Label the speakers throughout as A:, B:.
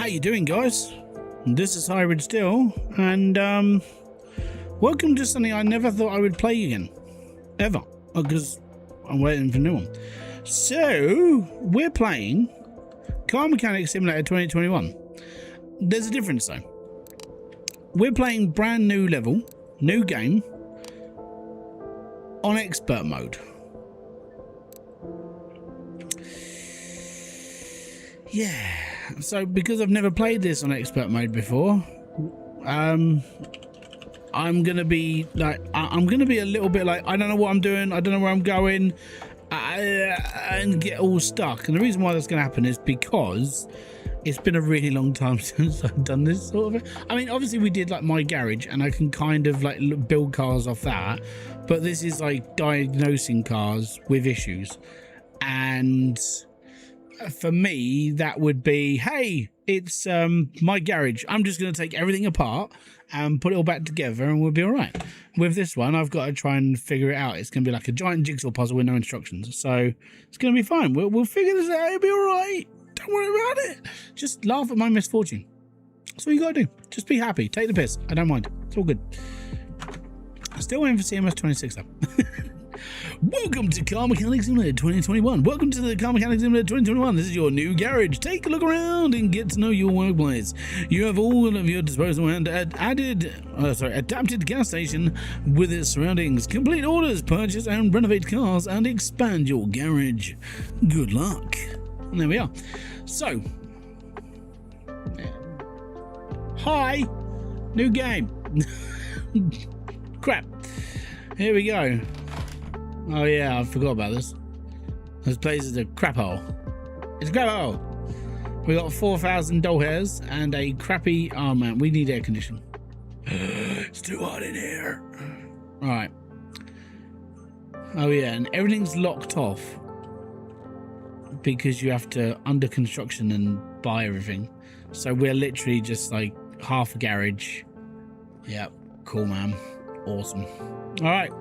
A: How you doing, guys? This is Hybridsteel, and welcome to something I never thought I would play again, ever, because I'm waiting for a new one. So we're playing Car Mechanic Simulator 2021. There's a difference though. We're playing brand new level, new game, on expert mode. Yeah, so because I've never played this on expert mode before, I'm gonna be like, I'm gonna be a little bit like, I don't know what I'm doing, I don't know where I'm going, and get all stuck. And the reason why that's gonna happen is because it's been a really long time since I've done this sort of thing. I mean, obviously we did like my garage, and I can kind of like build cars off that, but this is like diagnosing cars with issues. And for me, that would be, hey, it's my garage. I'm just going to take everything apart and put it all back together and we'll be all right. With this one, I've got to try and figure it out. It's going to be like a giant jigsaw puzzle with no instructions. So it's going to be fine. We'll figure this out. It'll be all right. Don't worry about it. Just laugh at my misfortune. That's all you got to do. Just be happy. Take the piss. I don't mind. It's all good. Still waiting for CMS2021 though. Welcome to Car Mechanic Simulator 2021. Welcome to the Car Mechanic Simulator 2021. This is your new garage. Take a look around and get to know your workplace. You have all of your disposal and adapted gas station with its surroundings. Complete orders, purchase and renovate cars, and expand your garage. Good luck. And there we are. So, hi, new game. Crap. Here we go. Oh yeah, I forgot about this. This place is a crap hole. It's a crap hole. We got 4,000 doll hairs and a crappy... Oh man, we need air conditioning. It's too hot in here. Alright. Oh yeah, and everything's locked off because you have to under construction and buy everything. So we're literally just like half a garage. Yep, cool man. Awesome. Alright,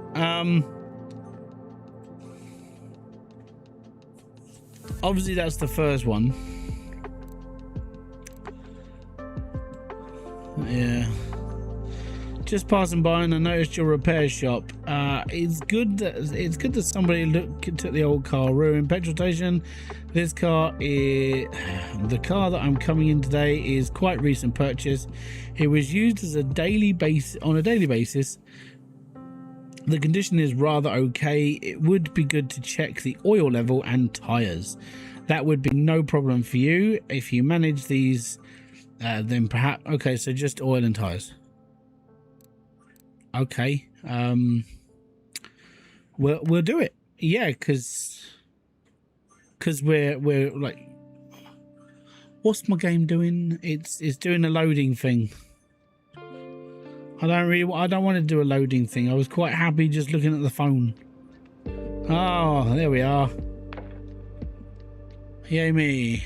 A: obviously that's the first one. Yeah. Just passing by and I noticed your repair shop. It's good that somebody took the old car ruined petrol station. This car is the car that I'm coming in today is quite recent purchase. It was used as a daily basis. The condition is rather okay. It would be good to check the oil level and tires. That would be no problem for you if you manage these. Then perhaps okay. So just oil and tires. Okay. We'll do it. Yeah, because we're like, what's my game doing? It's doing a loading thing. I don't want to do a loading thing. I was quite happy just looking at the phone. Oh, there we are. Yay me.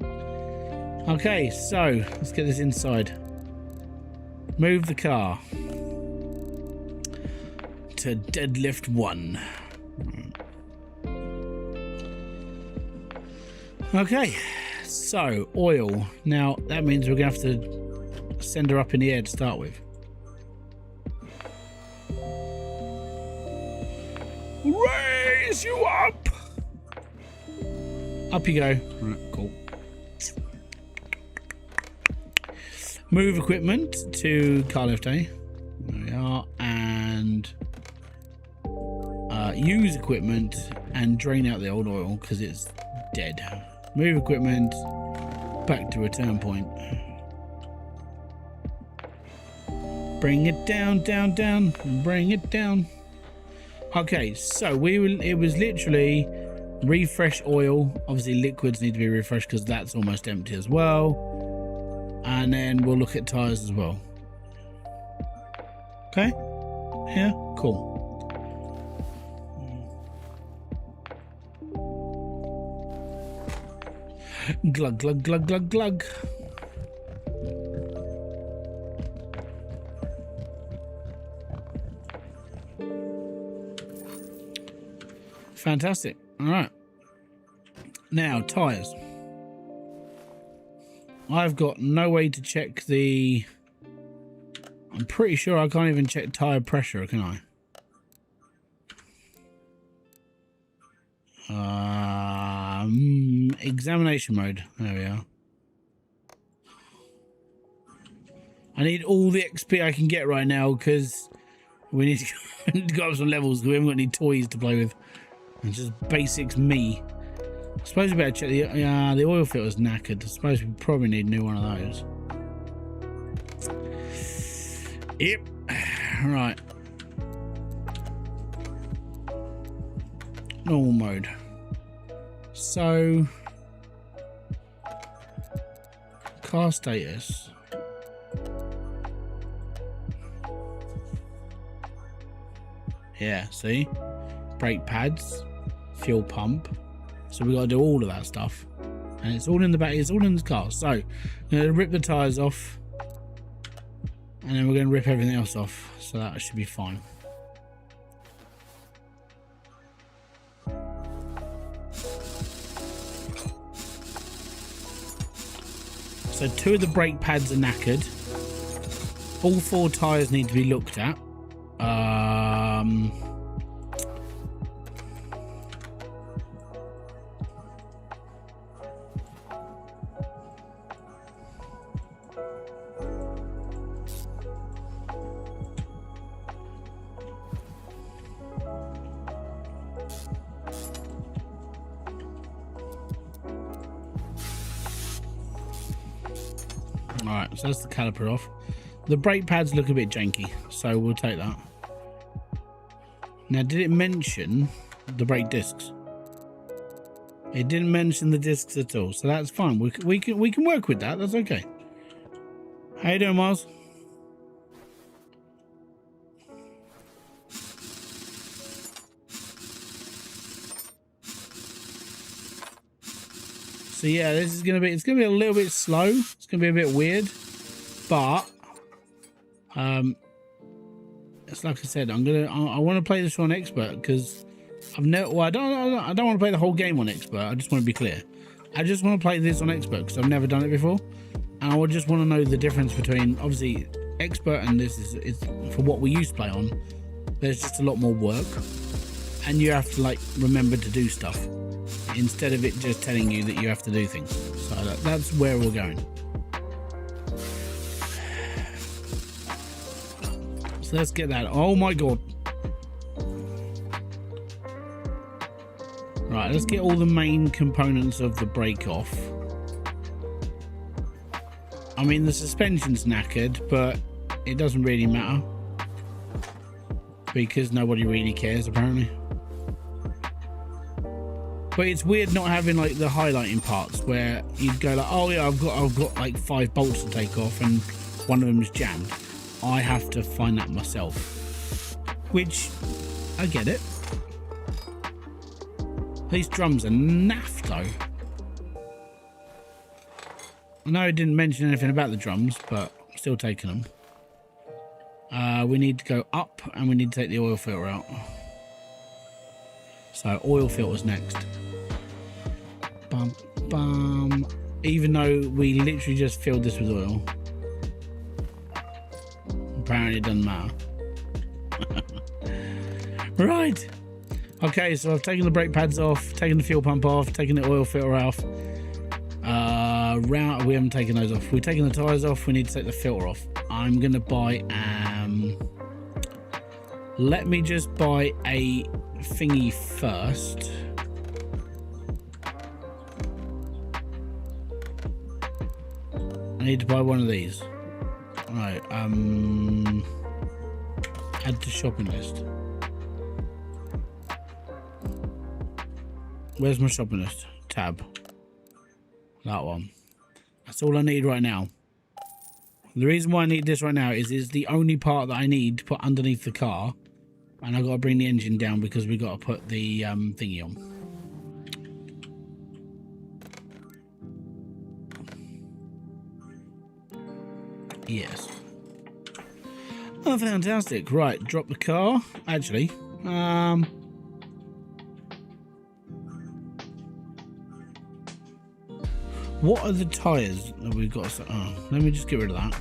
A: Okay, so let's get this inside. Move the car to deadlift 1. Okay, so oil. Now that means we're gonna have to send her up in the air to start with. Raise you up. Up you go. Right, cool. Move equipment to car lift A. There we are. And use equipment and drain out the old oil because it's dead. Move equipment back to return point. Bring it down, down, down. Bring it down. Okay, so it was literally refresh oil. Obviously liquids need to be refreshed because that's almost empty as well. And then we'll look at tires as well. Okay, yeah, cool. Glug, glug, glug, glug, glug. Fantastic. All right. Now, tires. I've got no way to check the... I'm pretty sure I can't even check tyre pressure, can I? Examination mode. There we are. I need all the XP I can get right now because we need to go up some levels. We haven't got any toys to play with. It's just basics me. I suppose we better check the oil filter's knackered. I suppose we probably need a new one of those. Yep. Right. Normal mode. So car status. Yeah, see? Brake pads, fuel pump. So we got to do all of that stuff. And it's all in the back, it's all in the car. So I'm going to rip the tyres off. And then we're going to rip everything else off. So that should be fine. So 2 of the brake pads are knackered. All 4 tyres need to be looked at. Alright, so that's the caliper off. The brake pads look a bit janky, so we'll take that. Now, did it mention the brake discs? It didn't mention the discs at all, so that's fine. We can work with that. That's okay. How you doing, Miles? So yeah, this is gonna be, it's gonna be a little bit slow. It's gonna be a bit weird, but it's like I said, I want to play this on expert because I've never. Well, I don't want to play the whole game on expert. I just want to be clear. I just want to play this on expert because I've never done it before, and I would just want to know the difference between obviously expert and this is for what we used to play on. There's just a lot more work, and you have to like remember to do stuff instead of it just telling you that you have to do things. So that's where we're going. So let's get that. Oh my god. Right, let's get all the main components of the brake off. I mean, the suspension's knackered, but it doesn't really matter because nobody really cares apparently. But it's weird not having like the highlighting parts where you'd go like, oh yeah, I've got like 5 bolts to take off and one of them is jammed. I have to find that myself, which I get it. These drums are naff though. I know it didn't mention anything about the drums, but I'm still taking them. We need to go up and we need to take the oil filter out. So oil filter's next. Bum, bum. Even though we literally just filled this with oil. Apparently it doesn't matter. Right. Okay, so I've taken the brake pads off, taken the fuel pump off, taken the oil filter off. We haven't taken those off. We've taken the tyres off, we need to take the filter off. I'm gonna buy let me just buy a thingy first. I need to buy one of these. Right, add to shopping list. Where's my shopping list? Tab. That one. That's all I need right now. The reason why I need this right now is it's the only part that I need to put underneath the car. And I've got to bring the engine down because we've got to put the thingy on. Yes. Oh, fantastic. Right, drop the car. Actually, What are the tyres that we've got? Oh, let me just get rid of that.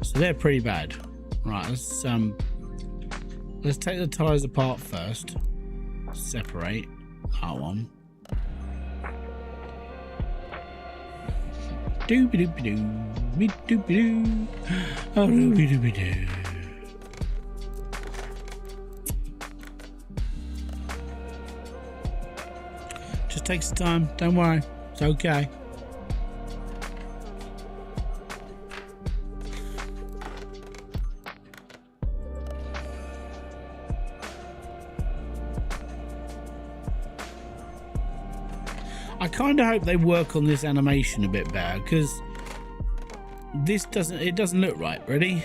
A: So they're pretty bad. Right, let's take the tyres apart first. Separate that one. Doobie doobie doo, me doobie doo, oh doobie doobie doo. Just takes time, don't worry, it's okay. I kind of hope they work on this animation a bit better, because this doesn't look right. Ready?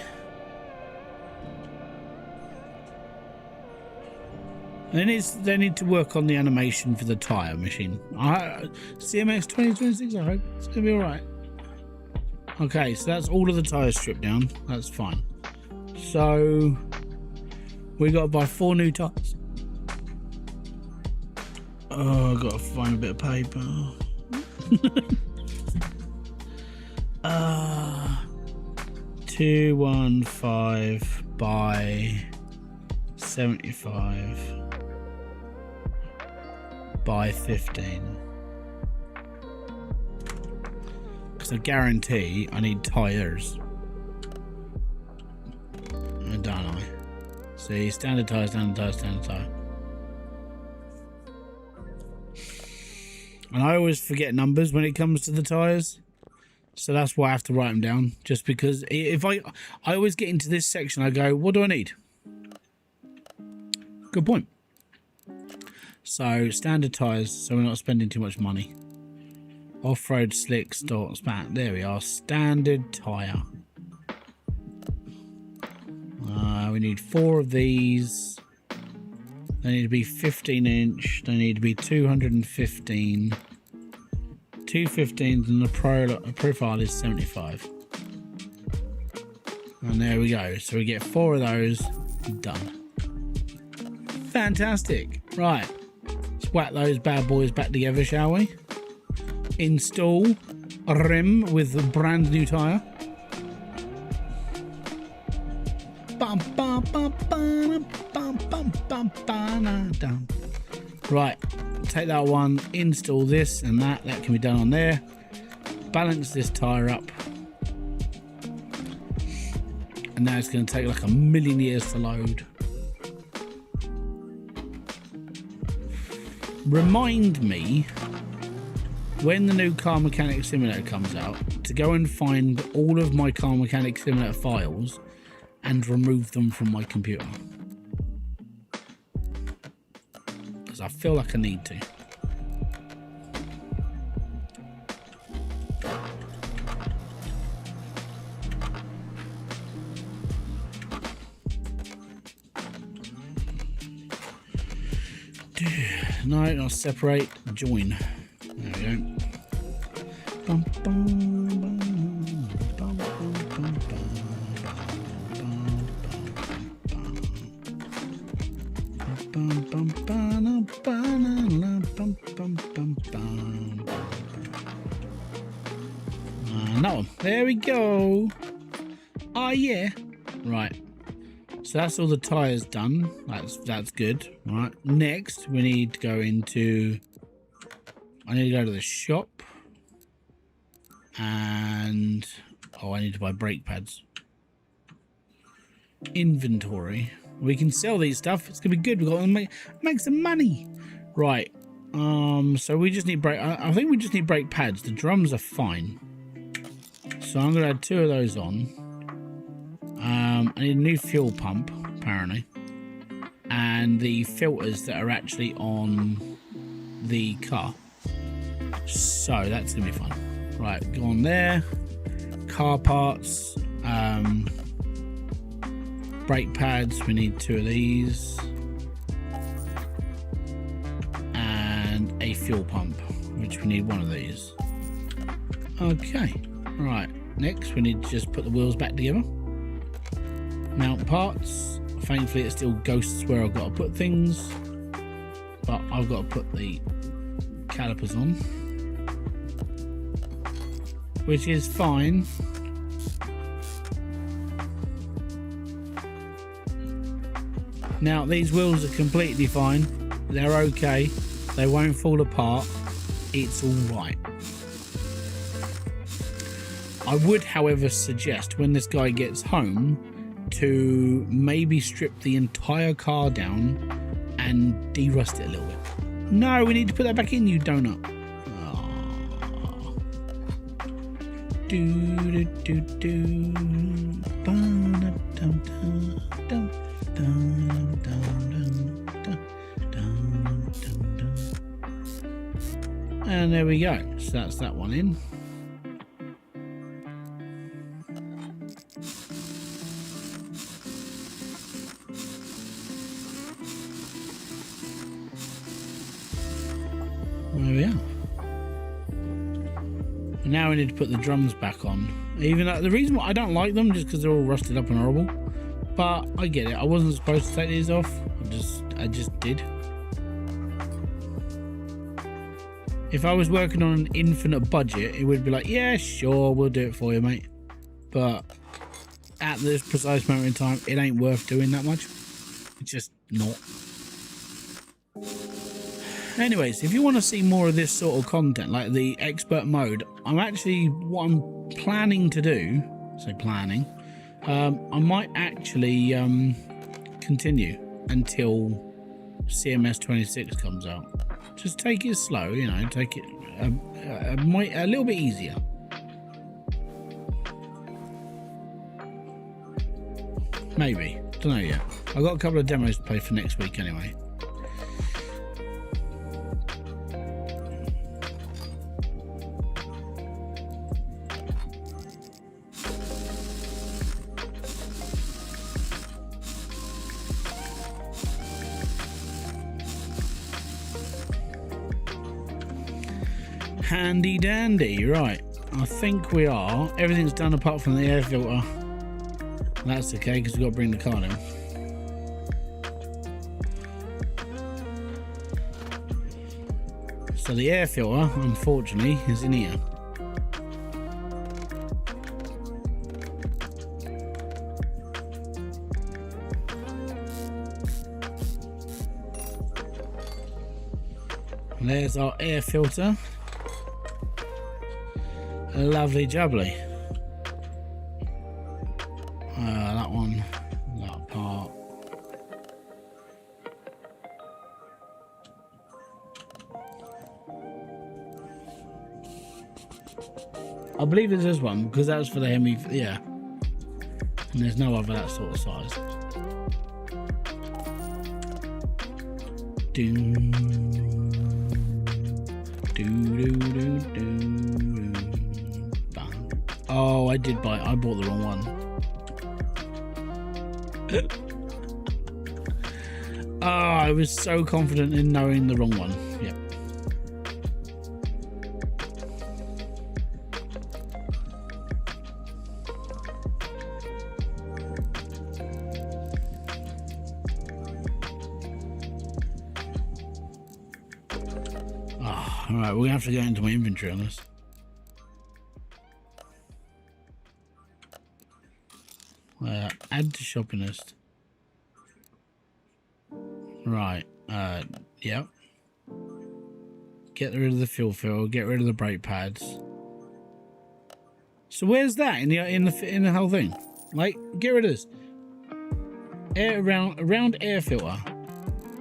A: They need to work on the animation for the tire machine. CMS2021, I hope it's gonna be all right. Okay, so that's all of the tires stripped down. That's fine. So we got to buy 4 new tires. Oh, I've got to find a bit of paper. 215 by 75 by 15. Because I guarantee I need tires. Don't I? See, standard tire, standard tire, standard tire. And I always forget numbers when it comes to the tires, so that's why I have to write them down. Just because if I always get into this section, I go, what do I need? Good point. So standard tires, so we're not spending too much money. Off-road slick stocks back. There we are. Standard tire. We need 4 of these. They need to be 15 inch. They need to be 215. 215s and the profile is 75. And there we go. So we get 4 of those. Done. Fantastic. Right. Let's whack those bad boys back together, shall we? Install a rim with a brand new tyre. Right, take that one, install this and that can be done on there. Balance this tyre up, and now it's going to take like a million years to load. Remind me when the new Car Mechanic Simulator comes out to go and find all of my Car Mechanic Simulator files and remove them from my computer, because I feel like I need to. No, I'll separate, join. There we go. Bum, bum, bum, bum, bum, bum, bum. That one. There we go. Oh yeah. Right. So that's all the tires done. That's good. Right. Next, we need to go into. I need to go to the shop, and I need to buy brake pads. Inventory. We can sell these stuff. It's gonna be good. We've got to make some money. Right. So we just need brake. I think we just need brake pads. The drums are fine. So I'm gonna add 2 of those on. I need a new fuel pump, apparently, and the filters that are actually on the car. So that's gonna be fun. Right, go on there. Car parts. Brake pads, we need 2 of these, and a fuel pump, which we need 1 of these. Okay, right, next we need to just put the wheels back together. Mount parts. Thankfully it still ghosts where I've got to put things, but I've got to put the calipers on, which is fine. Now these wheels are completely fine, they're okay, they won't fall apart, it's alright. I would however suggest when this guy gets home to maybe strip the entire car down and de-rust it a little bit. No, we need to put that back in, you donut. Oh. Do do do do. Ba-da-dum-dum-dum. Dum, dum, dum, dum, dum, dum. And there we go. So that's that one in. There we are. And now we need to put the drums back on. Even though the reason why I don't like them just because they're all rusted up and horrible. But I get it. I wasn't supposed to take these off. I just did. If I was working on an infinite budget, it would be like, yeah, sure, we'll do it for you, mate. But at this precise moment in time, it ain't worth doing that much. It's just not. Anyways, if you want to see more of this sort of content, like the expert mode, what I'm planning to do, I might actually continue until CMS2021 comes out. Just take it slow, you know, take it a little bit easier. Maybe, don't know yet. I've got a couple of demos to play for next week anyway. Handy dandy, right. I think we are. Everything's done apart from the air filter. That's okay because we've got to bring the car in. So the air filter, unfortunately, is in here. And there's our air filter. Lovely jubbly. That one, that part. I believe it's this one because that's for the Hemi, yeah. And there's no other that sort of size. Ding. Oh, I bought the wrong one. Oh, I was so confident in knowing the wrong one. Yep. Oh, alright, we're gonna have to go into my inventory on this. Add to shopping list. Right. Yep. Get rid of the fuel fill. Get rid of the brake pads. So where's that in the whole thing? Like, get rid of this. Air around air filter.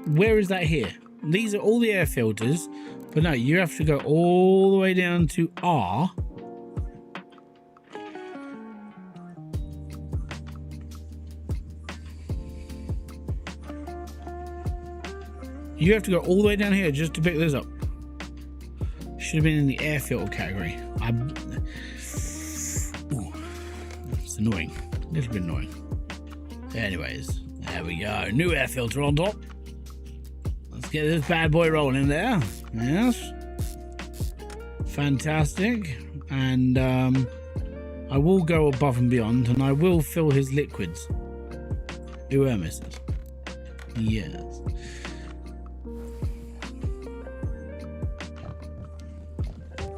A: Where is that here? These are all the air filters, but no, you have to go all the way down to R. You have to go all the way down here just to pick this up. Should have been in the air filter category. Ooh, it's annoying. A little bit annoying. Anyways, there we go. New air filter on top. Let's get this bad boy rolling there. Yes. Fantastic. And I will go above and beyond and I will fill his liquids. UMSs. Yes.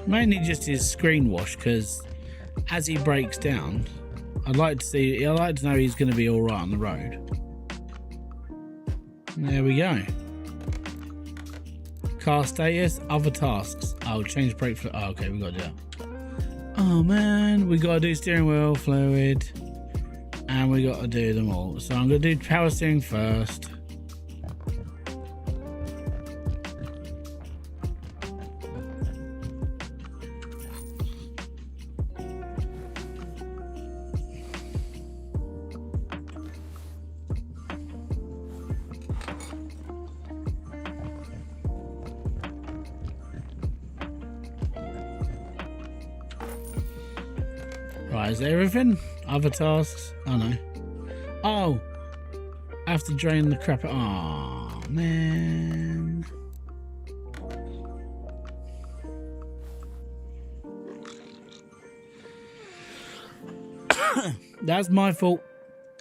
A: Mainly just his screen wash, because as he breaks down, I'd like to know he's going to be all right on the road. There we go. Car status, other tasks. Oh, change brake fluid. Oh, okay, we got to do that. Oh man, we got to do steering wheel fluid, and we got to do them all. So I'm going to do power steering first. Right, is that everything? Other tasks? Oh no. Oh! I have to drain the crap out. Oh man. That's my fault.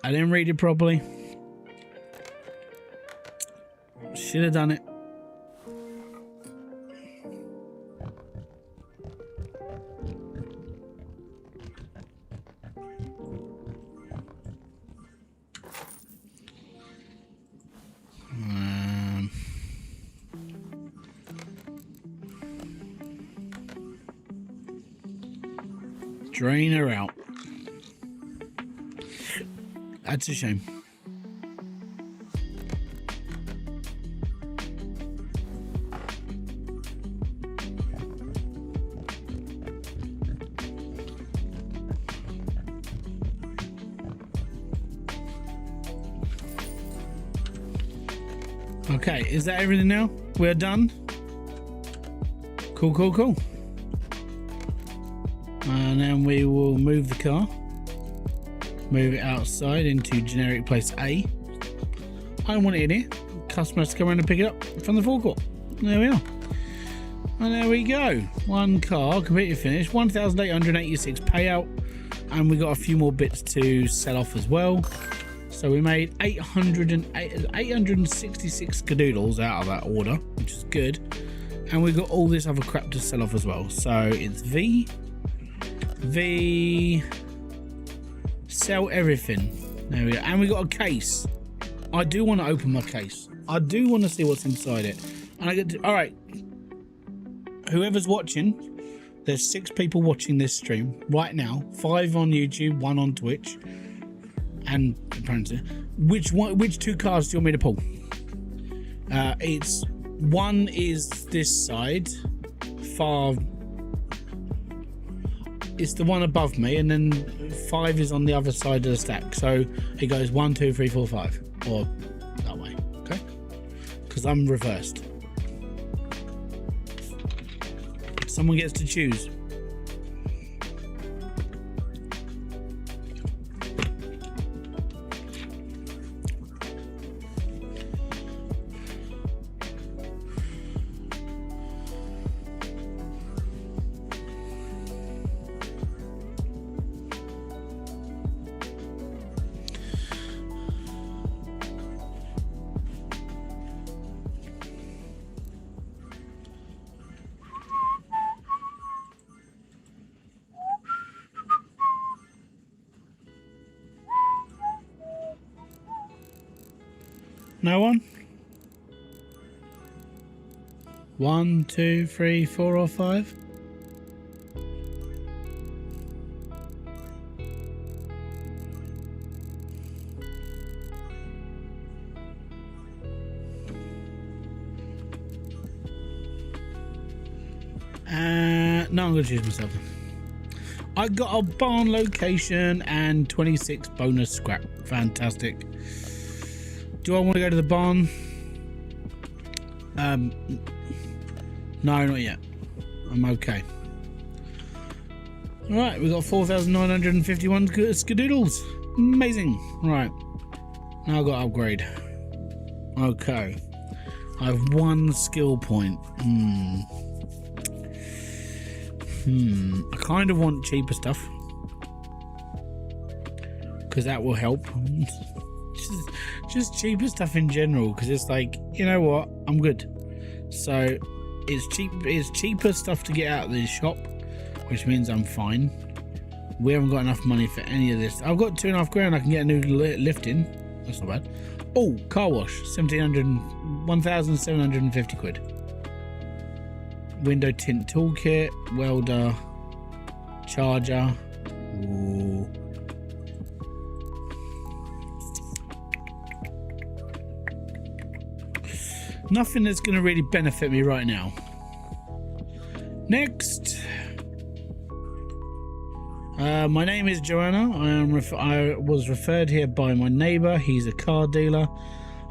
A: I didn't read it properly. Should have done it. Drain her out. That's a shame. Okay, is that everything now? We're done? Cool, cool, cool. And then we will move the car. Move it outside into generic place A. I don't want it in here. Customer has to come around and pick it up from the forecourt. There we are. And there we go. One car, completely finished. 1,886 payout. And we got a few more bits to sell off as well. So we made 866 skadoodles out of that order, which is good. And we got all this other crap to sell off as well. So it's V, sell everything. There we go. And we got a case. I do want to open my case. I do want to see what's inside it. And I get to, all right. Whoever's watching, there's 6 people watching this stream right now. 5 on YouTube, 1 on Twitch. And apparently, which 2 cars do you want me to pull? It's one is this side, far. It's the one above me, and then 5 is on the other side of the stack. So it goes 1, 2, 3, 4, 5, or that way. Okay, because I'm reversed. Someone gets to choose. No one? 1, 2, 3, 4 or 5? No, I'm going to choose myself. I got a barn location and 26 bonus scrap. Fantastic. Do I want to go to the barn? No, not yet. I'm okay. Alright, we got 4,951 skadoodles. Amazing. Right. Now I've got to upgrade. Okay. I have 1 skill point. I kind of want cheaper stuff, because that will help. just cheaper stuff in general, because it's like, you know what, I'm good. So it's cheaper stuff to get out of this shop, which means I'm fine. We haven't got enough money for any of this. I've got $2.5 grand. I can get a new lift in. That's not bad. Oh, car wash, 1,750 quid. Window tint toolkit, welder, charger. Ooh. Nothing that's going to really benefit me right now. Next. My name is Joanna. I was referred here by my neighbour. He's a car dealer.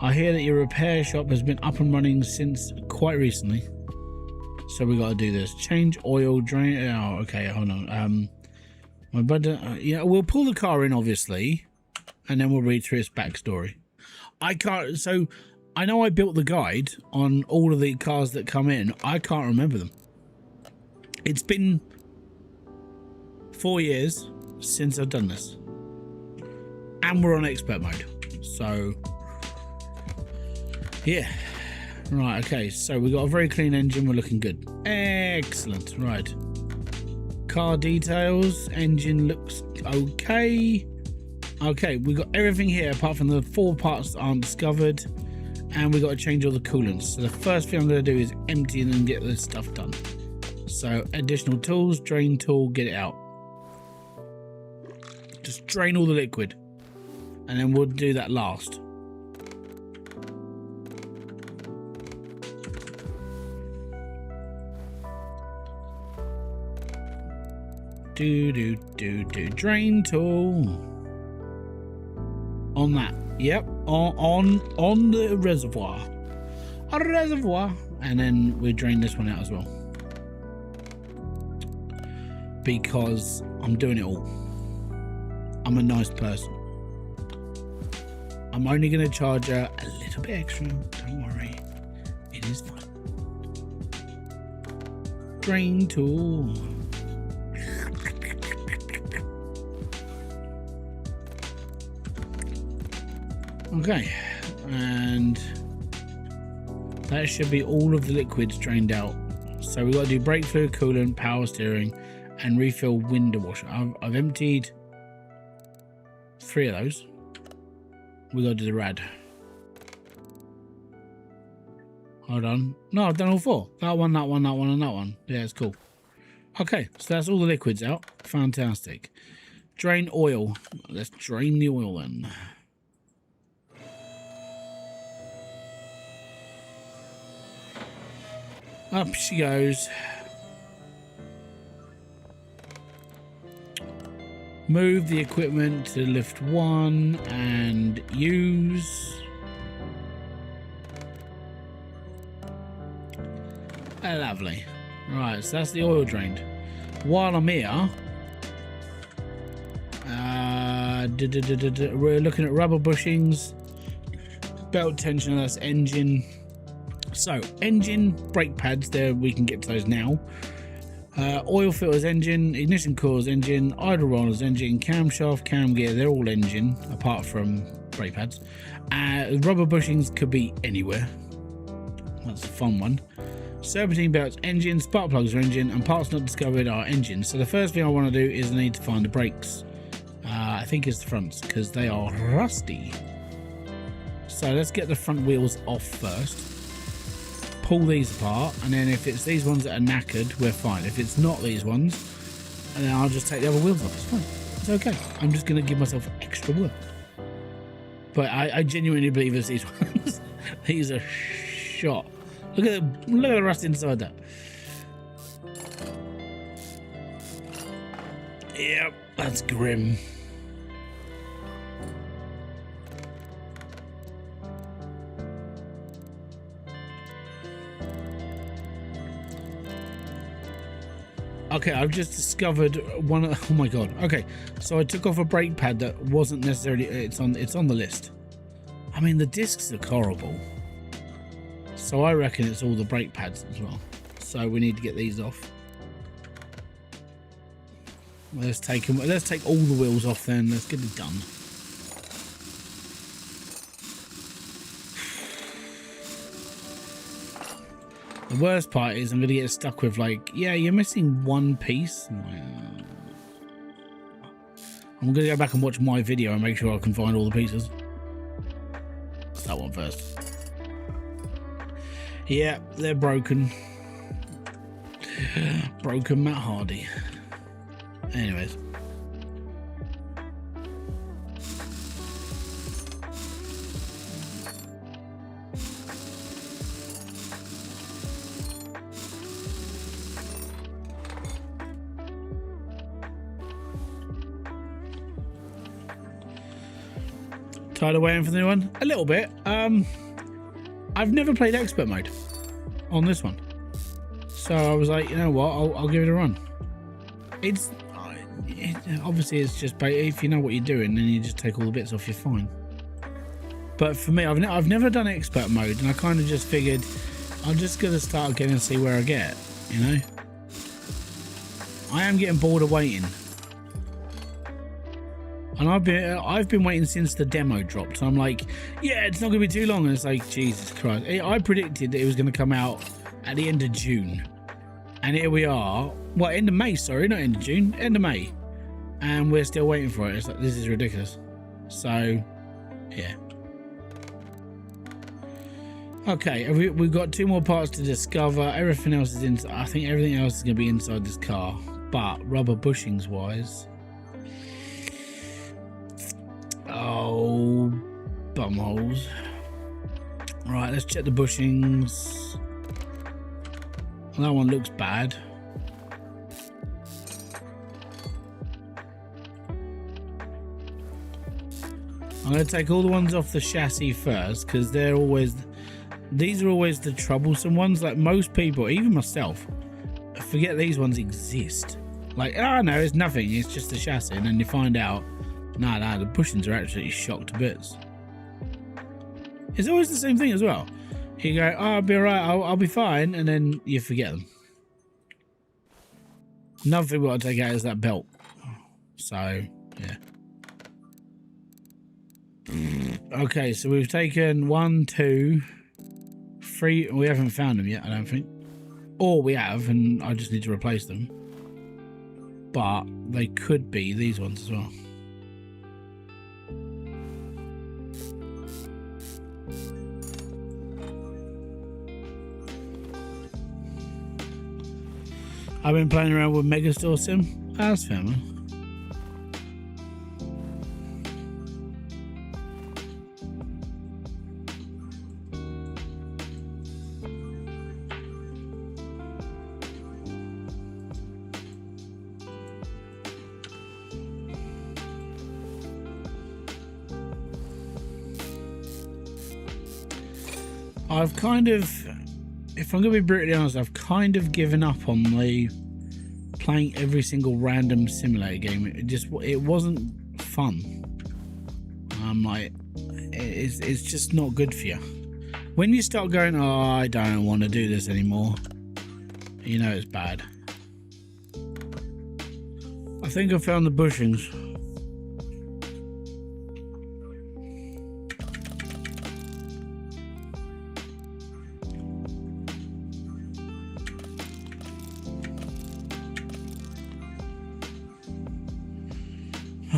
A: I hear that your repair shop has been up and running since quite recently. So we got to do this. Change oil, drain. Oh, okay, hold on. My brother. Yeah, we'll pull the car in, obviously, and then we'll read through its backstory. I can't. So I know I built the guide on all of the cars that come in. I can't remember them. It's been 4 years since I've done this, and we're on expert mode. So yeah. Right, okay, so we got a very clean engine. We're looking good. Excellent. Right, car details. Engine looks okay. Okay, we got everything here apart from the 4 parts that aren't discovered, and we got to change all the coolants. So the first thing I'm going to do is empty and then get this stuff done. So additional tools, drain tool, get it out. Just drain all the liquid, and then we'll do that last. Drain tool on that. Yep, on the reservoir. A reservoir, and then we drain this one out as well, because I'm doing it all. I'm a nice person. I'm only going to charge her a little bit extra. Don't worry, it is fine. Drain tool. Okay, and that should be all of the liquids drained out. So we've got to do brake fluid, coolant, power steering, and refill window washer. I've emptied 3 of those. We got to do the rad. Hold on. No, I've done all 4. That one, that one, that one, and that one. Yeah, it's cool. Okay, so that's all the liquids out. Fantastic. Drain oil. Let's drain the oil then. Up she goes. Move the equipment to lift 1 and use. Lovely. Right, so that's the oil drained. While I'm here, we're looking at rubber bushings, belt tensioner, that's engine. So engine, brake pads, there we can get to those now. Oil filters, engine, ignition coils, engine, idle rollers, engine, camshaft, cam gear, they're all engine apart from brake pads. Rubber bushings could be anywhere. That's a fun one. Serpentine belts, engine, spark plugs are engine, and parts not discovered are engine. So the first thing I want to do is I need to find the brakes. I think it's the fronts because they are rusty. So let's get the front wheels off first. Pull these apart, and then if it's these ones that are knackered, we're fine. If it's not these ones, and then I'll just take the other wheels off. It's fine. It's okay. I'm just going to give myself extra work. But I genuinely believe it's these ones. These are shot. Look at the rust inside that. Yep, that's grim. Okay, I've just discovered one of, oh my god. Okay, so I took off a brake pad that wasn't necessarily, it's on the list. I mean, the discs are horrible. So I reckon it's all the brake pads as well. So we need to get these off. Let's take all the wheels off then. Let's get it done. The worst part is I'm going to get stuck with like, yeah, you're missing one piece. I'm going to go back and watch my video and make sure I can find all the pieces. That one first. Yeah, they're broken. Broken Matt Hardy. Anyways. Tired of waiting for the new one? A little bit. I've never played expert mode on this one, so I was like, you know what, I'll give it a run. Obviously it's just, if you know what you're doing, then you just take all the bits off, you're fine. But for me, I've never done expert mode, and I kind of just figured I'm just gonna start again and see where I get. You know, I am getting bored of waiting. And I've been waiting since the demo dropped. So I'm like, yeah, it's not going to be too long. And it's like, Jesus Christ. I predicted that it was going to come out at the end of June. And here we are. Well, end of May, sorry. Not end of June. End of May. And we're still waiting for it. It's like, this is ridiculous. So, yeah. Okay, we've got 2 more parts to discover. Everything else is in. I think everything else is going to be inside this car. But rubber bushings wise... Oh, bumholes. Right, let's check the bushings. That one looks bad. I'm going to take all the ones off the chassis first, because these are always the troublesome ones. Like most people, even myself, forget these ones exist. Like, oh no, it's nothing, it's just the chassis. And then you find out, nah, the bushings are actually shocked to bits. It's always the same thing as well. You go, oh, I'll be alright, I'll be fine, and then you forget them. Another thing we've got to take out is that belt. So, yeah. Okay, so we've taken 1, 2, 3. We haven't found them yet, I don't think. Or we have, and I just need to replace them. But they could be these ones as well. I've been playing around with Megastore Sim. That's fair, man. I've kind of, if I'm going to be brutally honest, I've kind of given up on the playing every single random simulator game. It wasn't fun. I'm like, it's just not good for you. When you start going, oh, I don't want to do this anymore, you know it's bad. I think I found the bushings.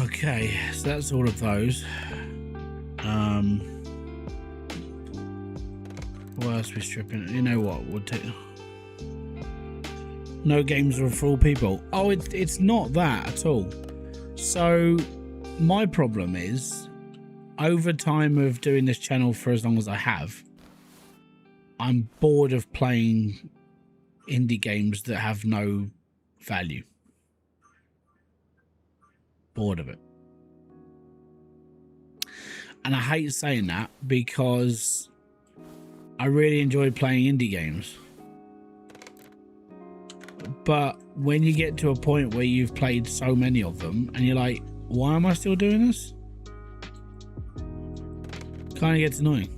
A: Okay, so that's all of those. What else are we stripping? You know what? We'll take. No games are for all people. Oh, it's not that at all. So my problem is, over time of doing this channel for as long as I have, I'm bored of playing indie games that have no value. Bored of it. And I hate saying that because I really enjoy playing indie games. But when you get to a point where you've played so many of them and you're like, why am I still doing this? Kind of gets annoying.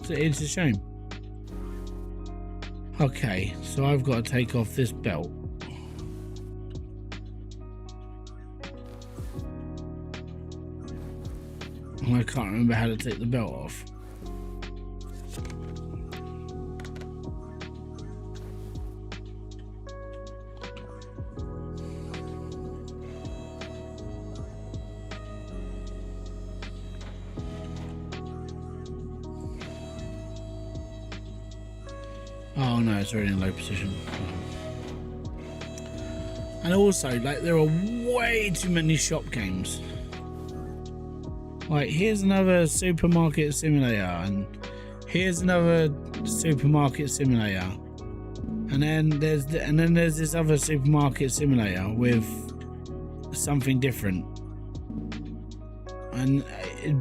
A: It's a shame. Okay, so I've got to take off this belt. I can't remember how to take the belt off. Oh no, it's already in low position. And also, like, there are way too many shop games. Like, here's another supermarket simulator, and here's another supermarket simulator, and then there's this other supermarket simulator with something different. And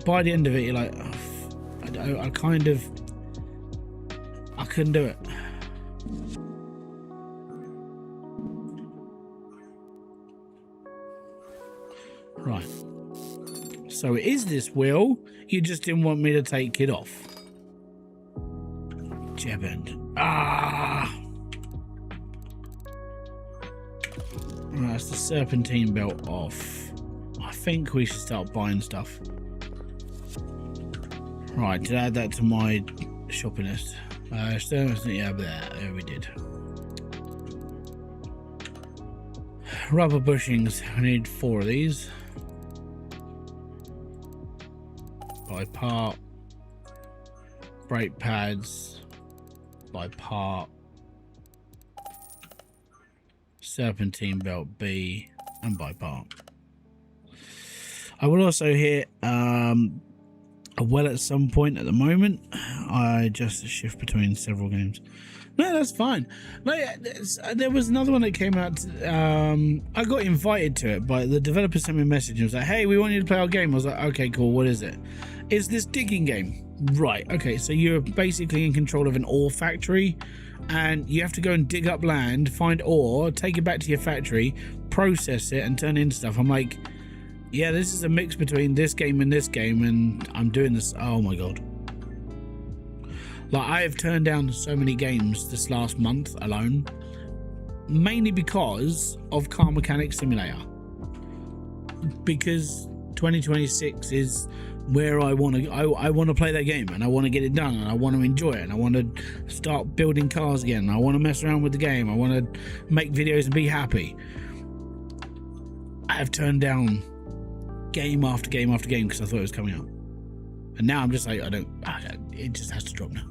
A: by the end of it, you're like, oh, I couldn't do it. Right. So it is this wheel. You just didn't want me to take it off. Jab end. Ah! Right, that's the serpentine belt off. I think we should start buying stuff. Right, to add that to my shopping list. Yeah, there we did. Rubber bushings. I need 4 of these. By part. Brake pads. By part. Serpentine belt B. And by part. I will also hit well at some point. At the moment I just shift between several games. No, that's fine. Like, there was another one that came out. I got invited to it, but the developer sent me a message and was like, hey, we want you to play our game. I was like, okay, cool, what is it? It's this digging game. Right, okay, so you're basically in control of an ore factory, and you have to go and dig up land, find ore, take it back to your factory, process it, and turn it into stuff. I'm like, yeah, this is a mix between this game, and I'm doing this. Oh my god. Like, I have turned down so many games this last month alone, mainly because of Car Mechanic Simulator. Because 2026 is where I want to play that game, and I want to get it done, and I want to enjoy it, and I want to start building cars again. I want to mess around with the game. I want to make videos and be happy. I have turned down game after game after game because I thought it was coming out, and now I'm just like, it just has to drop now.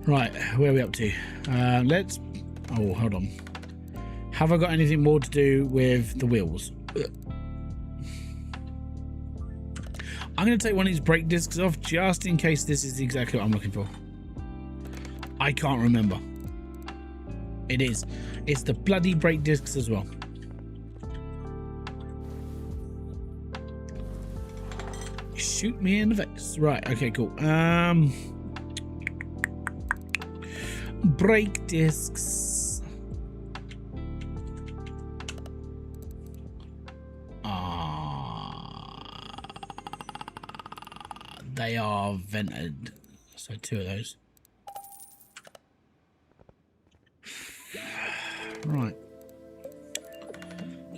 A: Right, where are we up to? Oh, hold on. Have I got anything more to do with the wheels? I'm going to take one of these brake discs off just in case this is exactly what I'm looking for. I can't remember. It is. It's the bloody brake discs as well. Shoot me in the face. Right, okay, cool. Brake discs. They are vented, so 2 of those. Right,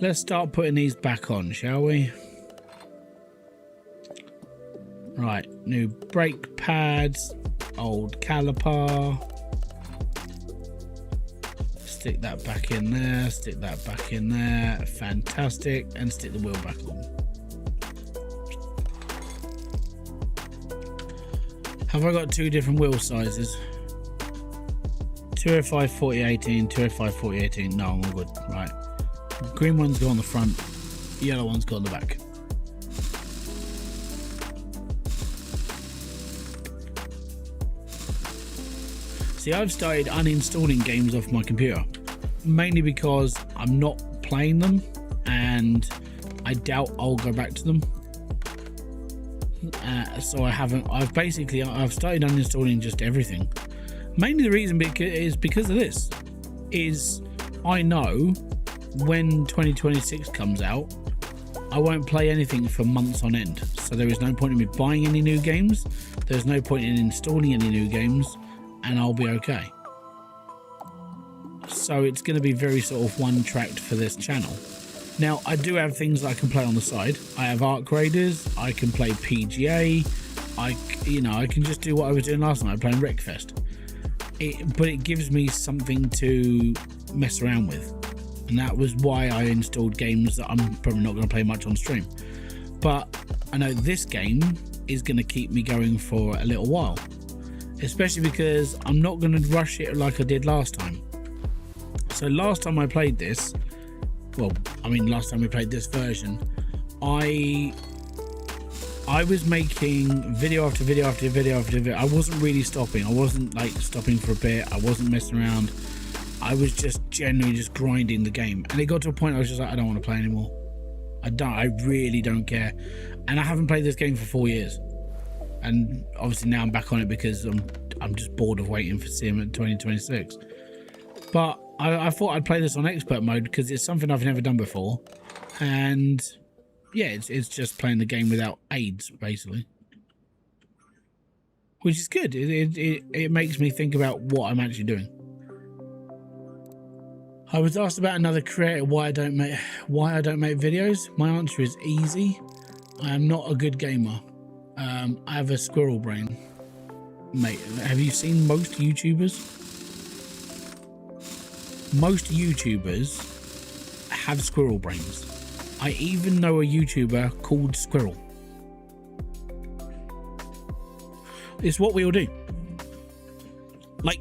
A: let's start putting these back on, shall we? Right, new brake pads, old caliper. Stick that back in there, stick that back in there. Fantastic. And stick the wheel back on. Have I got 2 different wheel sizes? 205 40 18, 205 40 18. No, I'm all good. Right. Green one's go on the front, yellow one's go on the back. See, I've started uninstalling games off my computer, mainly because I'm not playing them and I doubt I'll go back to them. So I've started uninstalling just everything. Mainly the reason is because of this. I know when 2026 comes out, I won't play anything for months on end. So there is no point in me buying any new games. There's no point in installing any new games, and I'll be okay. So it's going to be very sort of one-tracked for this channel. Now, I do have things that I can play on the side. I have Arc Raiders, I can play PGA, I can just do what I was doing last night, playing Wreckfest. But it gives me something to mess around with. And that was why I installed games that I'm probably not going to play much on stream. But I know this game is going to keep me going for a little while. especially because I'm not going to rush it like I did last time. So last time I played this, well, I mean last time we played this version, I was making video after video after video after video. I wasn't really stopping. I wasn't like stopping for a bit. I wasn't messing around. I was just generally just grinding the game, and it got to a point I was just like, I don't want to play anymore. I really don't care. And I haven't played this game for 4 years, and obviously now I'm back on it because I'm just bored of waiting for CMS2021. But I thought I'd play this on expert mode because it's something I've never done before, and yeah, it's just playing the game without aids basically, which is good. It makes me think about what I'm actually doing. I was asked about another creator why I don't make videos. My answer is easy. I am not a good gamer. I have a squirrel brain. Mate, have you seen most YouTubers? Most YouTubers have squirrel brains. I even know a YouTuber called Squirrel. It's what we all do. Like,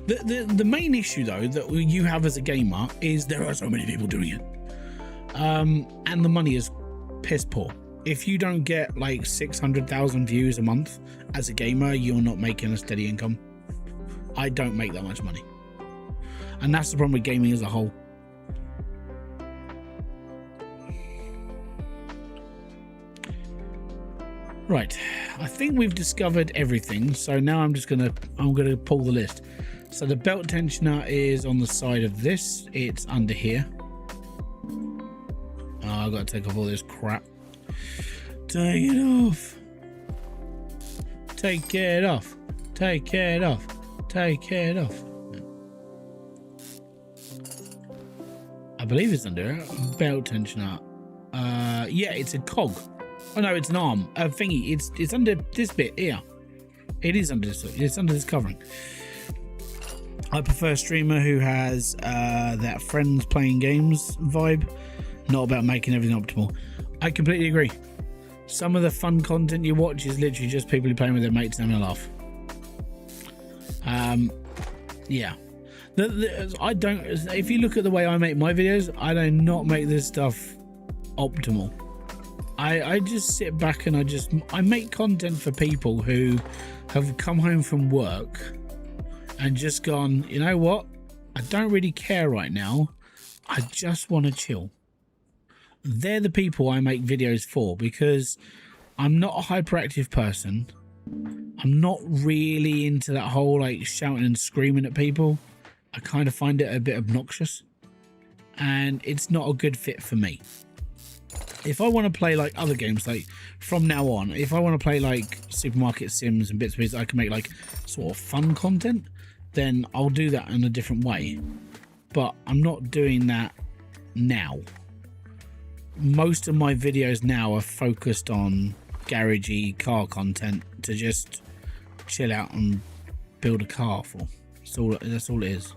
A: the main issue though that you have as a gamer is there are so many people doing it, and the money is piss poor. If you don't get like 600,000 views a month as a gamer, you're not making a steady income. I don't make that much money, and that's the problem with gaming as a whole. Right, I think we've discovered everything, so now I'm gonna pull the list. So the belt tensioner is on the side of this. It's under here. Oh, I've got to take off all this crap. Take it off. Take it off. Take it off. Take it off. I believe it's under it. Belt tensioner. Yeah, it's a cog. Oh no, it's an arm. A thingy. It's under this bit here. It is under this. It's under this covering. I prefer a streamer who has that friends playing games vibe, not about making everything optimal. I completely agree. Some of the fun content you watch is literally just people playing with their mates and having a laugh. Yeah. I don't. If you look at the way I make my videos, I do not make this stuff optimal. I just sit back and I make content for people who have come home from work and just gone, you know what, I don't really care right now, I just want to chill. They're the people I make videos for, because I'm not a hyperactive person. I'm not really into that whole like shouting and screaming at people. I kind of find it a bit obnoxious, and it's not a good fit for me. If I want to play like other games, like from now on, if I want to play like supermarket sims and bits and pieces, I can make like sort of fun content, then I'll do that in a different way. But I'm not doing that now. Most of my videos now are focused on garagey car content to just chill out and build a car for. That's all it is.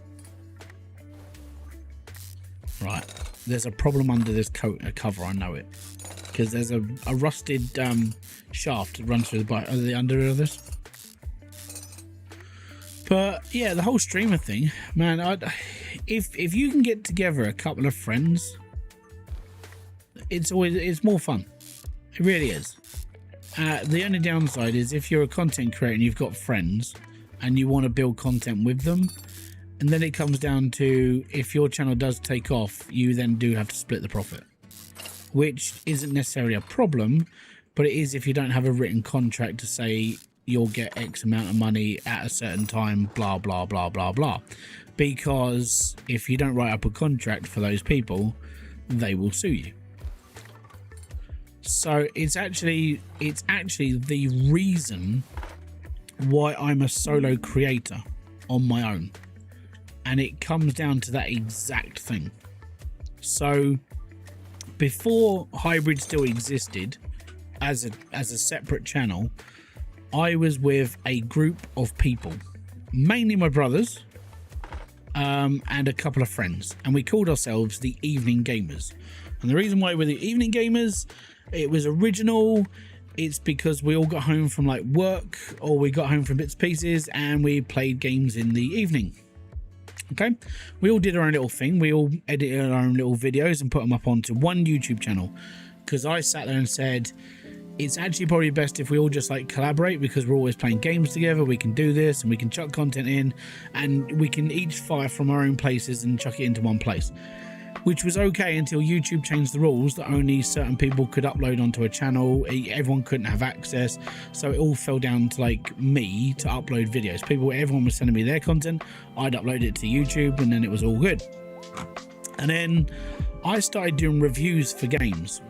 A: Right, there's a problem under this cover, I know it, because there's a rusted shaft that runs through the under of this. But yeah, the whole streamer thing, man, if you can get together a couple of friends, it's more fun. It really is. The only downside is if you're a content creator and you've got friends and you want to build content with them, and then it comes down to, if your channel does take off, you then do have to split the profit, which isn't necessarily a problem, but it is if you don't have a written contract to say you'll get X amount of money at a certain time, blah, blah, blah, blah, blah. Because if you don't write up a contract for those people, they will sue you. So it's actually the reason why I'm a solo creator on my own. And it comes down to that exact thing. So before Hybridsteel existed as a separate channel, I was with a group of people, mainly my brothers, and a couple of friends, and we called ourselves the Evening Gamers. And the reason why we're the Evening Gamers, it was original, it's because we all got home from like work, or we got home from bits and pieces, and we played games in the evening. Okay, we all did our own little thing. We all edited our own little videos and put them up onto one YouTube channel, because I sat there and said, it's actually probably best if we all just like collaborate, because we're always playing games together. We can do this and we can chuck content in, and we can each fire from our own places and chuck it into one place, which was okay until YouTube changed the rules that only certain people could upload onto a channel. Everyone couldn't have access, so it all fell down to like me to upload videos. Everyone was sending me their content, I'd upload it to YouTube, and then it was all good. And then I started doing reviews for games,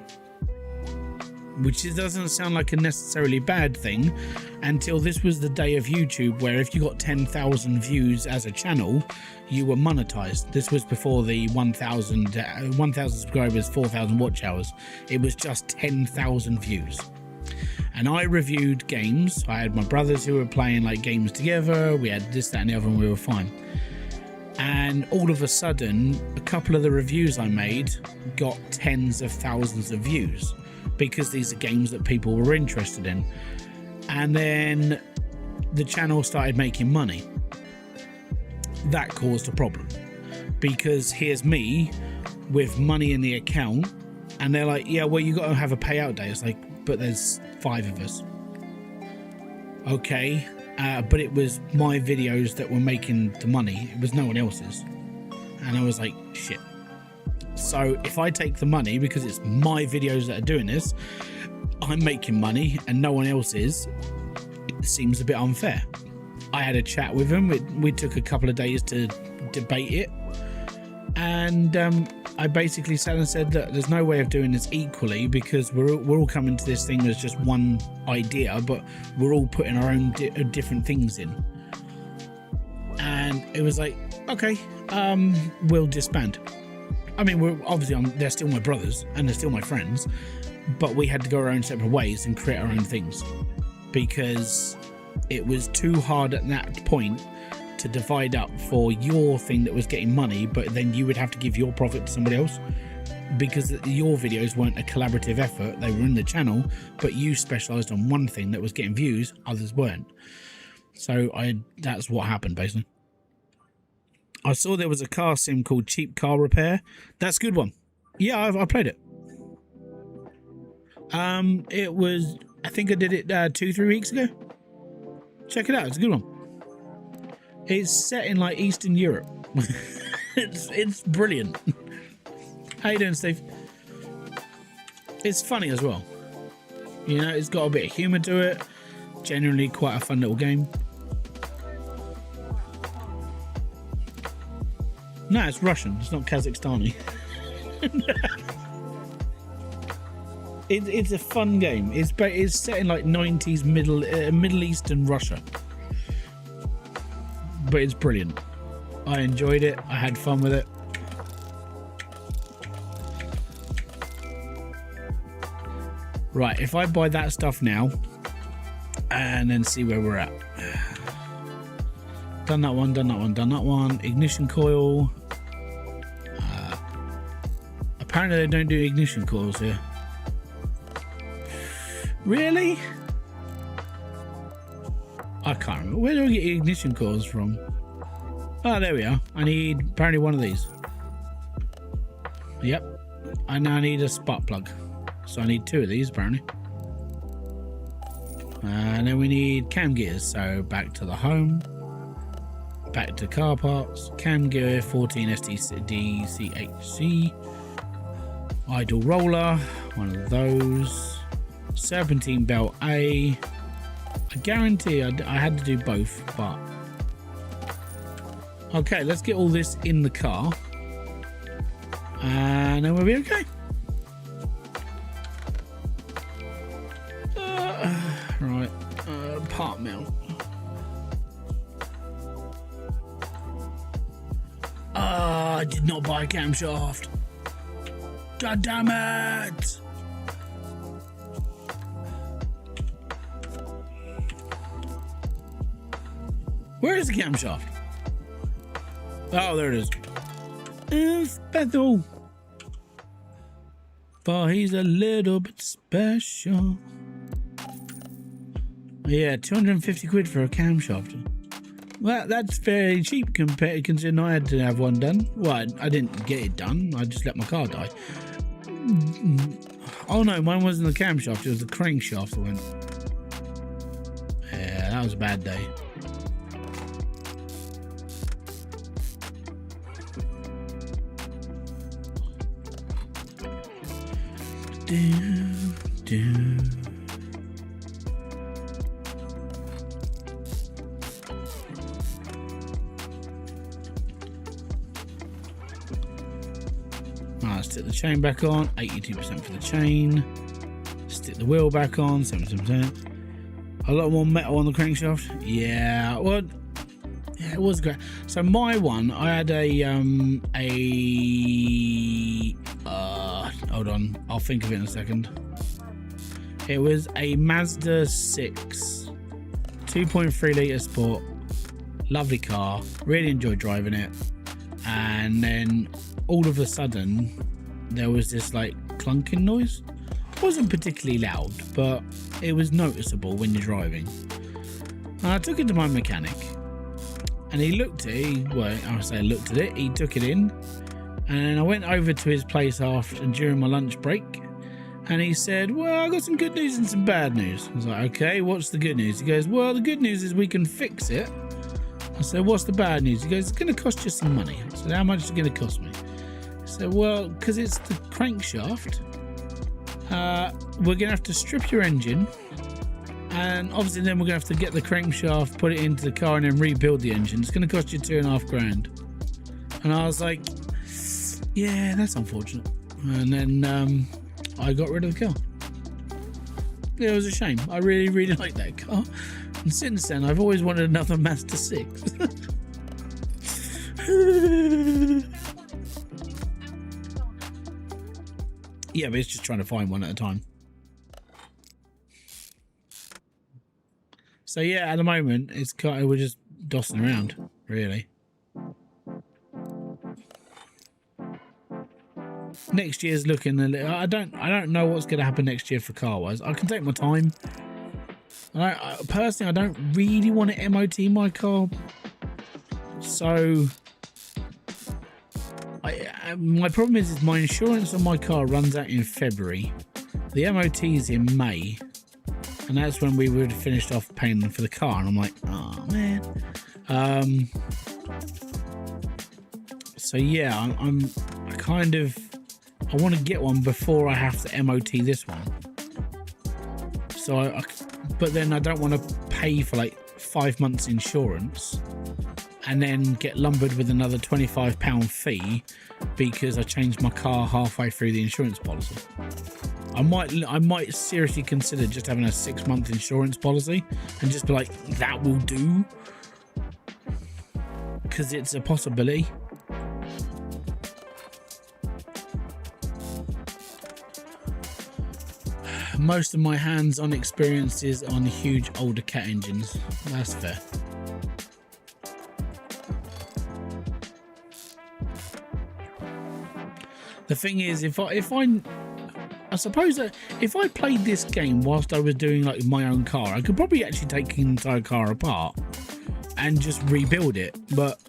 A: which doesn't sound like a necessarily bad thing, until this was the day of YouTube where if you got 10,000 views as a channel, you were monetized. This was before the 1,000 subscribers, 4,000 watch hours. It was just 10,000 views. And I reviewed games. I had my brothers who were playing like games together. We had this, that, and the other, and we were fine. And all of a sudden, a couple of the reviews I made got tens of thousands of views, because these are games that people were interested in. And then the channel started making money. That caused a problem, because here's me with money in the account, and they're like, yeah, well, you got to have a payout day. It's like, but there's 5 of us. Okay, but it was my videos that were making the money. It was no one else's. And I was like, shit. So if I take the money, because it's my videos that are doing this, I'm making money and no one else is, it seems a bit unfair. I had a chat with him. We took a couple of days to debate it, and I basically sat and said that there's no way of doing this equally, because we're all coming to this thing as just one idea, but we're all putting our own different things in. And it was like, okay, we'll disband. I mean, they're still my brothers and they're still my friends, but we had to go our own separate ways and create our own things, because it was too hard at that point to divide up for your thing that was getting money, but then you would have to give your profit to somebody else, because your videos weren't a collaborative effort. They were in the channel, but you specialized on one thing that was getting views, others weren't. So that's what happened basically. I saw there was a car sim called Cheap Car Repair. That's a good one. Yeah, I played it. It was, I think I did it 2-3 weeks ago. Check it out, it's a good one. It's set in like Eastern Europe. it's brilliant. How you doing, Steve? It's funny as well. You know, it's got a bit of humour to it. Generally quite a fun little game. No, it's Russian. It's not Kazakhstani. It's a fun game. It's set in like 90s Middle Eastern Russia. But it's brilliant. I enjoyed it. I had fun with it. Right, if I buy that stuff now and then see where we're at. Done that one, done that one, done that one. Ignition coil. Apparently they don't do ignition coils here. Really? I can't remember. Where do I get ignition coils from? Oh, there we are. I need apparently one of these. Yep. I now need a spark plug. So I need 2 of these apparently. And then we need cam gears. So back to the home. Back to car parts. Cam gear 14 STDCHC. Idle roller. One of those. Serpentine belt A. I guarantee I had to do both, but okay, let's get all this in the car and then we'll be okay. Right, part mount. I did not buy a camshaft. God damn it! Where is the camshaft? Oh, there it is. Special. For he's a little bit special. Yeah, 250 quid for a camshaft. Well, that's fairly cheap compared, considering I had to have one done. Well, I didn't get it done. I just let my car die. Oh no, mine wasn't the camshaft. It was the crankshaft that went. Yeah, that was a bad day. Stick the chain back on, 82% for the chain. Stick the wheel back on, 77%. A lot more metal on the crankshaft. Yeah, well, yeah, it was great. So my one, I had hold on, I'll think of it in a second. It was a Mazda 6, 2.3 litre sport. Lovely car, really enjoyed driving it. And then all of a sudden, there was this like clunking noise. It wasn't particularly loud, but it was noticeable when you're driving. And I took it to my mechanic, and he looked at it. Well, I say looked at it. He took it in, and I went over to his place after during my lunch break, and he said, "Well, I got some good news and some bad news." I was like, "Okay, what's the good news?" He goes, "Well, the good news is we can fix it." I said, "What's the bad news?" He goes, "It's going to cost you some money." I said, "How much is it going to cost me?" So, well, because it's the crankshaft, we're going to have to strip your engine, and obviously then we're going to have to get the crankshaft, put it into the car, and then rebuild the engine. It's going to cost you $2.5 grand. And I was like, yeah, that's unfortunate. And then I got rid of the car. It was a shame. I really, really liked that car. And since then, I've always wanted another Mazda 6. Yeah, but it's just trying to find one at a time. So yeah, at the moment, it's kind of, we're just dossing around, really. Next year's looking a little. I don't know what's going to happen next year for car-wise. I can take my time. Personally, I don't really want to MOT my car. So my problem is my insurance on my car runs out in February. The MOT is in May, and that's when we would have finished off paying for the car. And I'm like, oh man. So yeah, I want to get one before I have to MOT this one. So but then I don't want to pay for like 5 months insurance and then get lumbered with another £25 fee because I changed my car halfway through the insurance policy. I might seriously consider just having a 6-month insurance policy and just be like, that will do, because it's a possibility. Most of my hands-on experience is on huge older cat engines. That's fair. The thing is, if I suppose that if I played this game whilst I was doing like my own car, I could probably actually take the entire car apart and just rebuild it. But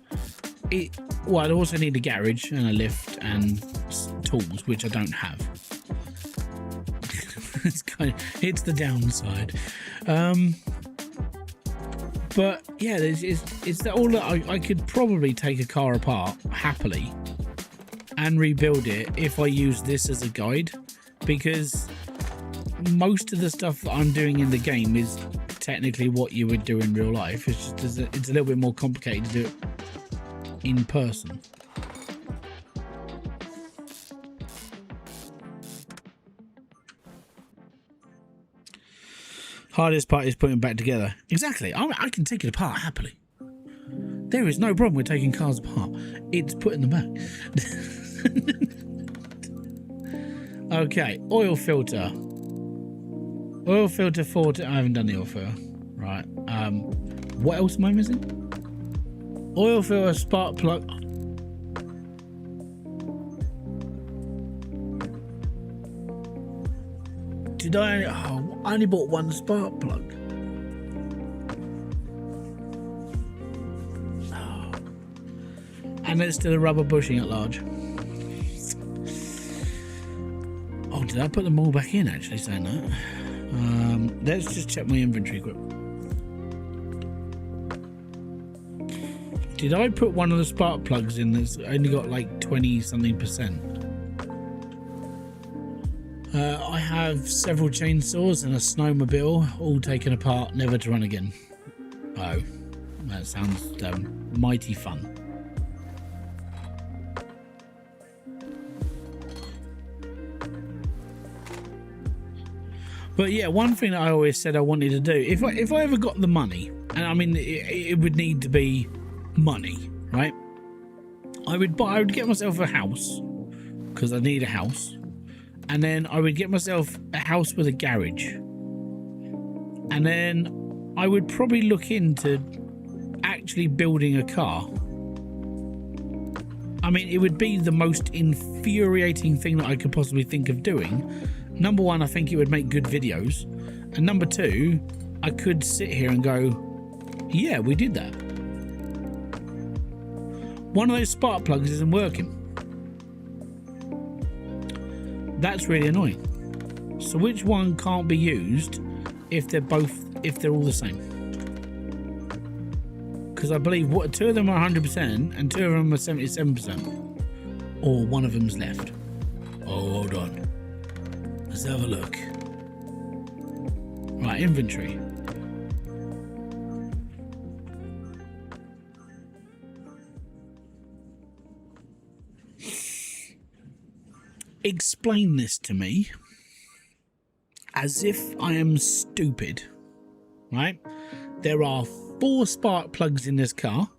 A: I'd also need a garage and a lift and tools, which I don't have. It's the downside. But yeah, it's all that I could probably take a car apart happily and rebuild it if I use this as a guide, because most of the stuff that I'm doing in the game is technically what you would do in real life. It's just it's a little bit more complicated to do it in person. Hardest part is putting it back together. Exactly. I can take it apart happily. There is no problem with taking cars apart. It's putting them back. Okay, oil filter. Oil filter 40. I haven't done the oil filter. Right. What else am I missing? Oil filter, spark plug. Did I? Oh, I only bought one spark plug. And there's still a rubber bushing at large. Oh, did I put them all back in, actually, saying that? Let's just check my inventory quick. Did I put one of the spark plugs in that's only got like 20-something%? I have several chainsaws and a snowmobile, all taken apart, never to run again. Oh, that sounds mighty fun. But yeah, one thing that I always said I wanted to do, if I ever got the money, and I mean it would need to be money, right? I would get myself a house because I need a house, and then I would get myself a house with a garage, and then I would probably look into actually building a car. I mean, it would be the most infuriating thing that I could possibly think of doing. Number one, I think it would make good videos, and number two, I could sit here and go, yeah, we did that. One of those spark plugs isn't working. That's really annoying. So which one can't be used if they're all the same? Because I believe two of them are 100% and two of them are 77%, or one of them's left. Oh, hold on. Let's have a look. Right, inventory. Explain this to me as if I am stupid, right? There are 4 spark plugs in this car.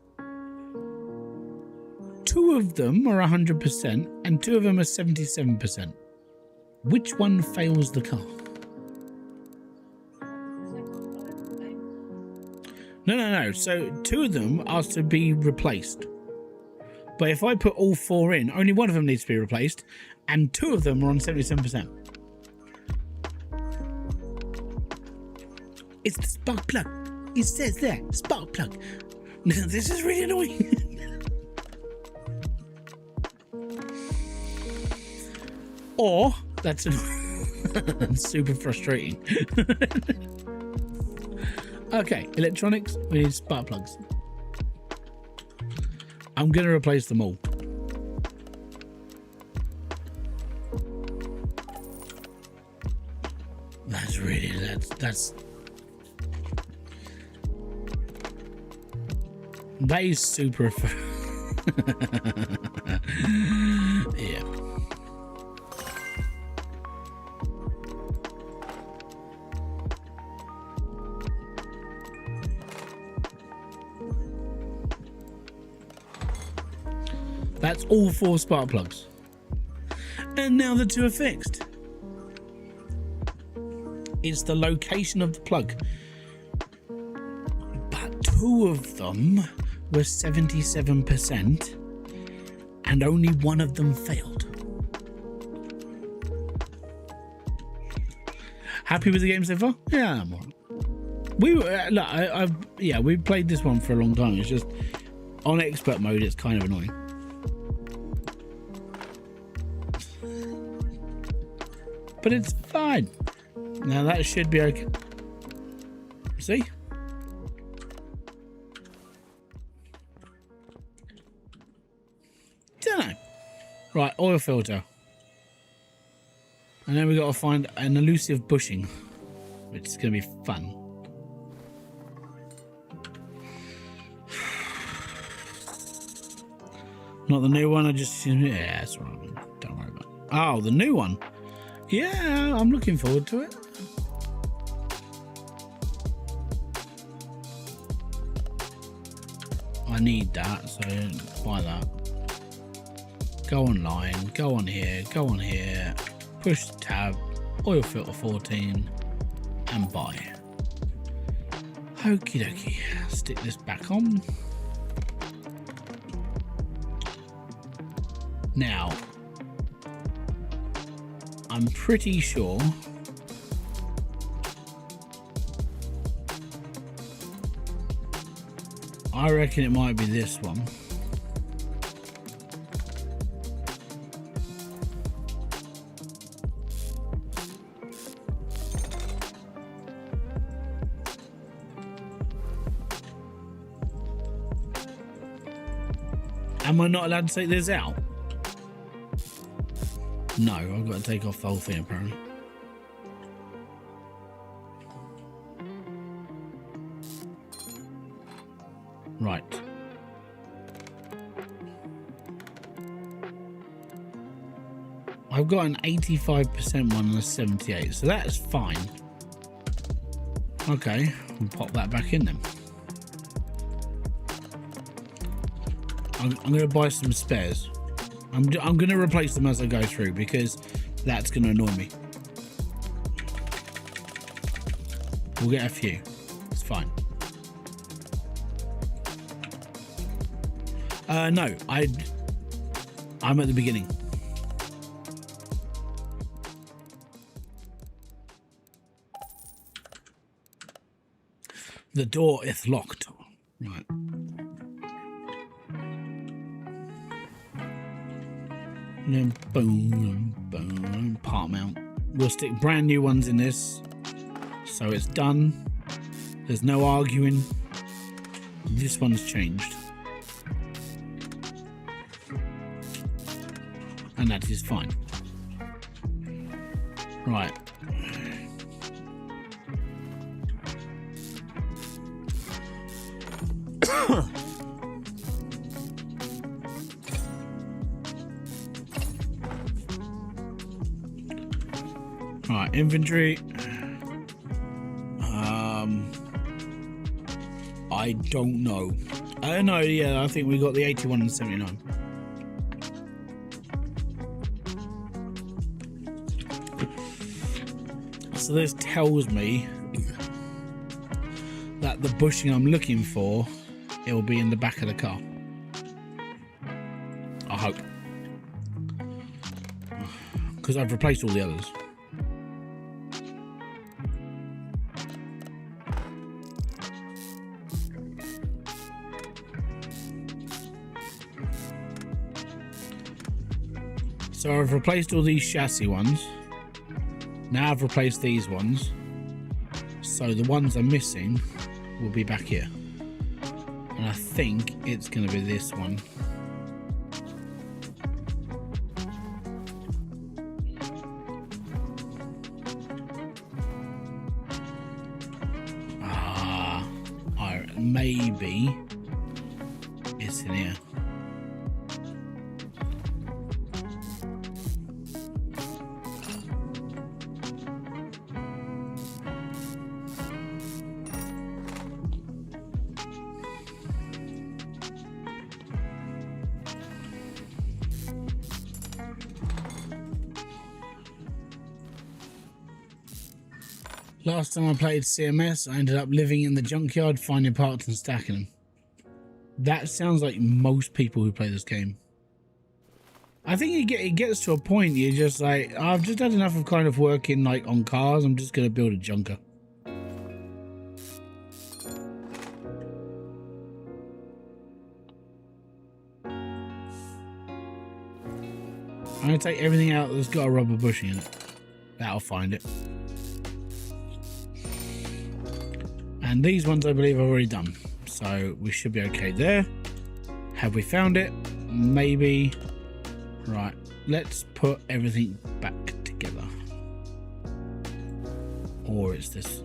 A: 2 of them are 100% and 2 of them are 77%. Which one fails the car? No. So 2 of them are to be replaced. But if I put all 4 in, only one of them needs to be replaced, and 2 of them are on 77%. It's the spark plug. It says there, spark plug. This is really annoying. Or, that's super frustrating. Okay, electronics, we need spark plugs. I'm going to replace them all. That's really, that is super. Yeah. That's all 4 spark plugs. And now the 2 are fixed. It's the location of the plug. But 2 of them were 77% and only one of them failed. Happy with the game so far? Yeah, I'm all right. We were, we played this one for a long time. It's just on expert mode, it's kind of annoying. But it's fine. Now that should be okay. See? Dunno. Right, oil filter. And then we got to find an elusive bushing, which is going to be fun. Not the new one, yeah, that's what I mean. Don't worry about it. Oh, the new one. Yeah, I'm looking forward to it. I need that, so buy that. Go online, go on here, push the tab, oil filter 14, and buy. Okie dokie, stick this back on. Now, I'm pretty sure I reckon it might be this one. Am I not allowed to take this out? No, I've got to take off the whole thing apparently. Right. I've got an 85% one and a 78, so that's fine. Okay, we'll pop that back in then. I'm going to buy some spares. I'm going to replace them as I go through because that's going to annoy me. We'll get a few. It's fine. No, I'm at the beginning. The door is locked. Right. And then boom, boom, part mount. We'll stick brand new ones in this. So it's done. There's no arguing. This one's changed. And that is fine. Right. Right, inventory. I don't know. No, yeah, I think we got the 81 and 79. So this tells me that the bushing I'm looking for, it will be in the back of the car. I hope. Because I've replaced all the others. So I've replaced all these chassis ones. Now I've replaced these ones. So the ones I'm missing will be back here. And I think it's going to be this one. Maybe it's in here. Last time I played CMS, I ended up living in the junkyard, finding parts and stacking them. That sounds like most people who play this game. I think it gets to a point you're just like, I've just had enough of kind of working like on cars, I'm just going to build a junker. I'm going to take everything out that's got a rubber bushing in it. That'll find it. And these ones I believe I've already done. So we should be okay there. Have we found it? Maybe. Right. Let's put everything back together. Or it's this.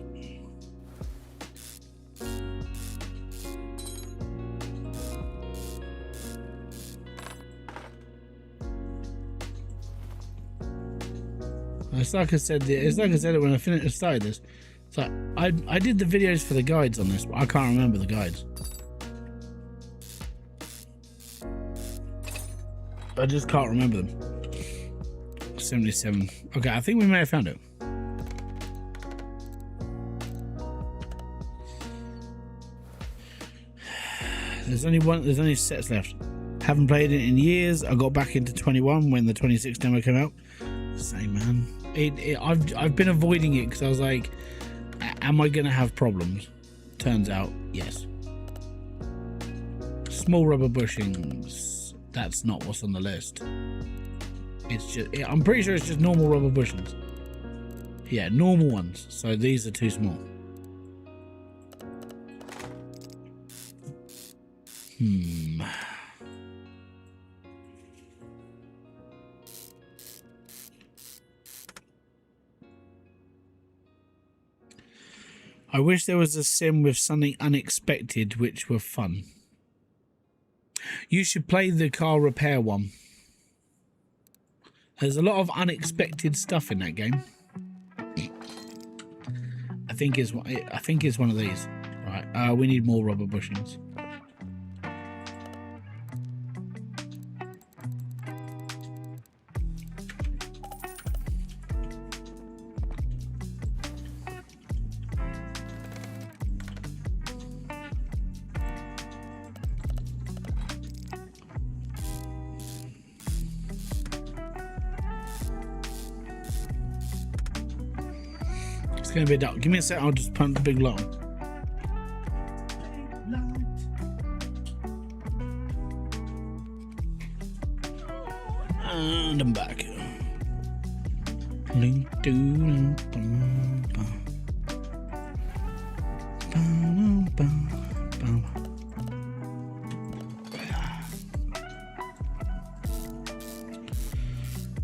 A: It's like I said it when I started this. So I did the videos for the guides on this, but I can't remember the guides. I just can't remember them. 77. Okay, I think we may have found it. There's only sets left. Haven't played it in years. I got back into 21 when the 26 demo came out. Same, man. I've been avoiding it because I was like, am I gonna have problems? Turns out, yes. Small rubber bushings. That's not what's on the list. It's just, I'm pretty sure it's just normal rubber bushings. Yeah, normal ones. So these are too small. I wish there was a sim with something unexpected which were fun. You should play the car repair one. There's a lot of unexpected stuff in that game. I think it's one of these. Right, we need more rubber bushings. It's gonna be a duck. Give me a sec, I'll just pump the big light on. And I'm back.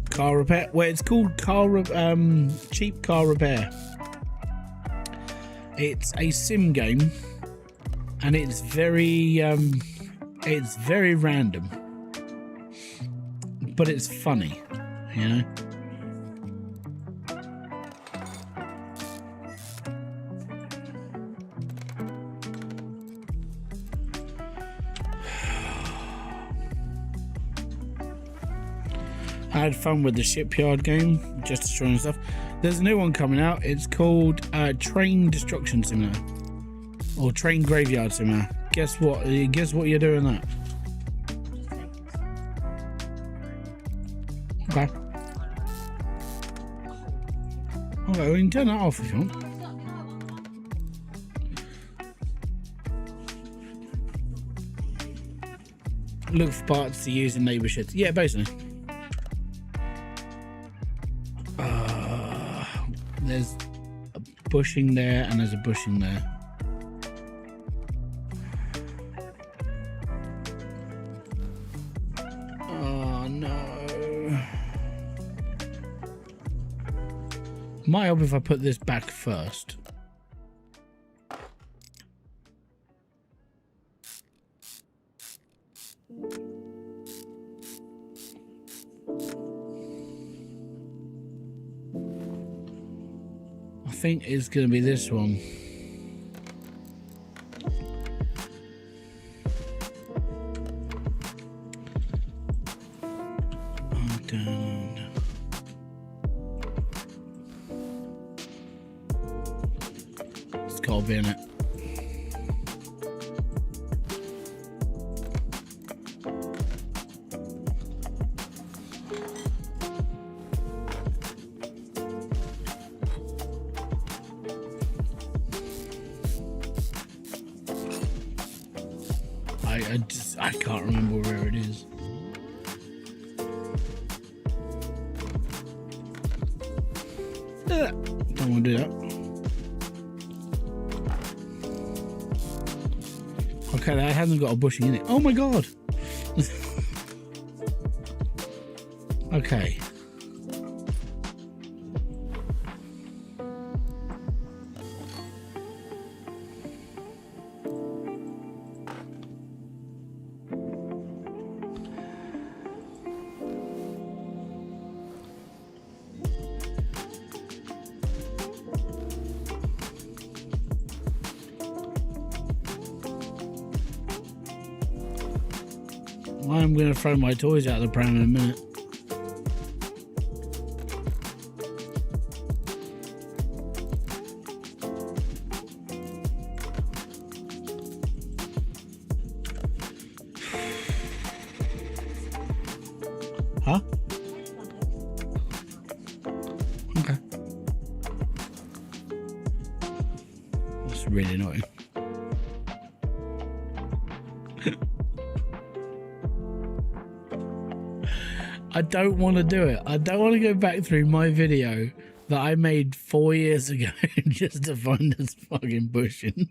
A: Car repair. Well, it's called cheap car repair. It's a sim game, and it's very random, but it's funny, you know. I had fun with the shipyard game, just destroying stuff. There's a new one coming out. It's called Train Destruction Simulator, or Train Graveyard Simulator. Guess what? Guess what you're doing that? Okay. Okay, we can turn that off if you want. Look for parts to use in neighbour sheds. Yeah, basically. There's a bushing there and there's a bushing there. Oh no. Might help if I put this back first. I think it's going to be this one. It's got to be in it. I can't remember where it is. Don't want to do that. Okay, that hasn't got a bushing in it. Oh my god. Okay. I'm going to throw my toys out of the pram in a minute. Huh? Okay. That's really annoying. I don't want to do it. I don't want to go back through my video that I made 4 years ago just to find this fucking bushing.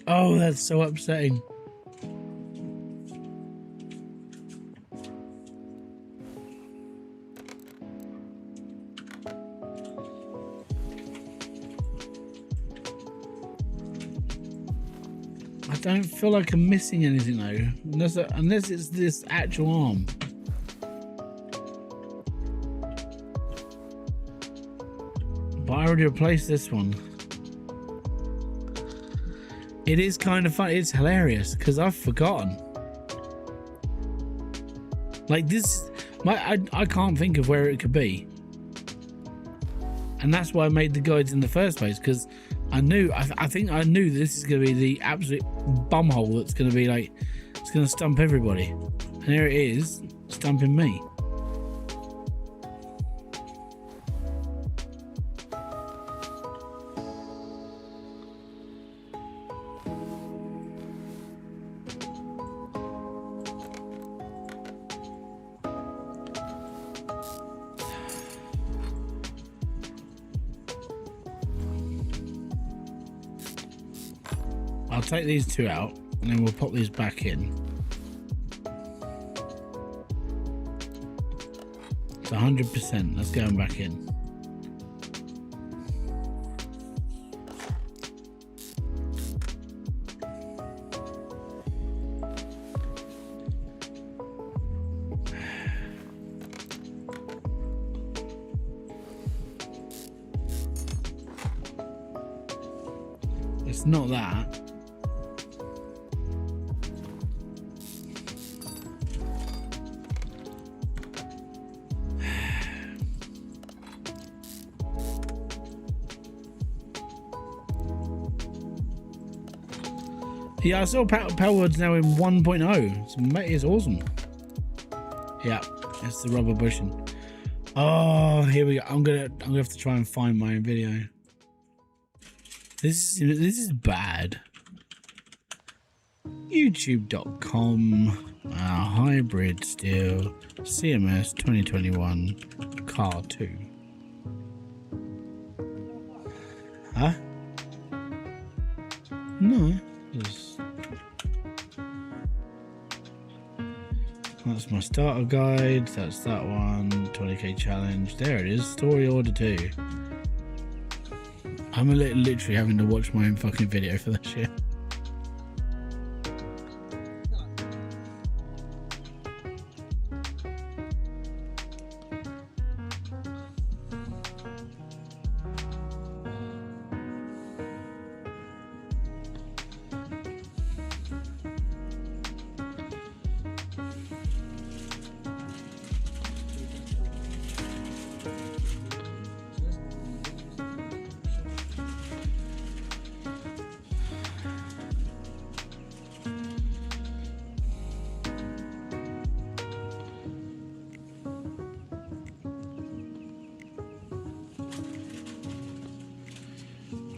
A: Oh, that's so upsetting. I don't feel like I'm missing anything though, unless it's this actual arm. But I already replaced this one. It is kind of fun. It's hilarious because I've forgotten. Like this, I can't think of where it could be. And that's why I made the guides in the first place, because I think I knew this is going to be the absolute bumhole that's going to be like, it's going to stump everybody. And here it is, stumping me. I'll take these two out and then we'll pop these back in. It's 100%. Let's go back in. It's not that. Yeah, I saw Powerwood's now in 1.0. It's awesome. Yeah, it's the rubber bushing. Oh, here we go. I'm gonna have to try and find my own video. This is bad. YouTube.com. Hybridsteel. CMS2021. Car 2. Huh? No. That's my starter guide. That's that one. 20k challenge. There it is. Story order 2. I'm literally having to watch my own fucking video for that shit.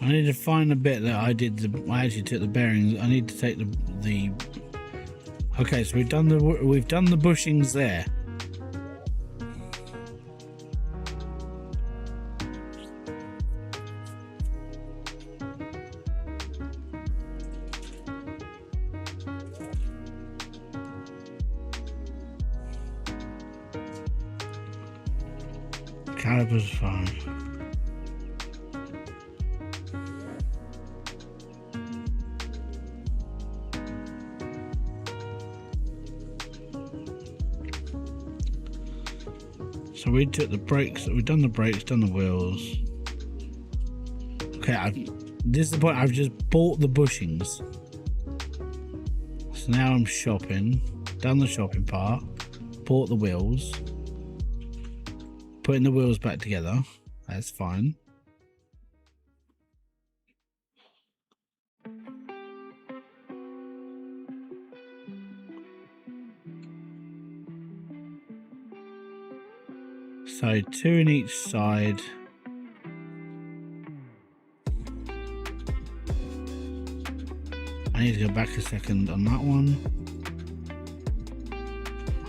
A: I need to find the bit that I actually took the bearings. I need to take the okay, so we've done the bushings there. Calipers fine. So we took the brakes, we've done the brakes, done the wheels. Okay, this is the point, I've just bought the bushings. So now I'm shopping, done the shopping part, bought the wheels, putting the wheels back together, that's fine. So 2 in each side. I need to go back a second on that one.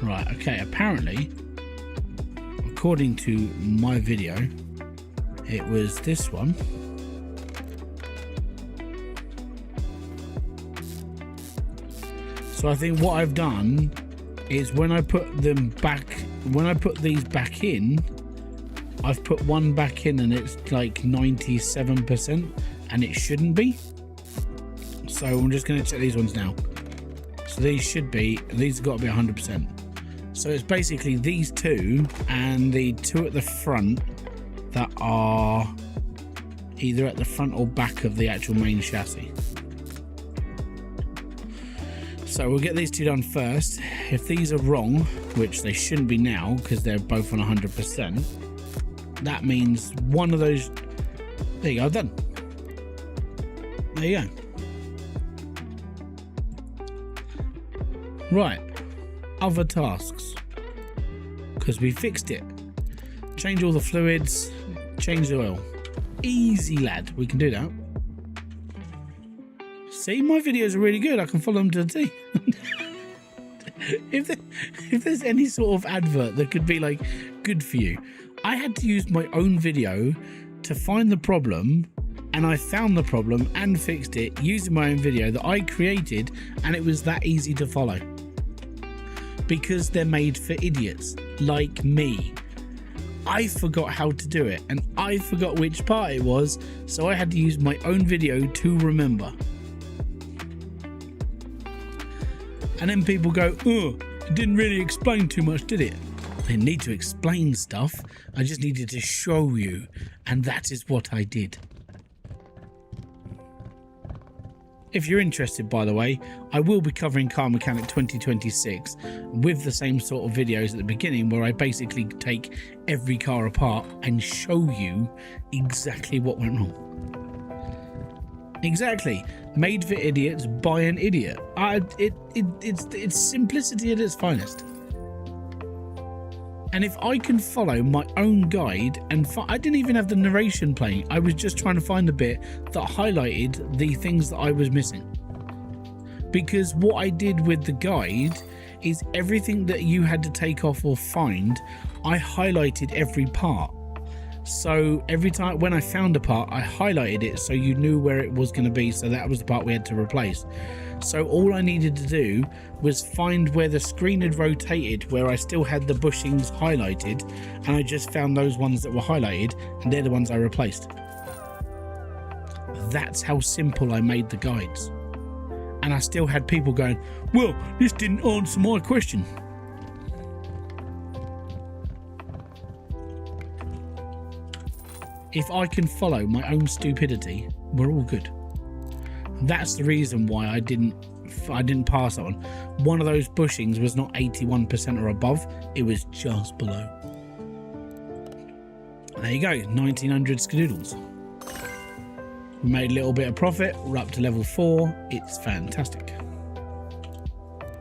A: Right, okay, apparently, according to my video, it was this one. So I think what I've done is when I put them back, when I put these back in, I've put one back in and it's like 97% and it shouldn't be. So I'm just going to check these ones now. So these have got to be 100%. So it's basically these two and the two at the front that are either at the front or back of the actual main chassis. So we'll get these two done first. If these are wrong, which they shouldn't be now because they're both on 100%, that means one of those. There you go, done. There you go. Right, other tasks, because we fixed it. Change all the fluids, change the oil. Easy, lad, we can do that. See, my videos are really good. I can follow them to the T. If there's any sort of advert that could be like good for you, I had to use my own video to find the problem, and I found the problem and fixed it using my own video that I created, and it was that easy to follow. Because they're made for idiots like me. I forgot how to do it, and I forgot which part it was, so I had to use my own video to remember. And then people go, oh, it didn't really explain too much, did it? I didn't need to explain stuff, I just needed to show you, and that is what I did. If you're interested, by the way, I will be covering Car Mechanic 2026 with the same sort of videos at the beginning, where I basically take every car apart and show you exactly what went wrong. Exactly. Made for idiots by an idiot. It's simplicity at its finest. And if I can follow my own guide, and I didn't even have the narration playing, I was just trying to find the bit that highlighted the things that I was missing. Because what I did with the guide is everything that you had to take off or find, I highlighted every part. So every time when I found a part, I highlighted it so you knew where it was going to be, so that was the part we had to replace. So all I needed to do was find where the screen had rotated, where I still had the bushings highlighted, and I just found those ones that were highlighted, and they're the ones I replaced. That's how simple I made the guides. And I still had people going, well, this didn't answer my question. If I can follow my own stupidity, we're all good. That's the reason why I didn't pass that one. One of those bushings was not 81% or above, it was just below. There you go, 1900 skadoodles. We made a little bit of profit, we're up to level 4, it's fantastic.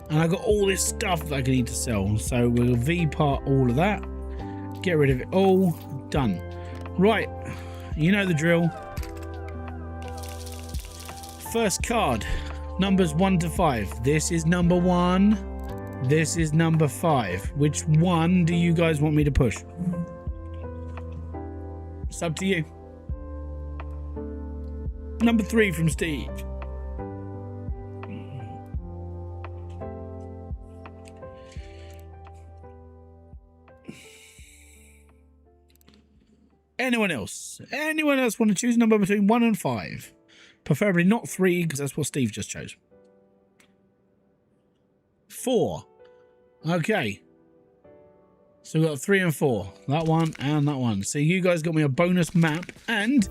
A: And I got all this stuff that I need to sell, so we'll V-part all of that, get rid of it all, done. Right, you know the drill. First card, numbers 1 to 5. This is number 1. This is number 5. Which one do you guys want me to push? It's up to you. Number 3 from Steve. Anyone else? Anyone else want to choose a number between 1 and 5? Preferably not 3, because that's what Steve just chose. 4. Okay. So we've got 3 and 4. That one and that one. So you guys got me a bonus map and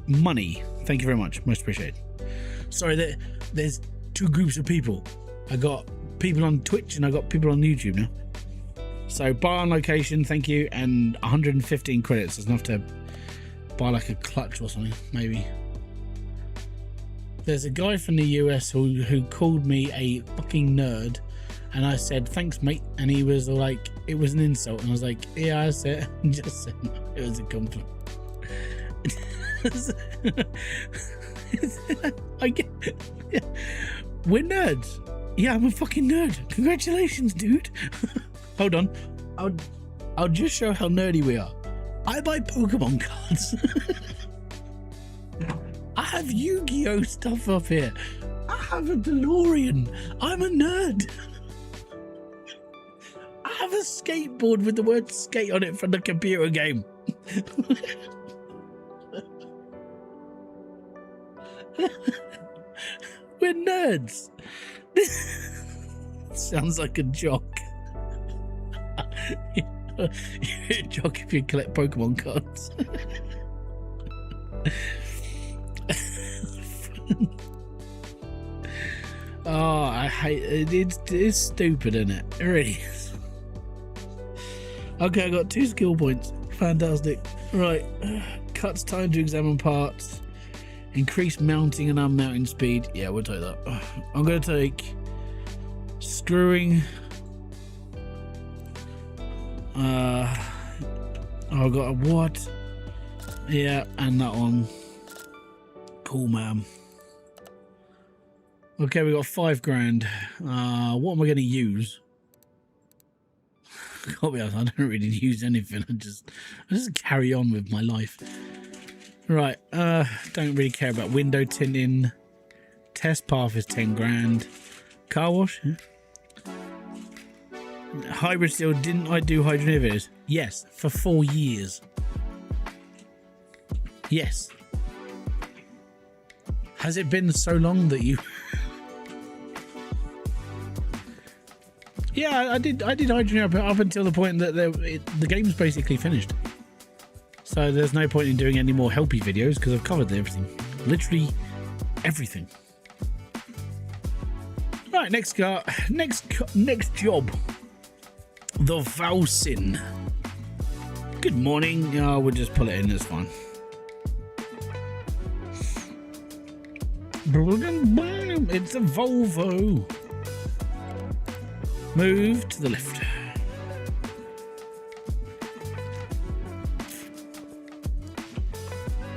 A: money. Thank you very much. Most appreciated. Sorry, there's 2 groups of people. I got people on Twitch and I got people on YouTube now. So buy on location, thank you, and 115 credits is enough to buy like a clutch or something, maybe. There's a guy from the US who called me a fucking nerd, and I said, thanks mate, and he was like, it was an insult, and I was like, yeah, I said, just said no, it was a compliment. We're nerds. Yeah, I'm a fucking nerd. Congratulations, dude. Hold on. I'll just show how nerdy we are. I buy Pokemon cards. I have Yu-Gi-Oh stuff up here. I have a DeLorean. I'm a nerd. I have a skateboard with the word skate on it from the computer game. We're nerds. Sounds like a jock. You're a jock if you collect Pokemon cards. Oh, I hate it. It's stupid, isn't it? It really is. Okay, I got 2 skill points. Fantastic. Right. Cuts time to examine parts. Increase mounting and unmounting speed. Yeah, we'll take that. I'm going to take screwing. I got a what? Yeah, and that one. Cool, man. Okay, we got 5 grand. What am I going to use? Can't be honest, I don't really use anything. I just carry on with my life. Right. Don't really care about window tinting. Test path is 10 grand. Car wash. Yeah. Hybridsteel. Didn't I do hydrogen? Yes, for 4 years. Yes. Has it been so long that you? Yeah, I did hydrogen up until the point that the game's basically finished. So there's no point in doing any more helpy videos because I've covered everything. Literally everything. Right, next car, next job. The Valsin. Good morning. We'll just pull it in, it's fine. It's a Volvo. Move to the left.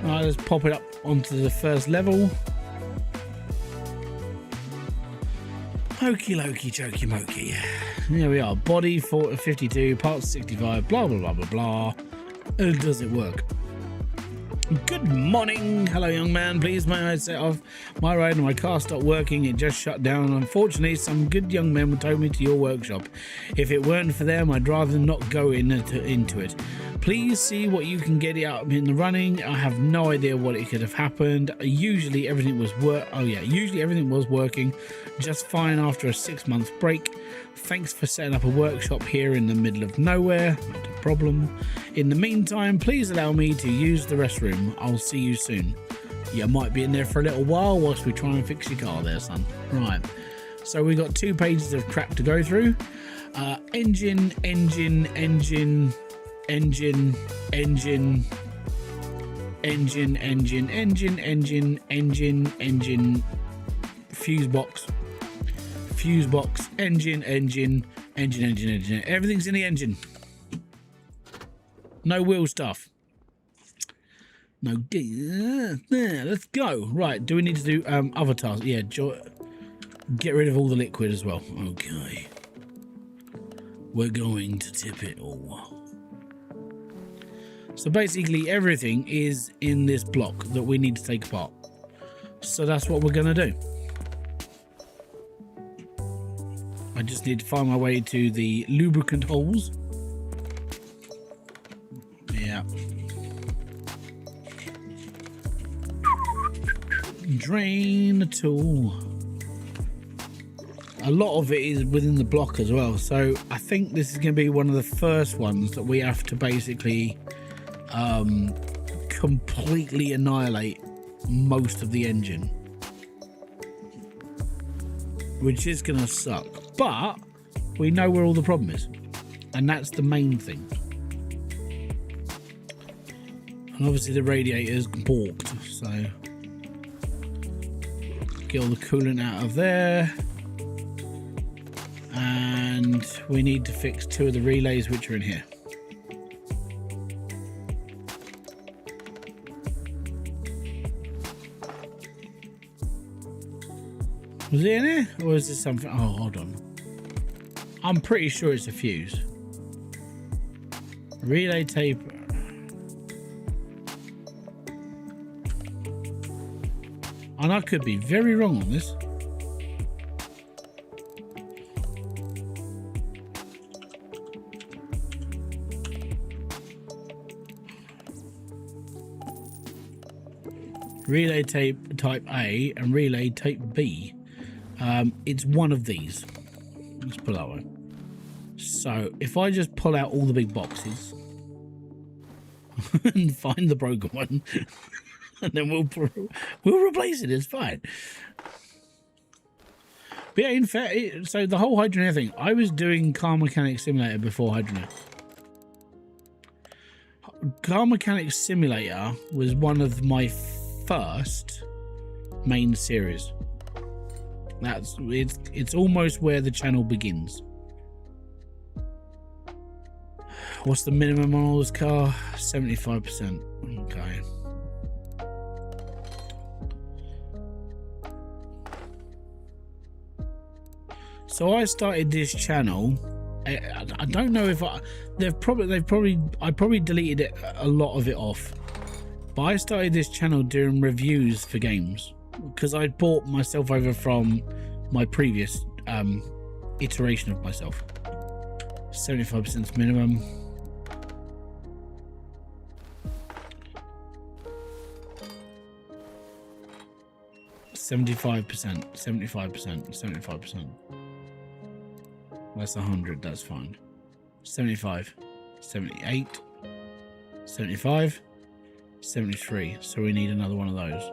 A: Alright, let's pop it up onto the first level. Hokey lokey jokey mokey. Here we are. Body 52, parts 65, blah blah blah blah blah. Does it work? Good morning. Hello, young man. Please may I set off my ride and my car stopped working. It just shut down. Unfortunately, some good young men told me to your workshop. If it weren't for them, I'd rather not go into it. Please see what you can get it up in the running. I have no idea what it could have happened. Usually everything was working just fine after a 6-month break. Thanks for setting up a workshop here in the middle of nowhere. Not a problem. In the meantime, please allow me to use the restroom. I'll see you soon. You might be in there for a little while whilst we try and fix your car there, son. Right. So we got 2 pages of crap to go through. Engine, fuse box, engine. Everything's in the engine. No wheel stuff. No. Let's go. Right. Do we need to do other tasks? Yeah. Get rid of all the liquid as well. Okay. We're going to tip it all. So basically everything is in this block that we need to take apart. So that's what we're going to do. I just need to find my way to the lubricant holes. Yeah. Drain the tool. A lot of it is within the block as well. So I think this is going to be one of the first ones that we have to basically completely annihilate most of the engine, which is gonna suck, but we know where all the problem is, and that's the main thing. And obviously the radiator's balked, so get all the coolant out of there, and we need to fix 2 of the relays which are in here. Was it in here? Or is this something? Oh, hold on. I'm pretty sure it's a fuse. Relay tape. And I could be very wrong on this. relay tape type A and relay tape B. It's one of these. Let's put it that way. So if I just pull out all the big boxes and find the broken one, and then we'll replace it. It's fine. But yeah, in fact, so the whole Hydroneer thing, I was doing Car Mechanic Simulator before Hydroneer. Car Mechanic Simulator was one of my first main series. It's almost where the channel begins. What's the minimum on all this car? 75%. Okay. So I started this channel. I don't know if I probably deleted it, a lot of it off. But I started this channel doing reviews for games because I bought myself over from my previous iteration of myself. 75% minimum. $75%, 75%, 75%. That's 100, that's fine. 75, 78, 75, 73. So we need another one of those.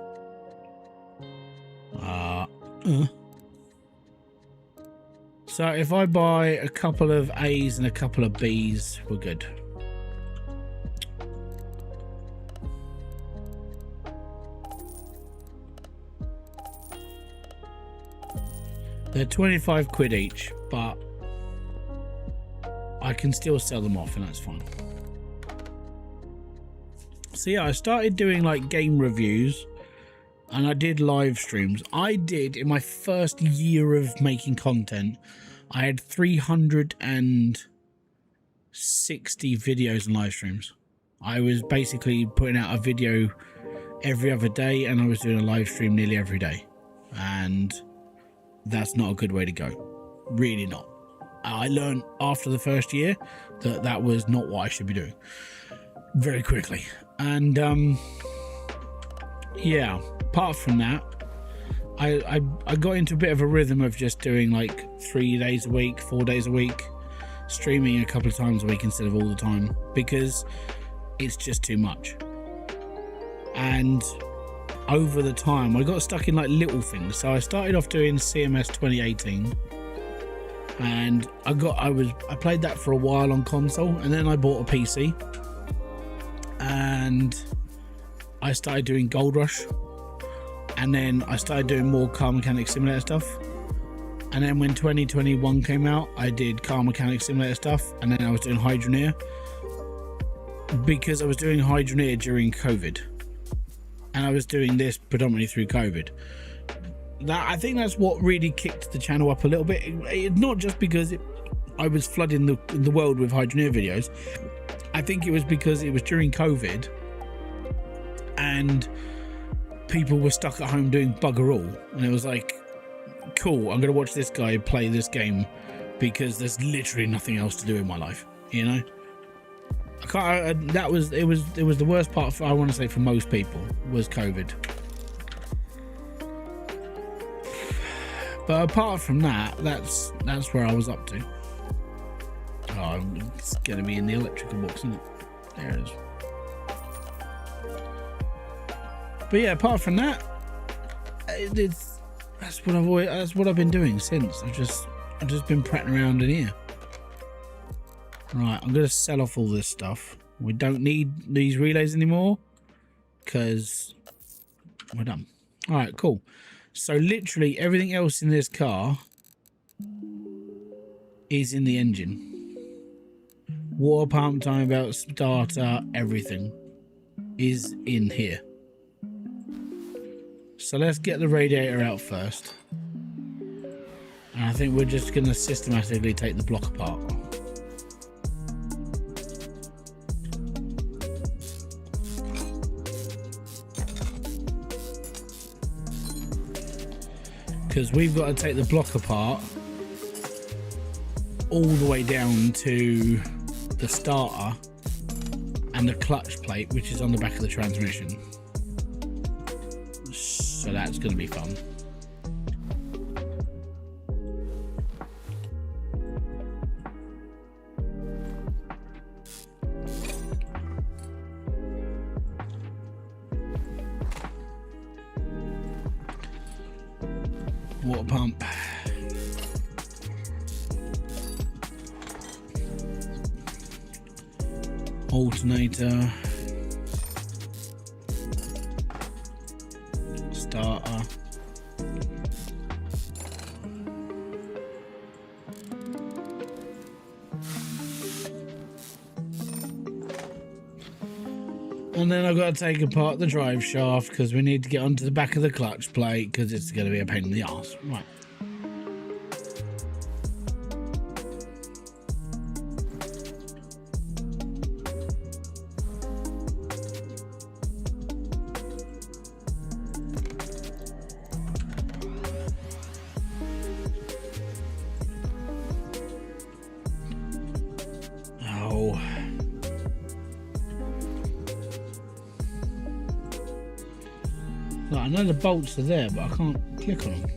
A: So if I buy a couple of A's and a couple of B's, we're good. They're 25 quid each, but I can still sell them off and that's fine. So yeah, I started doing like game reviews and I did live streams. I did, in my first year of making content, I had 360 videos and live streams. I was basically putting out a video every other day and I was doing a live stream nearly every day. And that's not a good way to go. Really not. I learned after the first year that that was not what I should be doing very quickly. And yeah, apart from that, I got into a bit of a rhythm of just doing like 3 days a week, 4 days a week, streaming a couple of times a week instead of all the time, because it's just too much. And over the time I got stuck in like little things. So I started off doing CMS 2018 and I played that for a while on console, and then I bought a PC and I started doing Gold Rush, and then I started doing more Car Mechanic Simulator stuff, and then when 2021 came out I did Car Mechanic Simulator stuff, and then I was doing Hydroneer because I was doing Hydroneer during COVID and I was doing this predominantly through COVID. I think that's what really kicked the channel up a little bit. Not just because I was flooding the world with Hydroneer videos. I think it was because it was during COVID and people were stuck at home doing bugger all, and it was like, cool, I'm gonna watch this guy play this game because there's literally nothing else to do in my life, you know. It was the worst part I want to say for most people was COVID. But apart from that, that's where I was up to. Oh, it's going to be in the electrical box, isn't it? There it is. But yeah, apart from that, that's what I've been doing since. I've just been prattling around in here. Right, I'm going to sell off all this stuff. We don't need these relays anymore because we're done. All right, cool. So literally everything else in this car is in the engine. Water pump, time belt, starter, everything is in here. So let's get the radiator out first. And I think we're just going to systematically take the block apart. Because we've got to take the block apart all the way down to the starter and the clutch plate, which is on the back of the transmission. so that's going to be fun. Water pump. Alternator. Starter. And then I've got to take apart the drive shaft because we need to get onto the back of the clutch plate because it's going to be a pain in the arse. Right. Oh. Like, I know the bolts are there, but I can't click on them.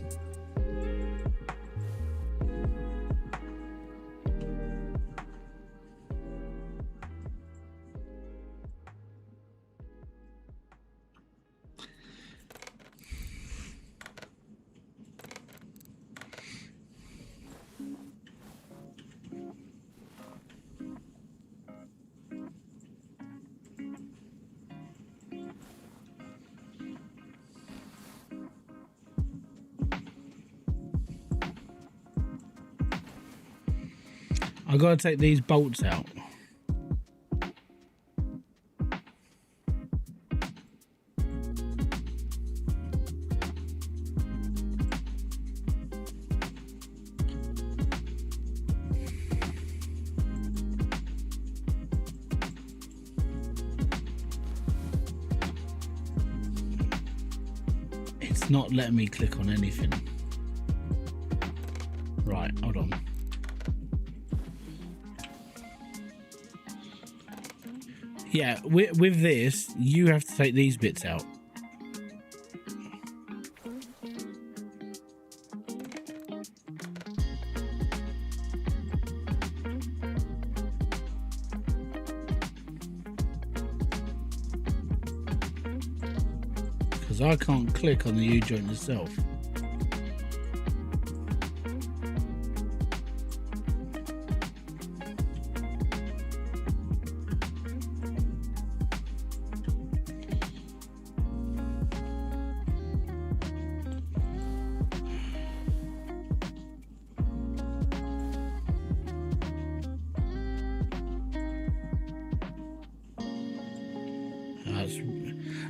A: I gotta take these bolts out. It's not letting me click on anything. Right, hold on. Yeah, with this, you have to take these bits out. Because I can't click on the U-joint itself.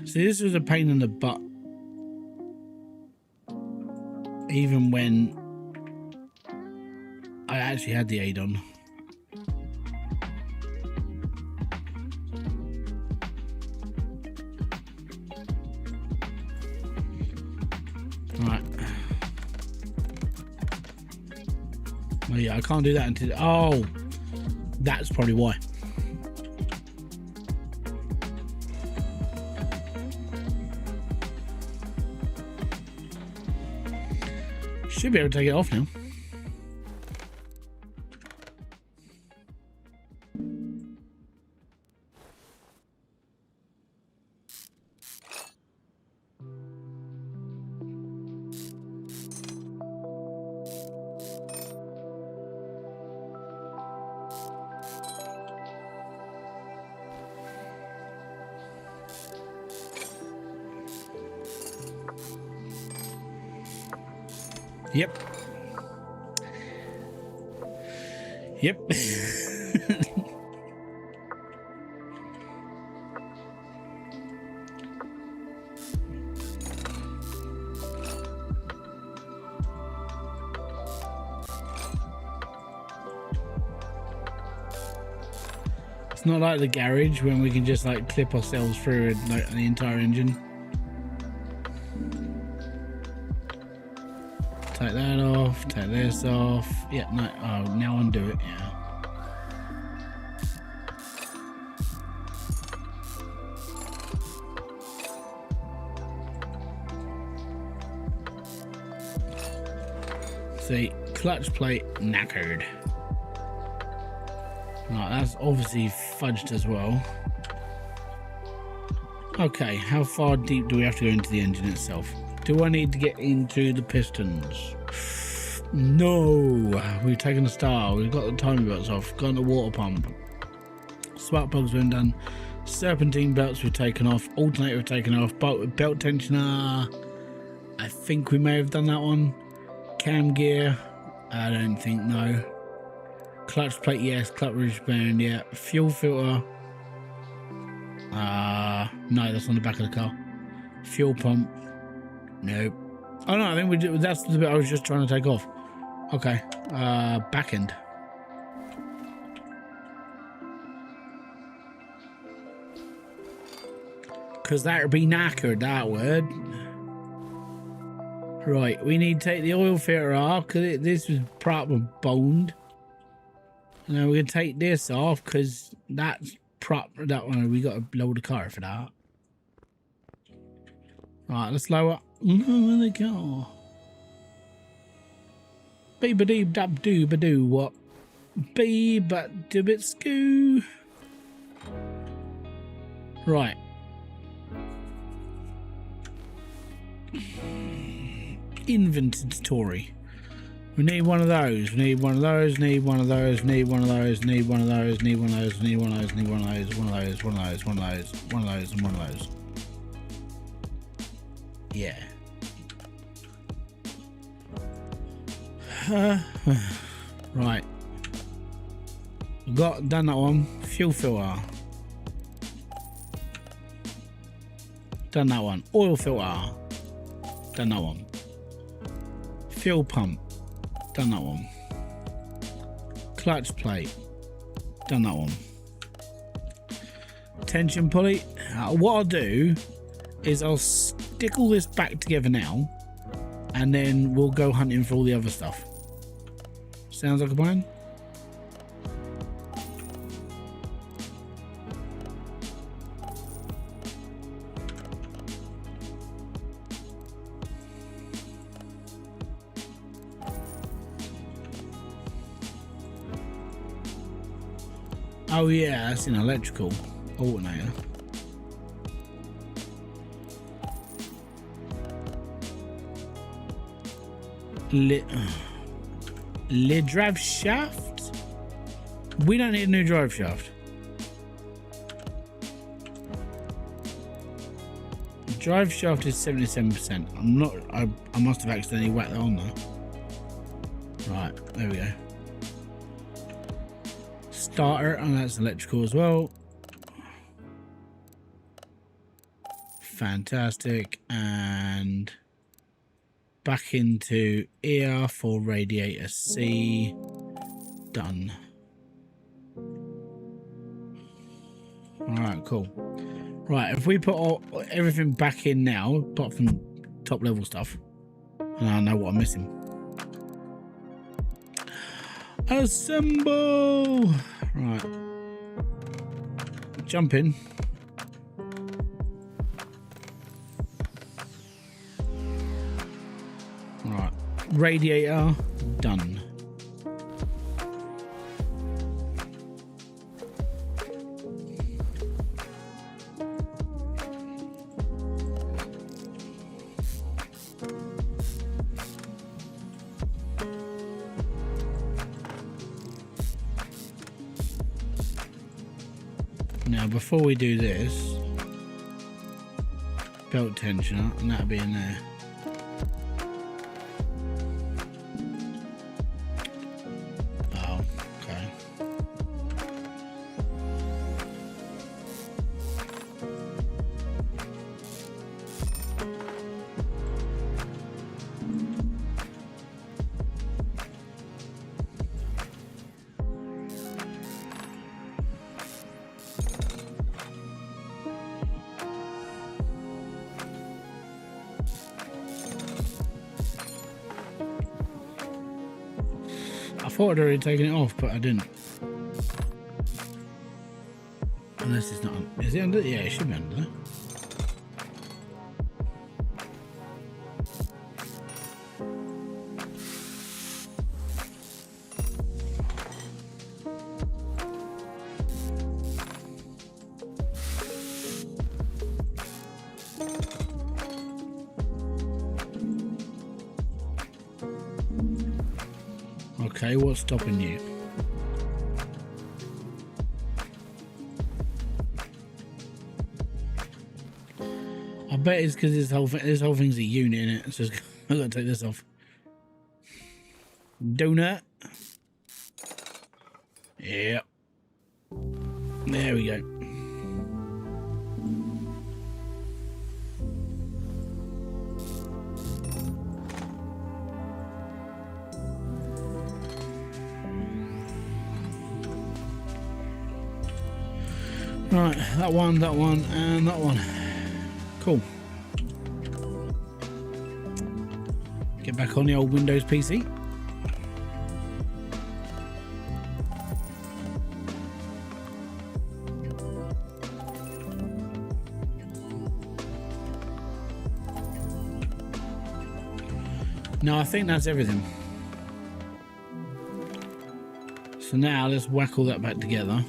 A: See, this was a pain in the butt. Even when I actually had the aid on. Right. Well, yeah, I can't do that until... Oh! That's probably why. Should be able to take it off now. Yep. Yep. It's not like the garage when we can just like clip ourselves through like the entire engine. Take that off, take this off. Yeah, no, oh, now undo it, yeah. See, clutch plate knackered. Right, that's obviously fudged as well. Okay, how far deep do we have to go into the engine itself? Do I need to get into the pistons? No, we've taken the star, we've got the timing belts off, got the water pump. Spark plugs been done, serpentine belts we've taken off, alternator we've taken off, belt tensioner, I think we may have done that one. Cam gear, I don't think, no. Clutch plate, yes. Clutch band, yeah. Fuel filter, no, that's on the back of the car. Fuel pump, nope. Oh no, I think we did, that's the bit I was just trying to take off. Okay, back end. Because that would be knackered, that would. Right, we need to take the oil filter off because this was proper boned. And then we're going to take this off because that's proper. That one, we got to load the car for that. Right, let's lower the car. Beep-a-doop dab doo-ba-doo what? Beep-a-doo-bit scoo. Right. Inventory. We need one of those. We need one of those. Need one of those. Need one of those. Need one of those. Need one of those. Need one of those. Need one of those. One of those. One of those. One of those. One of those. And one of those. Yeah. Right. Got done that one. Fuel filter. Done that one. Oil filter. Done that one. Fuel pump. Done that one. Clutch plate. Done that one. Tension pulley. What I'll do is I'll stick all this back together now, and then we'll go hunting for all the other stuff. Sounds like a plan? Oh yeah, that's an electrical alternator. Lid drive shaft? We don't need a new drive shaft. The drive shaft is 77%. I must have accidentally whacked that on there. Right, there we go. Starter, and that's electrical as well. Fantastic. And back into ear for radiator C. Done. Alright, cool. Right, if we put everything back in now, apart from top level stuff, and I know what I'm missing. Assemble! Right. Jump in. Right. Radiator done. Now, before we do this, belt tensioner, and that'll be in there. Oh, okay. I thought I'd already taken it off, but I didn't. Unless it's not. Is it under? Yeah, it should be under there. Okay, what's stopping you? I bet it's because this whole thing's a unit in it. So I've got to take this off. Donut. Yep. There we go. Right, that one, and that one. Cool. Get back on the old Windows PC. No, I think that's everything. So now let's whack all that back together.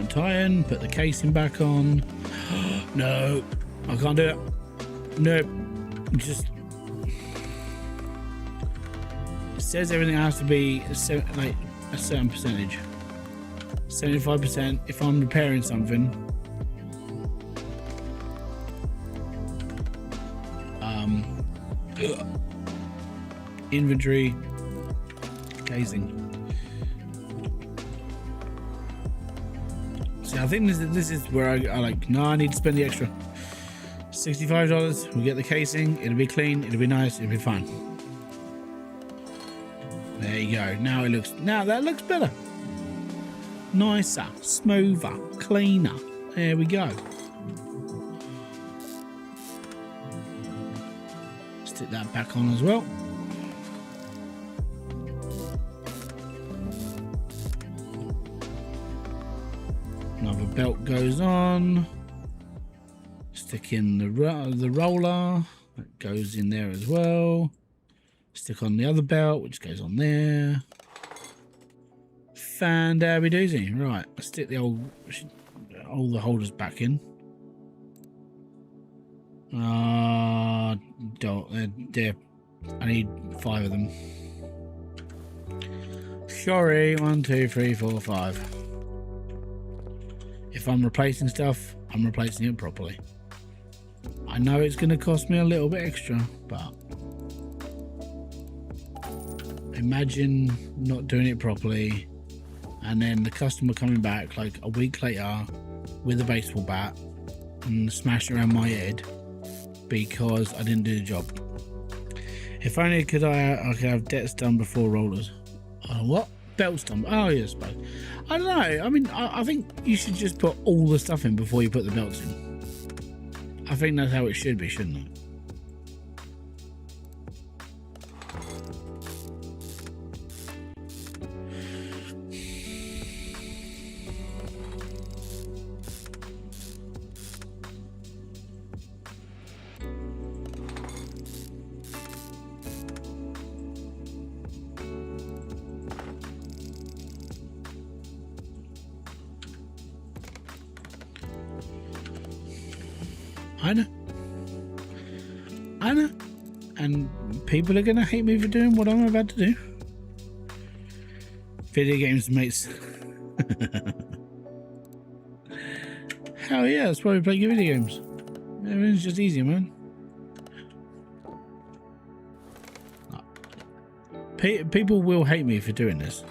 A: Tighten, put the casing back on. No, I can't do it. Nope. Just it says everything has to be like a certain percentage. 75% if I'm repairing something. Inventory, casing. I think this is where I like, no, I need to spend the extra $65. We get the casing, it'll be clean, it'll be nice, it'll be fine. There you go. Now that looks better. Nicer, smoother, cleaner. There we go. Stick that back on as well. Another belt goes on. Stick in the roller. That goes in there as well. Stick on the other belt, which goes on there. Fan-dabby doozy. Right, let's stick all the holders back in. They're I need 5 of them. Sorry, 1, 2, 3, 4, 5. If I'm replacing stuff, I'm replacing it properly. I know it's going to cost me a little bit extra, but imagine not doing it properly and then the customer coming back like a week later with a baseball bat and smashing around my head because I didn't do the job. If only I could have debts done before rollers. What? Belts done? Oh yes, but I don't know. I mean, I think you should just put all the stuff in before you put the belts in. I think that's how it should be, shouldn't it? I know, and people are gonna hate me for doing what I'm about to do. Video games, mates. Hell yeah, that's why we play video games. Everything's just easier, man. People will hate me for doing this,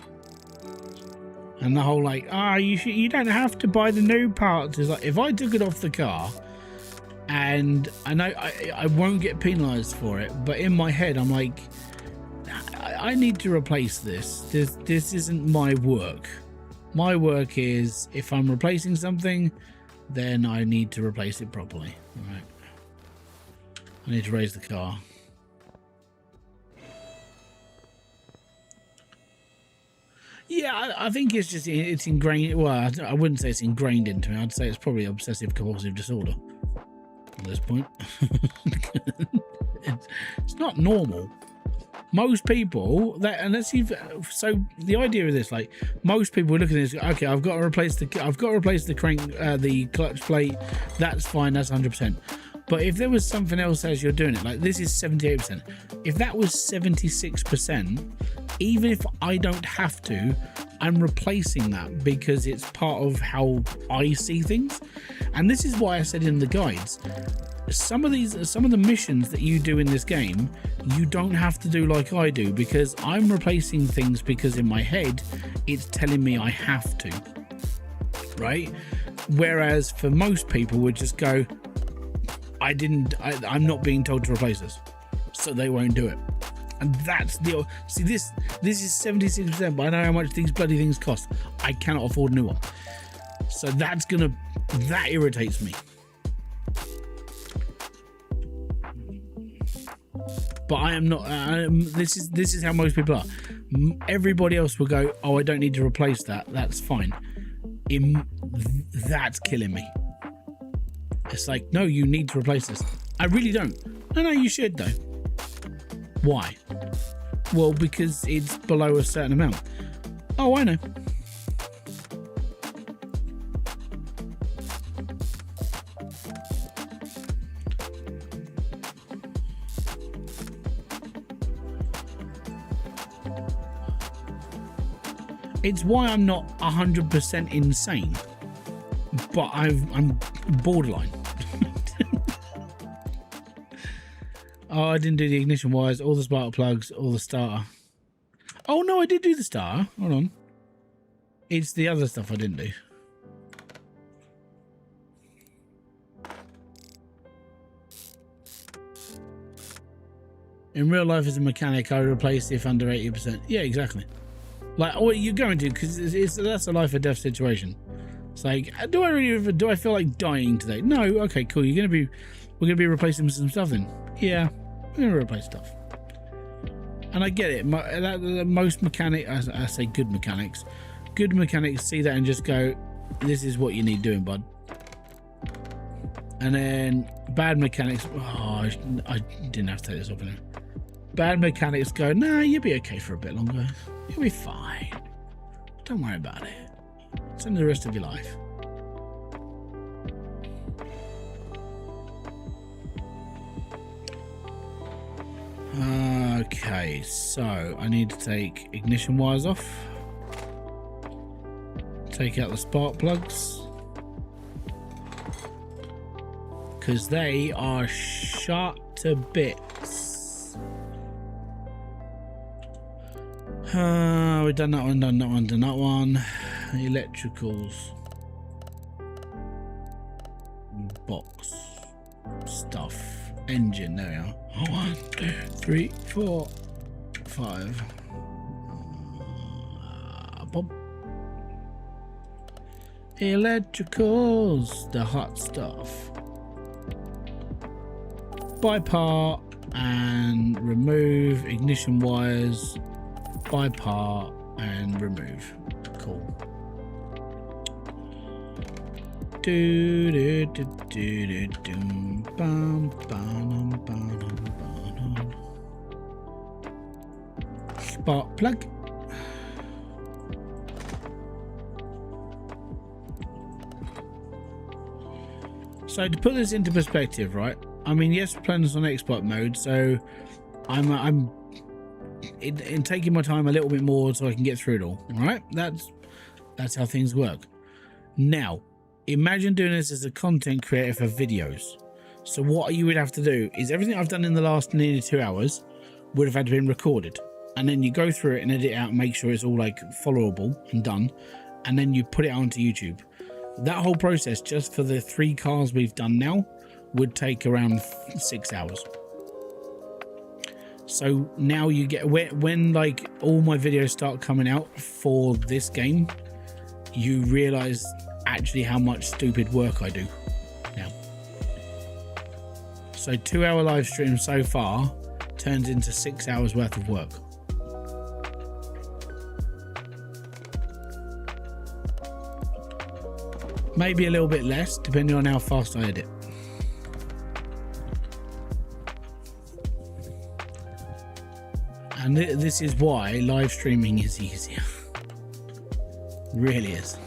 A: and the whole like, you don't have to buy the new parts. Is like, if I took it off the car. And I know I won't get penalised for it, but in my head I'm like, I need to replace this. This isn't my work. My work is if I'm replacing something, then I need to replace it properly. All right. I need to raise the car. Yeah, I think it's ingrained. Well, I wouldn't say it's ingrained into me. I'd say it's probably obsessive compulsive disorder. At this point, it's not normal. Most people that, unless you've, so the idea of this, like most people are looking at this, okay, I've got to replace the crank, the clutch plate. That's fine. That's 100%. But if there was something else as you're doing it, like this is 78%. If that was 76%, even if I don't have to, I'm replacing that because it's part of how I see things. And this is why I said in the guides, some of the missions that you do in this game, you don't have to do like I do, because I'm replacing things because in my head, it's telling me I have to, right? Whereas for most people would just go, I'm not being told to replace this, so they won't do it. And that's the, see, this is 76%, but I know how much these bloody things cost. I cannot afford a new one. So that irritates me. But I am not, this is how most people are. Everybody else will go, oh, I don't need to replace that. That's fine. That's killing me. It's like, no, you need to replace this. I really don't. No, you should though. Why? Well, because it's below a certain amount. Oh, I know. It's why I'm not 100% insane, but I'm borderline. Oh, I didn't do the ignition wires, all the spark plugs, all the starter. Oh no, I did do the starter. Hold on. It's the other stuff I didn't do. In real life as a mechanic, I would replace if under 80%. Yeah, exactly. Like, oh, you're going to, because that's a life or death situation. It's like, do I feel like dying today? No. Okay, cool. We're gonna be replacing some stuff then. Yeah, we're gonna replace stuff. And I get it. Most mechanics, I say good mechanics see that and just go, this is what you need doing, bud. And then bad mechanics, oh, I didn't have to take this off anyway. Bad mechanics go, nah, you'll be okay for a bit longer. You'll be fine. Don't worry about it. It's only the rest of your life. Okay, so I need to take ignition wires off. Take out the spark plugs, because they are shot to bits. We've done that one, done that one. Electricals. Box. Stuff. Engine, there we are. 1, 2, 3, 4, 5. Bob. Electricals, the hot stuff. Buy part and remove ignition wires. Buy part and remove. Cool. Spark plug. So to put this into perspective, right? I mean, yes, plans on expert mode, so I'm in taking my time a little bit more so I can get through it all. All right, that's how things work. Now, imagine doing this as a content creator for videos. So what you would have to do is everything I've done in the last nearly 2 hours would have had to been recorded, and then you go through it and edit it out and make sure it's all like followable and done, and then you put it onto YouTube. That whole process, just for the 3 cars we've done now, would take around 6 hours. So now you get, when like all my videos start coming out for this game, you realize actually how much stupid work I do now. So 2 hour live stream so far turns into 6 hours worth of work. Maybe a little bit less depending on how fast I edit. And this is why live streaming is easier. Really is.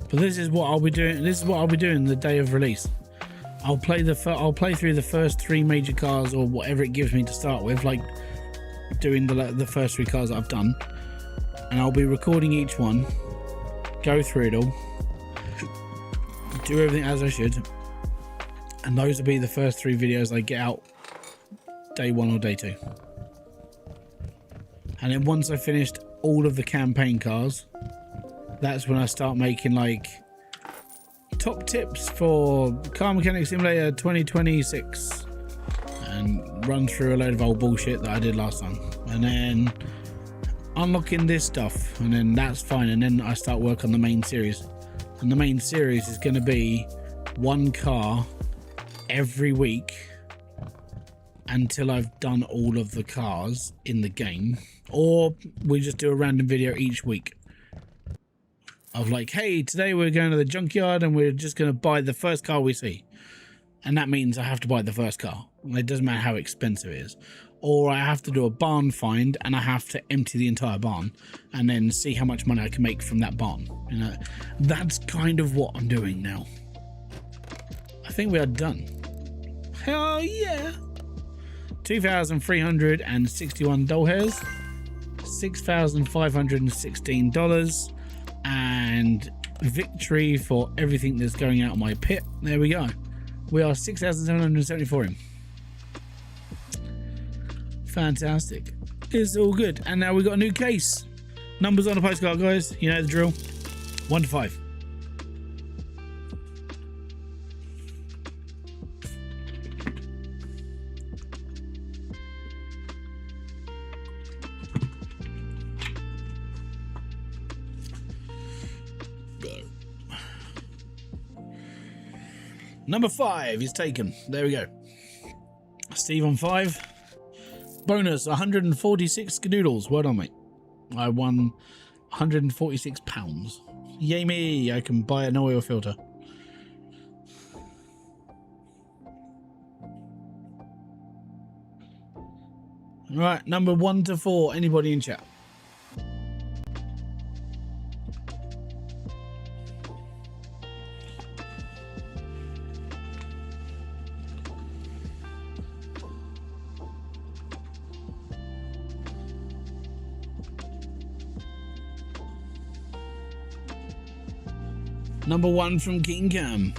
A: But this is what I'll be doing. This is what I'll be doing the day of release. I'll play through the first 3 major cars or whatever it gives me to start with, like doing the first 3 cars that I've done, and I'll be recording each one, go through it all, do everything as I should, and those will be the first 3 videos I get out day 1 or day 2. And then once I've finished all of the campaign cars, that's when I start making like top tips for Car Mechanic Simulator 2026 and run through a load of old bullshit that I did last time, and then unlocking this stuff, and then that's fine. And then I start work on the main series, and the main series is going to be 1 car every week until I've done all of the cars in the game, or we just do a random video each week of like, hey, today we're going to the junkyard and we're just going to buy the first car we see. And that means I have to buy the first car. It doesn't matter how expensive it is. Or I have to do a barn find and I have to empty the entire barn and then see how much money I can make from that barn. You know, that's kind of what I'm doing now. I think we are done. Hell yeah. 2,361 doll hairs. $6,516. And victory for everything that's going out of my pit. There we go. We are 6,774 in. Fantastic. It's all good. And now we've got a new case. Numbers on the postcard, guys. You know the drill. 1 to 5. Number 5 is taken. There we go. Steve on 5. Bonus 146 skadoodles. Well done, mate. I won 146 pounds. Yay me! I can buy an oil filter. Right, number 1 to 4. Anybody in chat? Number 1 from King Cam.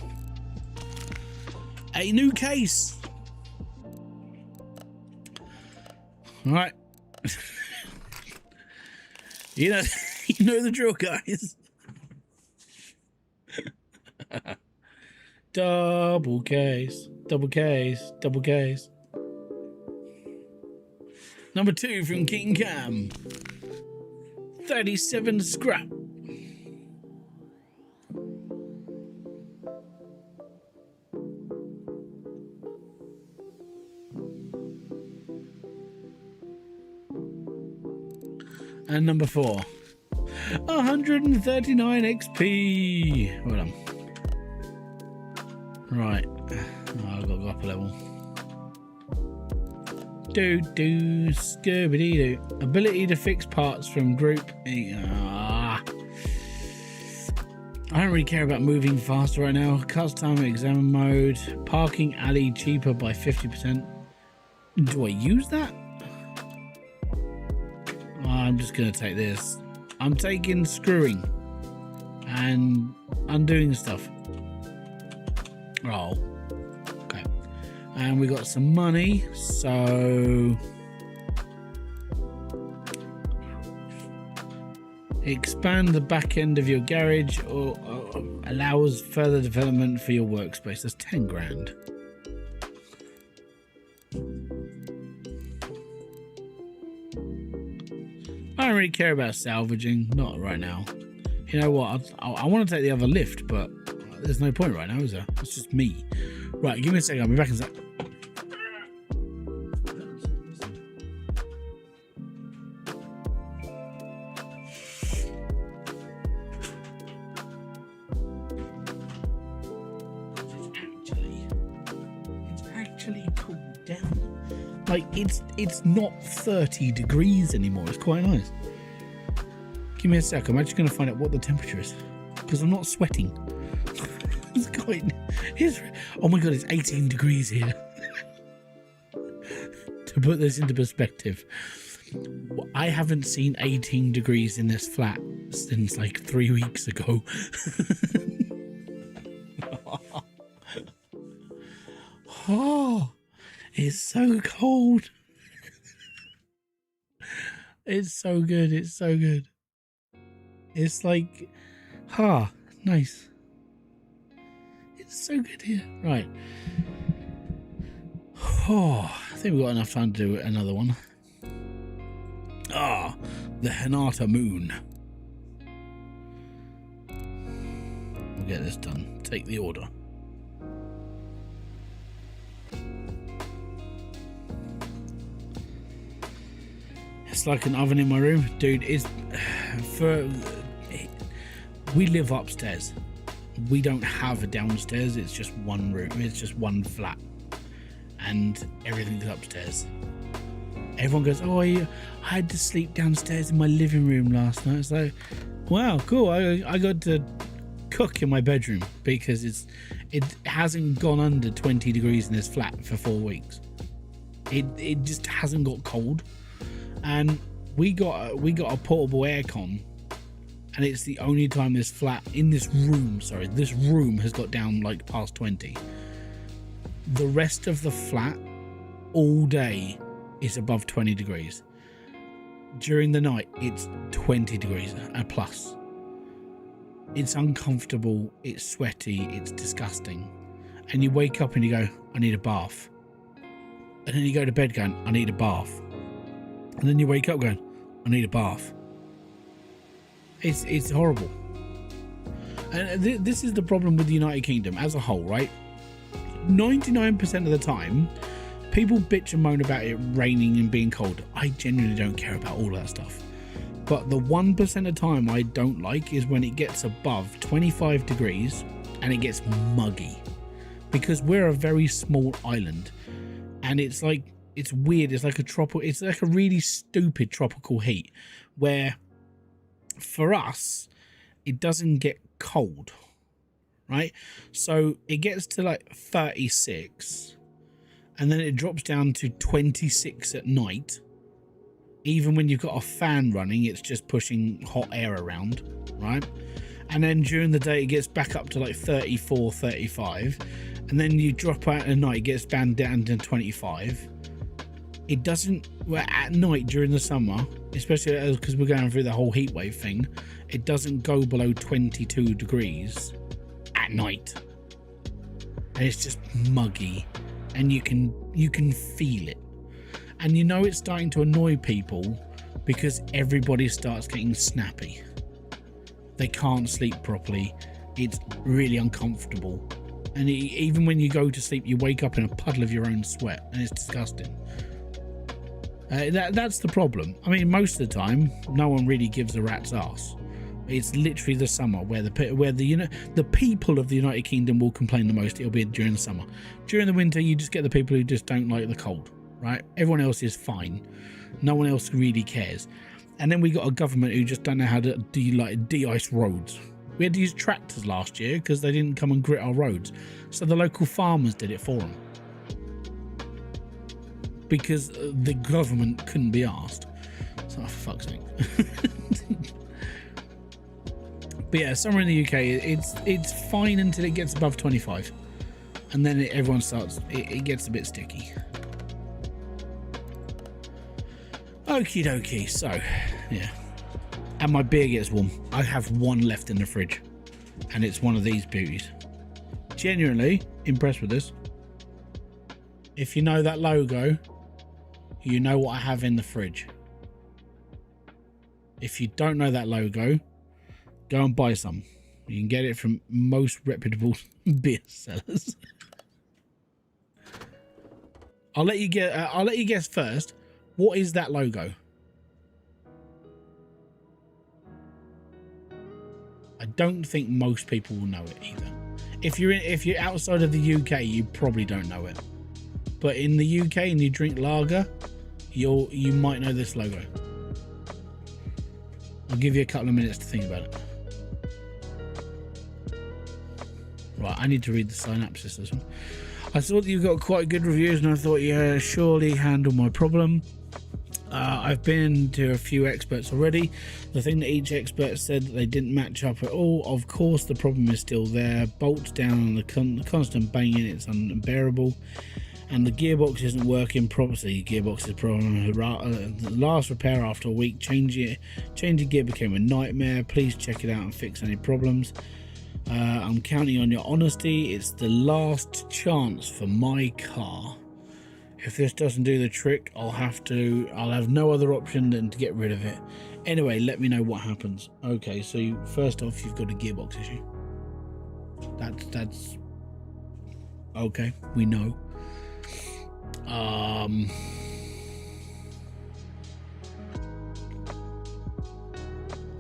A: A new case. All right. you know the drill, guys. Double case, double case, double case. Number 2 from King Cam. 37 scrap. And number 4, 139 XP. Well done. Right. Oh, I've got to go up a level. Scooby-Doo. Ability to fix parts from group. I don't really care about moving faster right now. Custom examine mode. Parking alley cheaper by 50%. Do I use that? I'm just going to take this. I'm taking screwing and undoing stuff. Oh, okay. And we got some money, so expand the back end of your garage or allows further development for your workspace. That's 10 grand. I don't really care about salvaging, not right now. You know what? I want to take the other lift, but there's no point right now, is there? It's just me. Right, give me a second. I'll be back in a sec. Like it's not 30 degrees anymore. It's quite nice. Give me a sec. I'm actually going to find out what the temperature is because I'm not sweating. It's quite. Oh my god! It's 18 degrees here. To put this into perspective, I haven't seen 18 degrees in this flat since like 3 weeks ago. Oh. It's so cold. It's so good. It's so good. It's like, nice. It's so good here. Right. Oh, I think we've got enough time to do another one. The Hinata Moon. We'll get this done. Take the order. It's like an oven in my room, dude. We live upstairs. We don't have a downstairs. It's just one room. It's just one flat, and everything's upstairs. Everyone goes, "Oh, I had to sleep downstairs in my living room last night." It's like, wow, cool. I got to cook in my bedroom because it hasn't gone under 20 degrees in this flat for 4 weeks. It just hasn't got cold. And we got a portable aircon, and it's the only time this room has got down like past 20. The rest of the flat all day is above 20 degrees. During the night, it's 20 degrees and plus. It's uncomfortable, it's sweaty, it's disgusting. And you wake up and you go, I need a bath. And then you go to bed going, I need a bath. And then you wake up going, I need a bath. It's horrible. And this is the problem with the United Kingdom as a whole, right? 99% of the time, people bitch and moan about it raining and being cold. I genuinely don't care about all that stuff. But the 1% of time I don't like is when it gets above 25 degrees and it gets muggy. Because we're a very small island. And it's like, it's weird. It's like a really stupid tropical heat where for us, it doesn't get cold, right? So it gets to like 36 and then it drops down to 26 at night. Even when you've got a fan running, it's just pushing hot air around, right? And then during the day, it gets back up to like 34, 35. And then you drop out at night, it gets down to 25. It doesn't, well, at night during the summer, especially because we're going through the whole heat wave thing, it doesn't go below 22 degrees at night. And it's just muggy and you can feel it. And you know it's starting to annoy people because everybody starts getting snappy. They can't sleep properly. It's really uncomfortable. And even when you go to sleep, you wake up in a puddle of your own sweat and it's disgusting. That's the problem. I mean, most of the time, no one really gives a rat's ass. It's literally the summer where the people of the United Kingdom will complain the most. It'll be during the summer. During the winter, you just get the people who just don't like the cold, right? Everyone else is fine. No one else really cares. And then we got a government who just don't know how to de-ice roads. We had to use tractors last year because they didn't come and grit our roads. So the local farmers did it for them. Because the government couldn't be asked. So, for fuck's sake. But yeah, summer in the UK, it's fine until it gets above 25. And then everyone starts, it gets a bit sticky. Okie dokie, so, yeah. And my beer gets warm. I have one left in the fridge. And it's one of these beauties. Genuinely impressed with this. If you know that logo, you know what I have in the fridge. If you don't know that logo, go and buy some. You can get it from most reputable beer sellers. I'll let you guess first. What is that logo? I don't think most people will know it either. If you're outside of the UK, you probably don't know it. But in the UK and you drink lager, you might know this logo. I'll give you a couple of minutes to think about it. Right, I need to read the synopsis this one. I thought you got quite good reviews and I thought you surely handled my problem. I've been to a few experts already. The thing that each expert said that they didn't match up at all. Of course, the problem is still there. Bolts down on the constant banging, it's unbearable. And the gearbox isn't working properly. Gearbox is problem. The last repair after a week, changing gear became a nightmare. Please check it out and fix any problems. I'm counting on your honesty. It's the last chance for my car. If this doesn't do the trick, I'll have no other option than to get rid of it. Anyway, let me know what happens. Okay, so first off, you've got a gearbox issue. That's okay. We know. I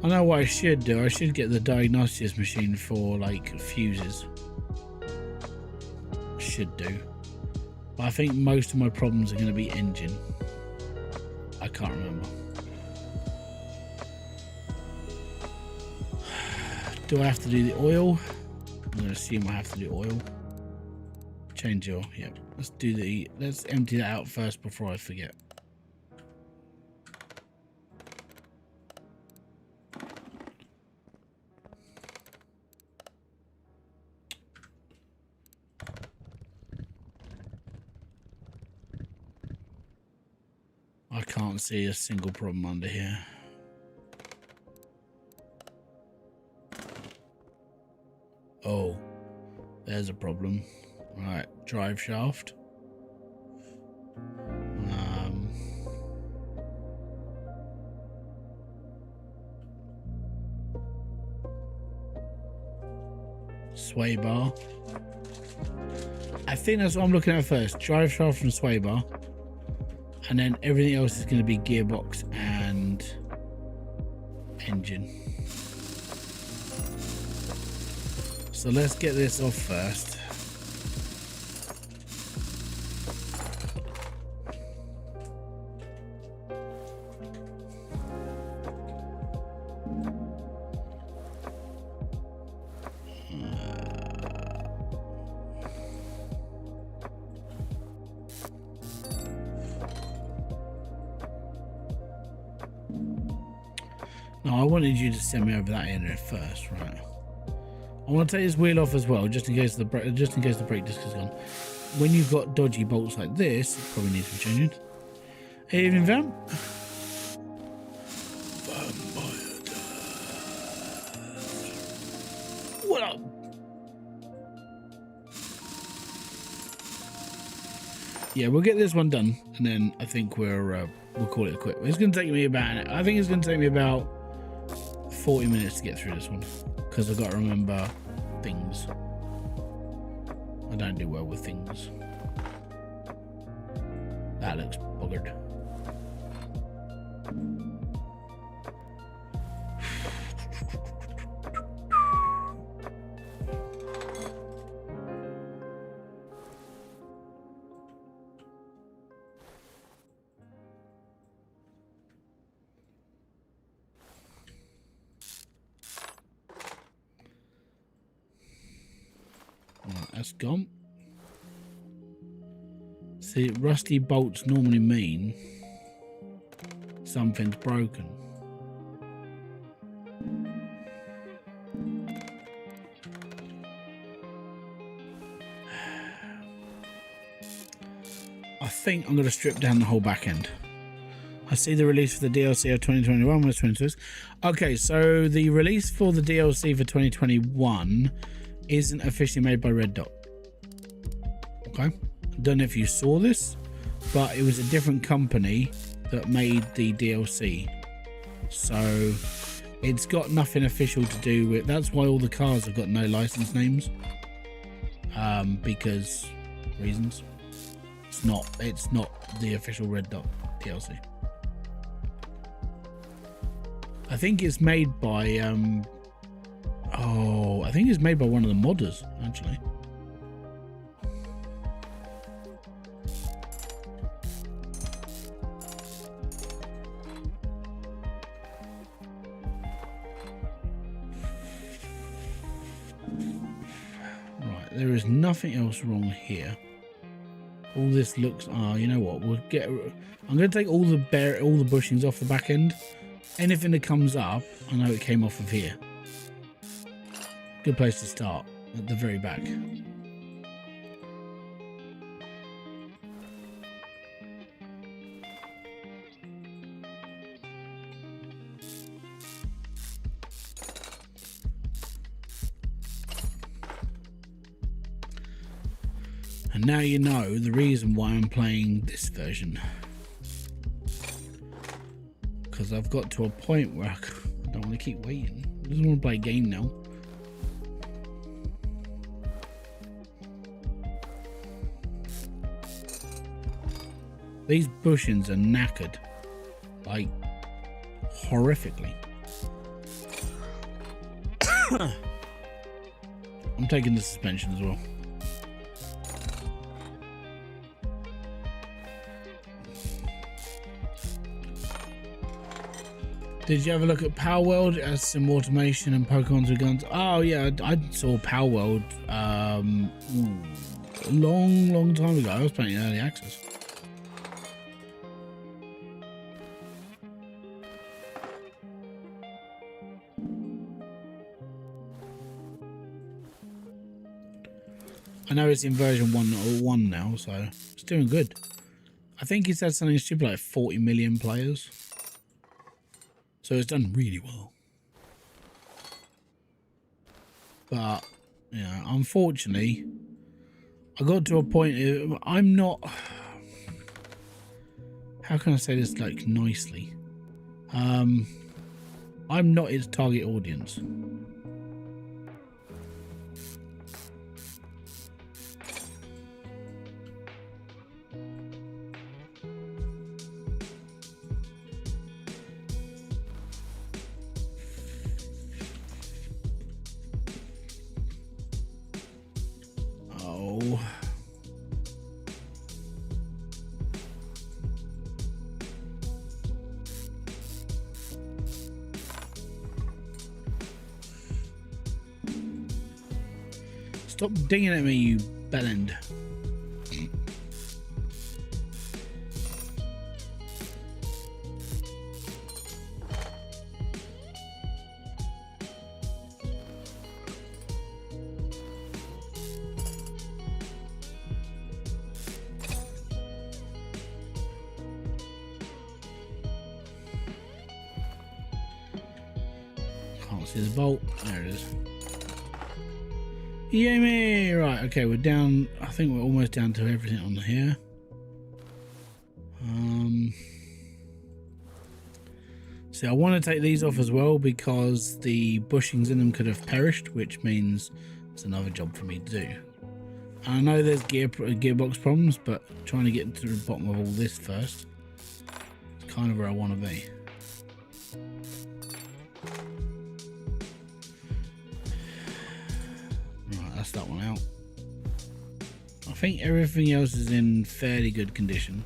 A: know what I should do. I should get the diagnosis machine for like fuses. Should do. But I think most of my problems are going to be engine. I can't remember. Do I have to do the oil? I'm going to assume I have to do oil. Change oil. Yep. Let's empty that out first before I forget. I can't see a single problem under here. Oh, there's a problem. Right, drive shaft. Sway bar. I think that's what I'm looking at first. Drive shaft and sway bar. And then everything else is going to be gearbox and engine. So let's get this off first. No, I wanted you to send me over that in there first, right? I want to take this wheel off as well, just in case the brake disc is gone. When you've got dodgy bolts like this, it probably needs to be changing. Evening, Vamp. What up? Yeah, we'll get this one done, and then I think we'll call it a quit. It's going to take me about 40 minutes to get through this one, because I've got to remember things. I don't do well with things. That looks buggered. That's gone. See, rusty bolts normally mean something's broken. I think I'm going to strip down the whole back end. I see the release for the DLC of 2021 was 26. Okay, so the release for the DLC for 2021 isn't officially made by Red Dot. Okay, I don't know if you saw this, but it was a different company that made the DLC. So It's got nothing official to do with. That's why all the cars have got no license names. Because reasons. It's not the official Red Dot DLC. I think it's made by I think it's made by one of the modders, actually. Right, there is nothing else wrong here. All this looks. Oh, you know what? We'll get. I'm going to take all the bushings off the back end. Anything that comes up, I know it came off of here. Good place to start, at the very back. And now you know the reason why I'm playing this version. Because I've got to a point where I don't want to keep waiting. I just want to play a game now. These bushings are knackered, like horrifically. I'm taking the suspension as well. Did you have a look at Power World? It has some automation and Pokemons with guns. Oh yeah, I saw Power World a long time ago. I was playing early access. I know it's in version 1.1 now, so it's doing good. I think it's had something stupid like 40 million players. So it's done really well. But, yeah, unfortunately, I got to a point, I'm not, how can I say this like nicely? I'm not its target audience. Stop dinging at me, you bellend. Can't see the bolt. There it is. Yeah, me. Right, okay, we're down. I think we're almost down to everything on here. See, I want to take these off as well because the bushings in them could have perished, which means it's another job for me to do. I know there's gearbox problems, but trying to get to the bottom of all this first is kind of where I want to be. That's that one out. I think everything else is in fairly good condition.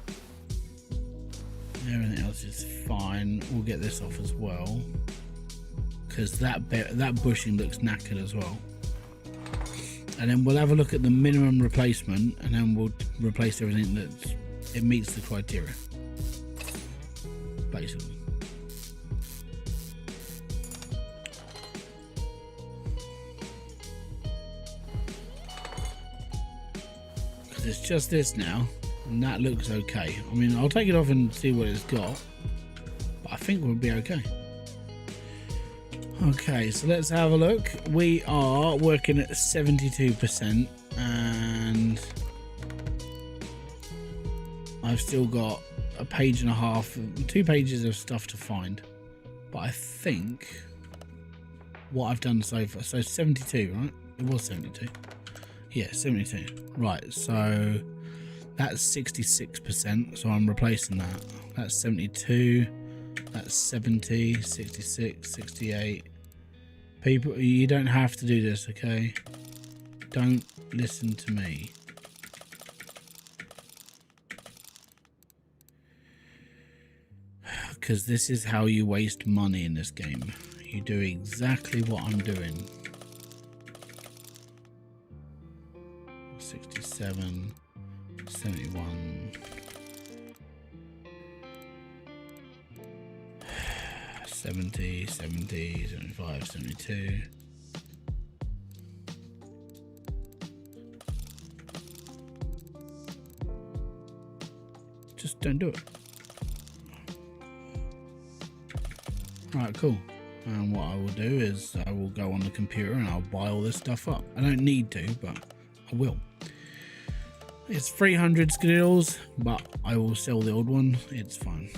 A: Everything else is fine. We'll get this off as well because that bushing looks knackered as well. And then we'll have a look at the minimum replacement, and then we'll replace everything that it meets the criteria, basically. It's just this now, and that looks okay. I mean, I'll take it off and see what it's got, but I think we'll be okay. Okay, so let's have a look. We are working at 72%, and I've still got a page and a half, 2 pages of stuff to find. But I think what I've done so far. So 72, right? It was 72. Yeah, 72. Right, so that's 66%. So I'm replacing that. That's 72. That's 70, 66, 68. People, you don't have to do this, okay? Don't listen to me. Because this is how you waste money in this game. You do exactly what I'm doing. 67, 71, 70, 70, 75, 72. Just don't do it. Alright, cool. And what I will do is I will go on the computer and I'll buy all this stuff up. I don't need to, but I will. It's 300 skills, but I will sell the old one. It's fine.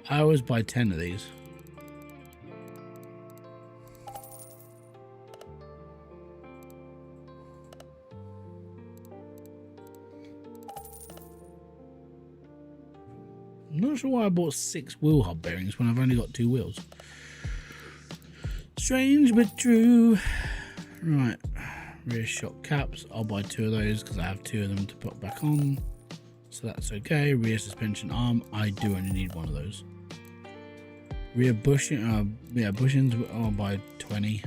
A: I always buy 10 of these. I'm not sure why I bought 6 wheel hub bearings when I've only got 2 wheels. Strange but true. Right, rear shock caps. I'll buy 2 of those because I have 2 of them to put back on. So that's okay. Rear suspension arm. I do only need 1 of those. Rear bushing, yeah, bushings. I'll buy 20.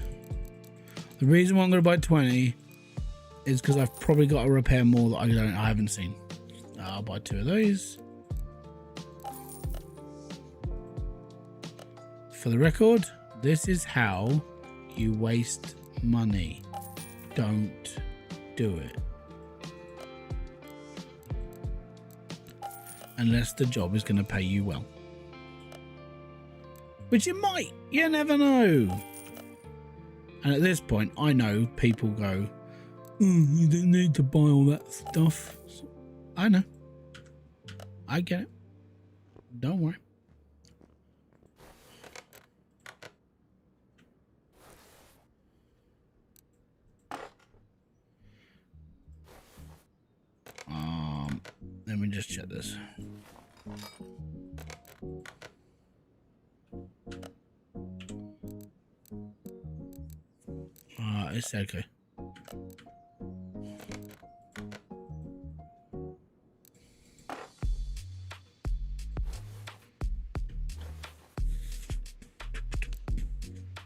A: The reason why I'm going to buy 20 is because I've probably got to repair more that I haven't seen. I'll buy 2 of those. For the record, this is how you waste money. Don't do it. Unless the job is going to pay you well. Which it might. You never know. And at this point, I know people go, you don't need to buy all that stuff. I know. I get it. Don't worry. Let me just check this. It's okay.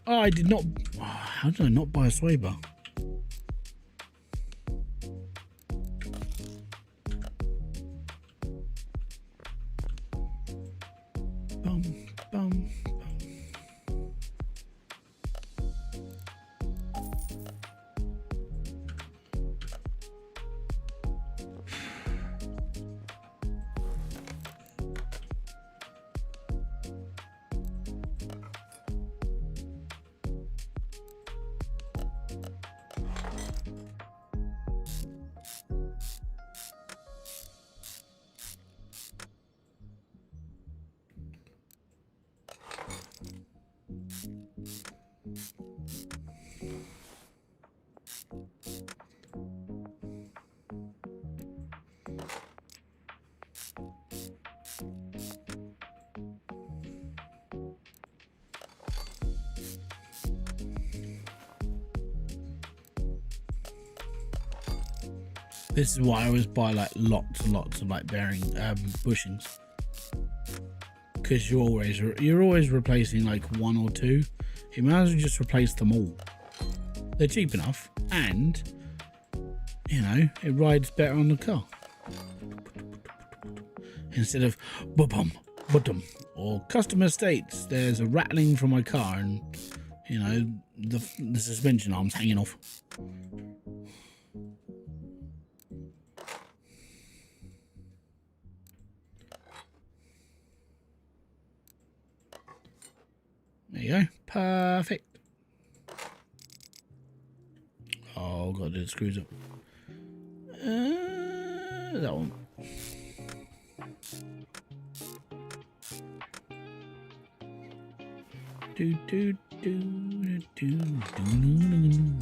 A: Oh, I did not. How did I not buy a sway bar? Bum, bum. This is why I always buy like lots and lots of like bearing bushings, because you're always replacing like 1 or 2. You might as well just replace them all. They're cheap enough, and you know it rides better on the car instead of bum bottom or customer states there's a rattling from my car and you know the suspension arm's hanging off. you go. Perfect. Oh, got to do the screws up. That one. Do, do, do, do, do, do.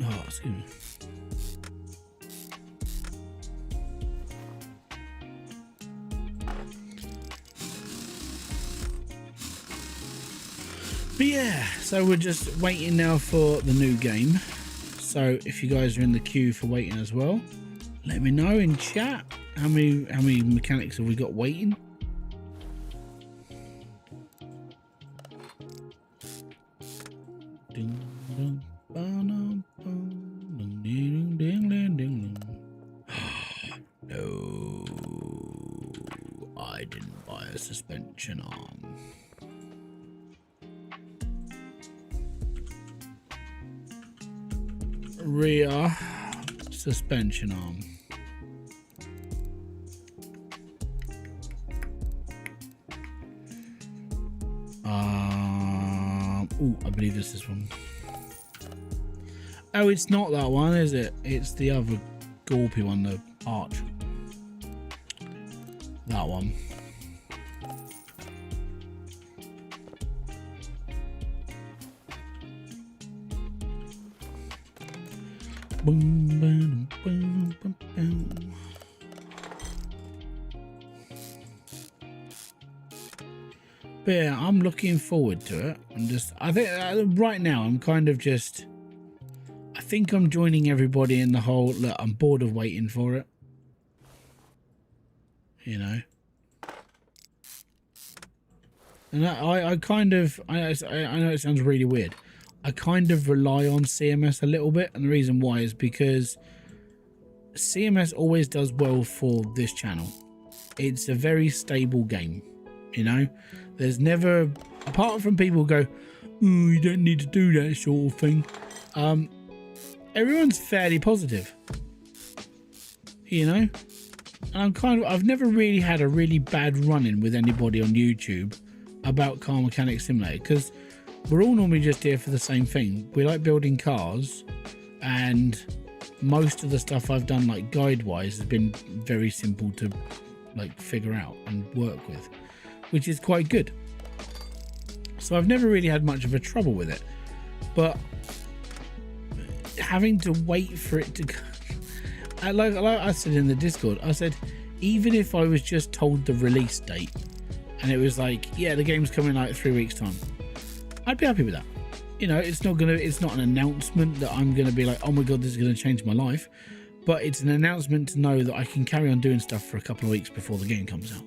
A: Oh, excuse me. But yeah, so we're just waiting now for the new game. So if you guys are in the queue for waiting as well, let me know in chat how many mechanics have we got waiting. No, I didn't buy a suspension arm. Rear suspension arm. Oh, I believe this is one. Oh, it's not that one, is it? It's the other gulpy one, the arch. That one. Boom, boom, boom, boom, boom. But yeah, I'm looking forward to it. I think right now I'm kind of just, I think I'm joining everybody in the whole, look, I'm bored of waiting for it. You know? And I kind of, I know it sounds really weird. I kind of rely on CMS a little bit, and the reason why is because CMS always does well for this channel. It's a very stable game, you know. There's never, apart from people who go, "Ooh, you don't need to do that sort of thing." Everyone's fairly positive, you know. And I've never really had a really bad run-in with anybody on YouTube about Car Mechanic Simulator, because we're all normally just here for the same thing. We like building cars, and most of the stuff I've done, like guide-wise, has been very simple to like figure out and work with, which is quite good. So I've never really had much of a trouble with it, but having to wait for it to go, like I said in the Discord, I said, even if I was just told the release date and it was like, yeah, the game's coming out in 3 weeks time, I'd be happy with that. You know, it's not an announcement that I'm gonna be like, oh my god, this is gonna change my life, but it's an announcement to know that I can carry on doing stuff for a couple of weeks before the game comes out.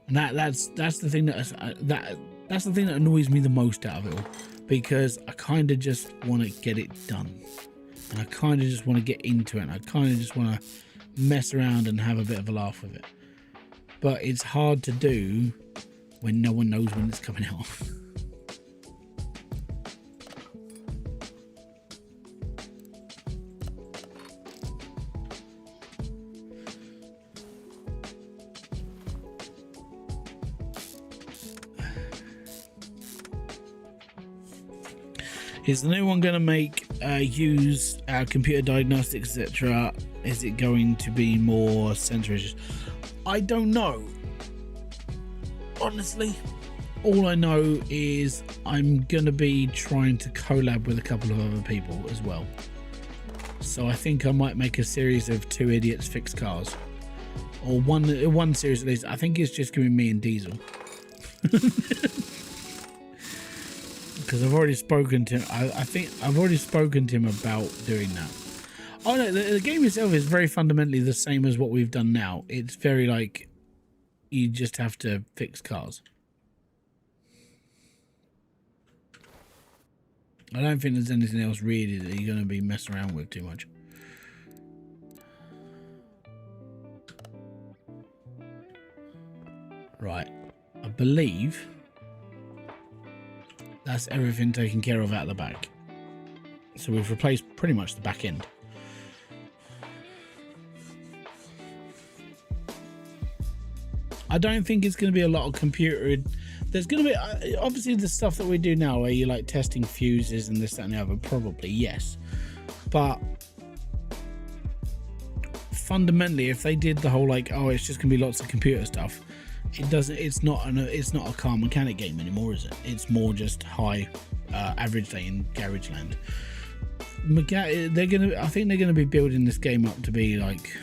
A: And that's the thing that's the thing that annoys me the most out of it all, because I kind of just want to get it done, and I kind of just want to get into it, and I kind of just want to mess around and have a bit of a laugh with it. But it's hard to do when no one knows when it's coming out. Is the new one going to use computer diagnostics, etc.? Is it going to be more sensor issues? I don't know. Honestly, all I know is I'm going to be trying to collab with a couple of other people as well. So I think I might make a series of 2 idiots fix cars, or one series at least. I think it's just going to be me and Diesel. Because I've already spoken to him. I think I've already spoken to him about doing that. Oh no, the game itself is very fundamentally the same as what we've done now. It's very like, you just have to fix cars. I don't think there's anything else really that you're going to be messing around with too much. Right, I believe That's everything taken care of out the back. So we've replaced pretty much the back end. I don't think it's going to be a lot of computer. There's going to be obviously the stuff that we do now where you're like testing fuses and this, that and the other, probably yes, but fundamentally if they did the whole like, oh, it's just gonna be lots of computer stuff, it's not a car mechanic game anymore, is it? It's more just high average day in garage land. I think they're gonna be building this game up to be like,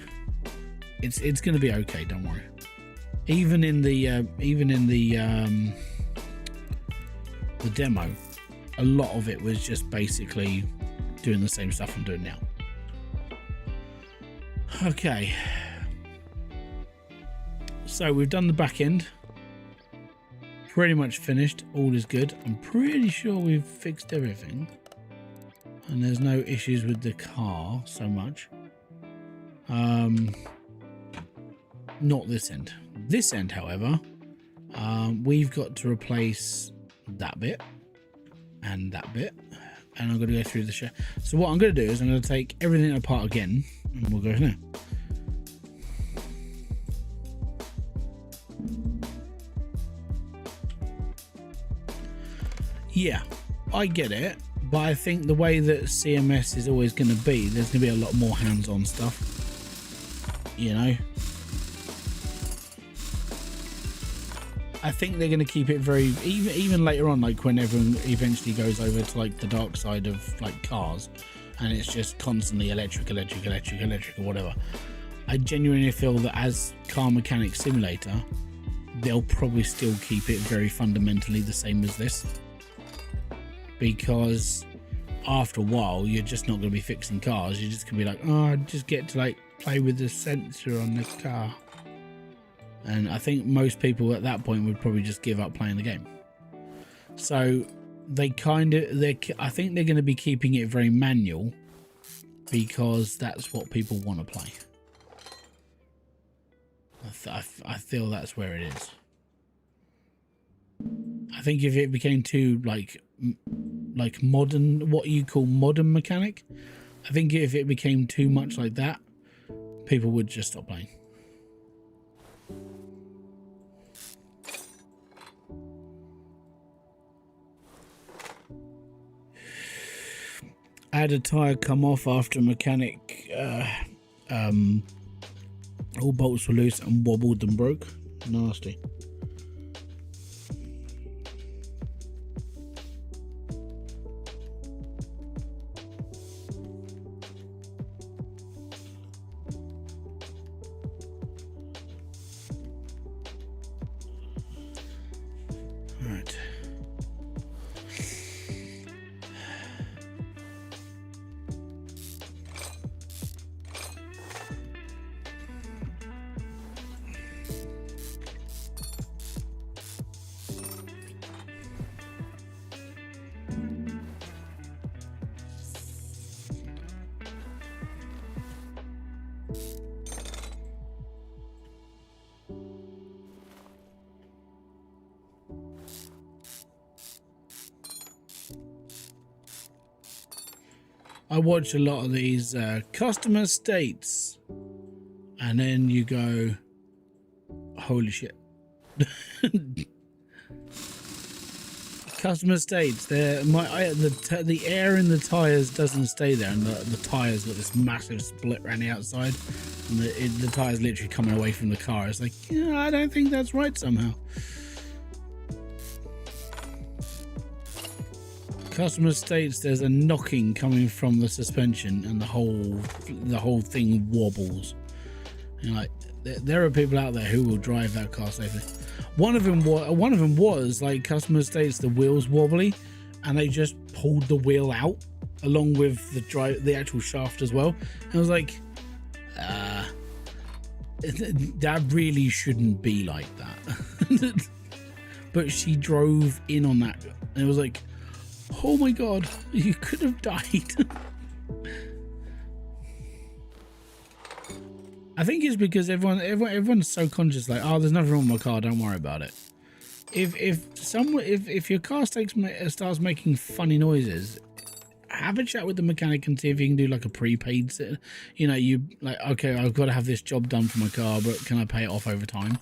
A: it's gonna be okay, don't worry. Even in the demo, a lot of it was just basically doing the same stuff I'm doing now. Okay, so we've done the back end, pretty much finished, all is good. I'm pretty sure we've fixed everything and there's no issues with the car so much. Not this end. This end, however, we've got to replace that bit and that bit, and I'm going to go through the shell. So what I'm going to do is I'm going to take everything apart again and we'll go from there. Yeah, I get it, but I think the way that CMS is always going to be, there's going to be a lot more hands-on stuff, you know. I think they're going to keep it very, even later on, like when everyone eventually goes over to like the dark side of like cars and it's just constantly electric or whatever. I genuinely feel that as car mechanic simulator, they'll probably still keep it very fundamentally the same as this, because after a while you're just not going to be fixing cars. You're just going to be like, oh, I just get to like play with the sensor on this car. And I think most people at that point would probably just give up playing the game. So I think they're going to be keeping it very manual because that's what people want to play. I feel that's where it is. I think if it became too like modern, what you call modern mechanic, I think if it became too much like that, people would just stop playing. I had a tyre come off after a mechanic, all bolts were loose and wobbled and broke. Nasty. Right. I watch a lot of these customer states, and then you go, holy shit. Customer states, the air in the tires doesn't stay there, and the tires got this massive split around the outside, and the tires literally coming away from the car. It's like, yeah, I don't think that's right somehow. Customer states there's a knocking coming from the suspension and the whole thing wobbles. And like, there are people out there who will drive that car safely. One of them was like, customer states the wheel's wobbly, and they just pulled the wheel out along with the actual shaft as well. And I was like, that really shouldn't be like that. But she drove in on that, and it was like, oh my god, you could have died. I think it's because everyone's so conscious, like, oh, there's nothing wrong with my car, don't worry about it. if your car starts making funny noises, have a chat with the mechanic and see if you can do like a prepaid, you know, you like, okay, I've got to have this job done for my car, but can I pay it off over time?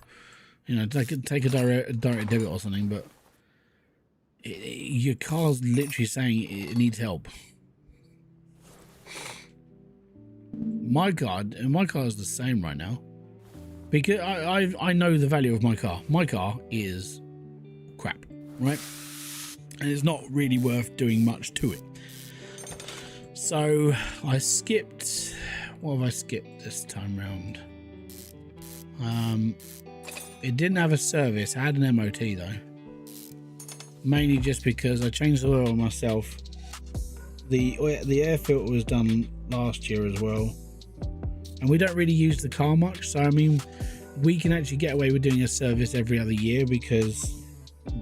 A: You know, take a direct debit or something. But your car's literally saying it needs help. My car is the same right now, because I know the value of my car. My car is crap, right? And it's not really worth doing much to it. So I skipped. What have I skipped this time round? It didn't have a service. I had an MOT though, mainly just because I changed the oil myself. The air filter was done last year as well, and we don't really use the car much, so I mean we can actually get away with doing a service every other year because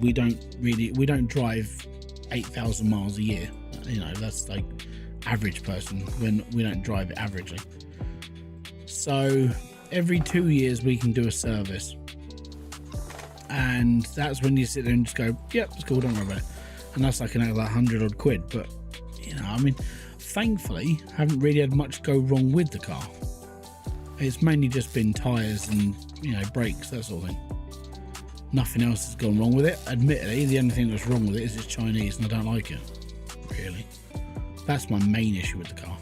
A: we don't drive 8,000 miles a year. You know, that's like average person when we don't drive it averagely. So every 2 years we can do a service, and that's when you sit there and just go, yep, it's cool, don't worry about it. And that's like another 100 odd quid. But you know, I mean, thankfully I haven't really had much go wrong with the car. It's mainly just been tires and, you know, brakes, that sort of thing. Nothing else has gone wrong with it. Admittedly, the only thing that's wrong with it is it's Chinese and I don't like it, really. That's my main issue with the car.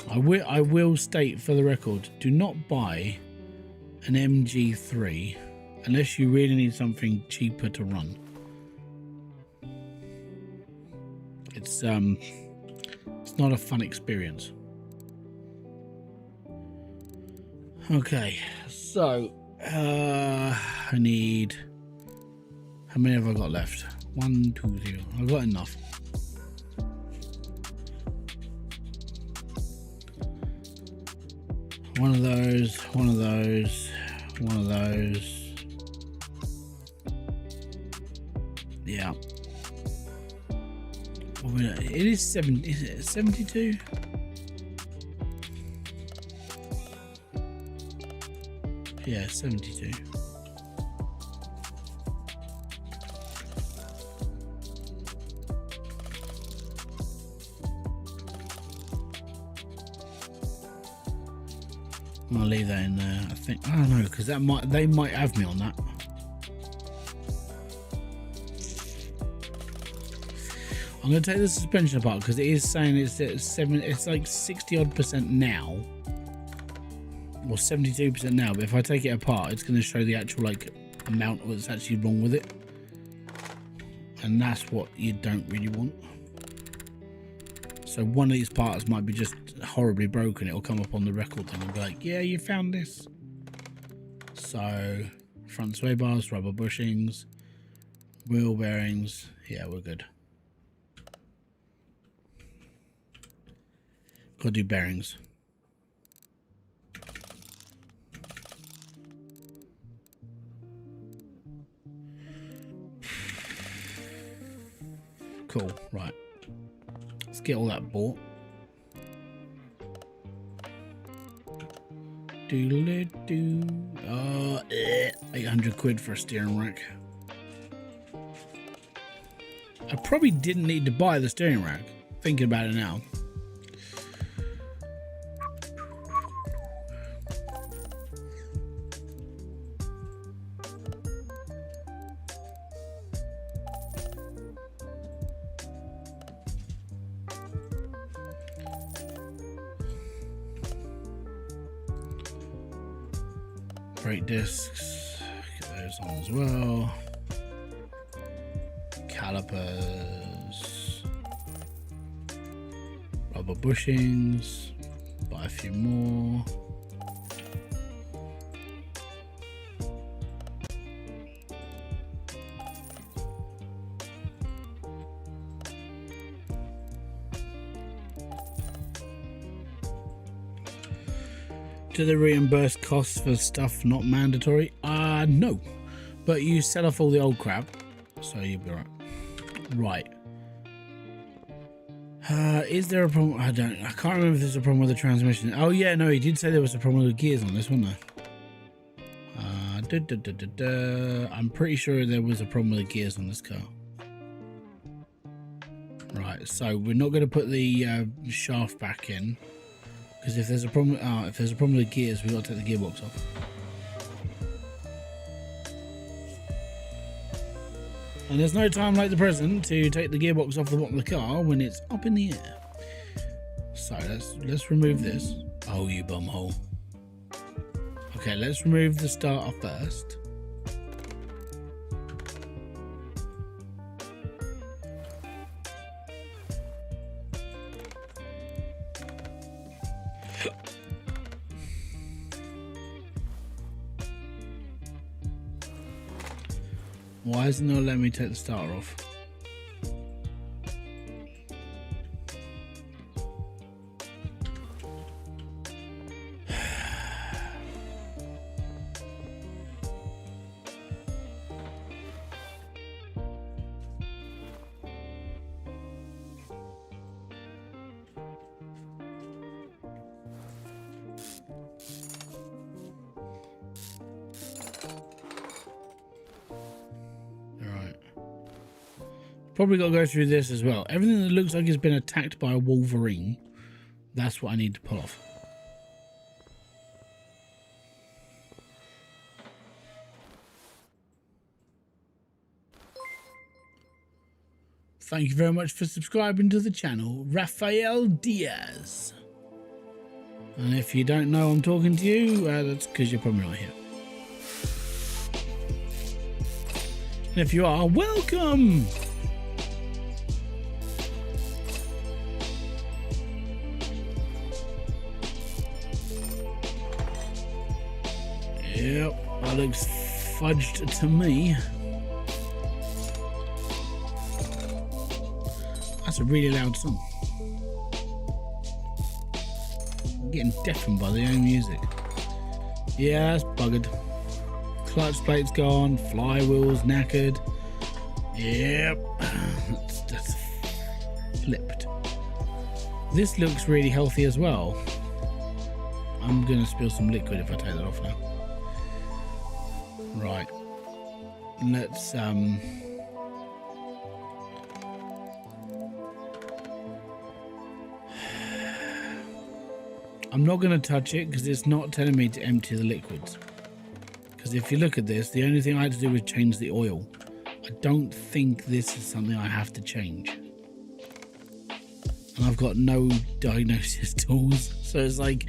A: I will state for the record, do not buy an MG3 unless you really need something cheaper to run. It's not a fun experience. Okay, so I need, how many have I got left? 1, 2, 0. I've got enough. One of those, one of those, one of those. Yeah. It is 70. Is it 72? Yeah, 72. I'll leave that in there. I think, I don't know, because they might have me on that. I'm going to take the suspension apart because it is saying it's at 7. It's like 60% now, or 72% now. But if I take it apart, it's going to show the actual like amount that's actually wrong with it, and that's what you don't really want. So one of these parts might be just horribly broken. It'll come up on the record thing and be like, yeah, you found this. So front sway bars, rubber bushings, wheel bearings. Yeah, we're good. Gotta do bearings. Cool, right. Let's get all that bought. Doodle-doo. 800 quid for a steering rack. I probably didn't need to buy the steering rack, thinking about it now. Brake discs, get those on as well. Calipers, rubber bushings, buy a few more. Do they reimburse costs for stuff not mandatory? No, but you sell off all the old crap, so you'll be right. Is there a problem? I can't remember if there's a problem with the transmission. Oh yeah, no, he did say there was a problem with the gears on this, wasn't there? I'm pretty sure there was a problem with the gears on this car. Right, so we're not going to put the shaft back in because if there's a problem, with the gears, we've got to take the gearbox off. And there's no time like the present to take the gearbox off the bottom of the car when it's up in the air. So let's remove this. Oh, you bumhole. Okay, let's remove the starter first. Why isn't it letting me take the starter off? Probably got to go through this as well. Everything that looks like it's been attacked by a Wolverine, that's what I need to pull off. Thank you very much for subscribing to the channel, Rafael Diaz. And if you don't know I'm talking to you, that's because you're probably not here. And if you are, welcome! Yep, that looks fudged to me. That's a really loud song. I'm getting deafened by the own music. Yeah, that's buggered. Clutch plate's gone, flywheel's knackered. Yep, that's flipped. This looks really healthy as well. I'm gonna spill some liquid if I take that off now. Right, let's I'm not going to touch it because it's not telling me to empty the liquids, because if you look at this, the only thing I had to do was change the oil. I don't think this is something I have to change, and I've got no diagnosis tools, so it's like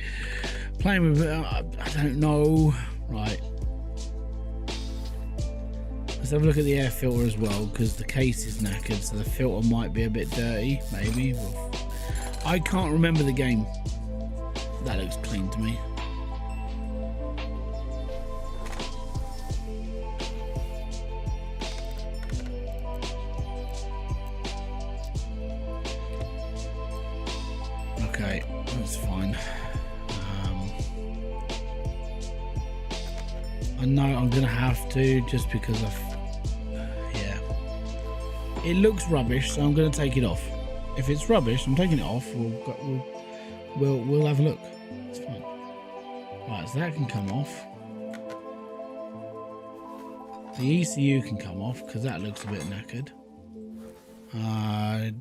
A: playing with it. I don't know. Right, let's have a look at the air filter as well, because the case is knackered, so the filter might be a bit dirty, maybe. I can't remember the game. That looks clean to me. Okay, that's fine. I know I'm gonna have to, just because of, yeah, it looks rubbish, so I'm gonna take it off. If it's rubbish, I'm taking it off. We'll have a look. It's fine. Right, so that can come off. The ECU can come off because that looks a bit knackered.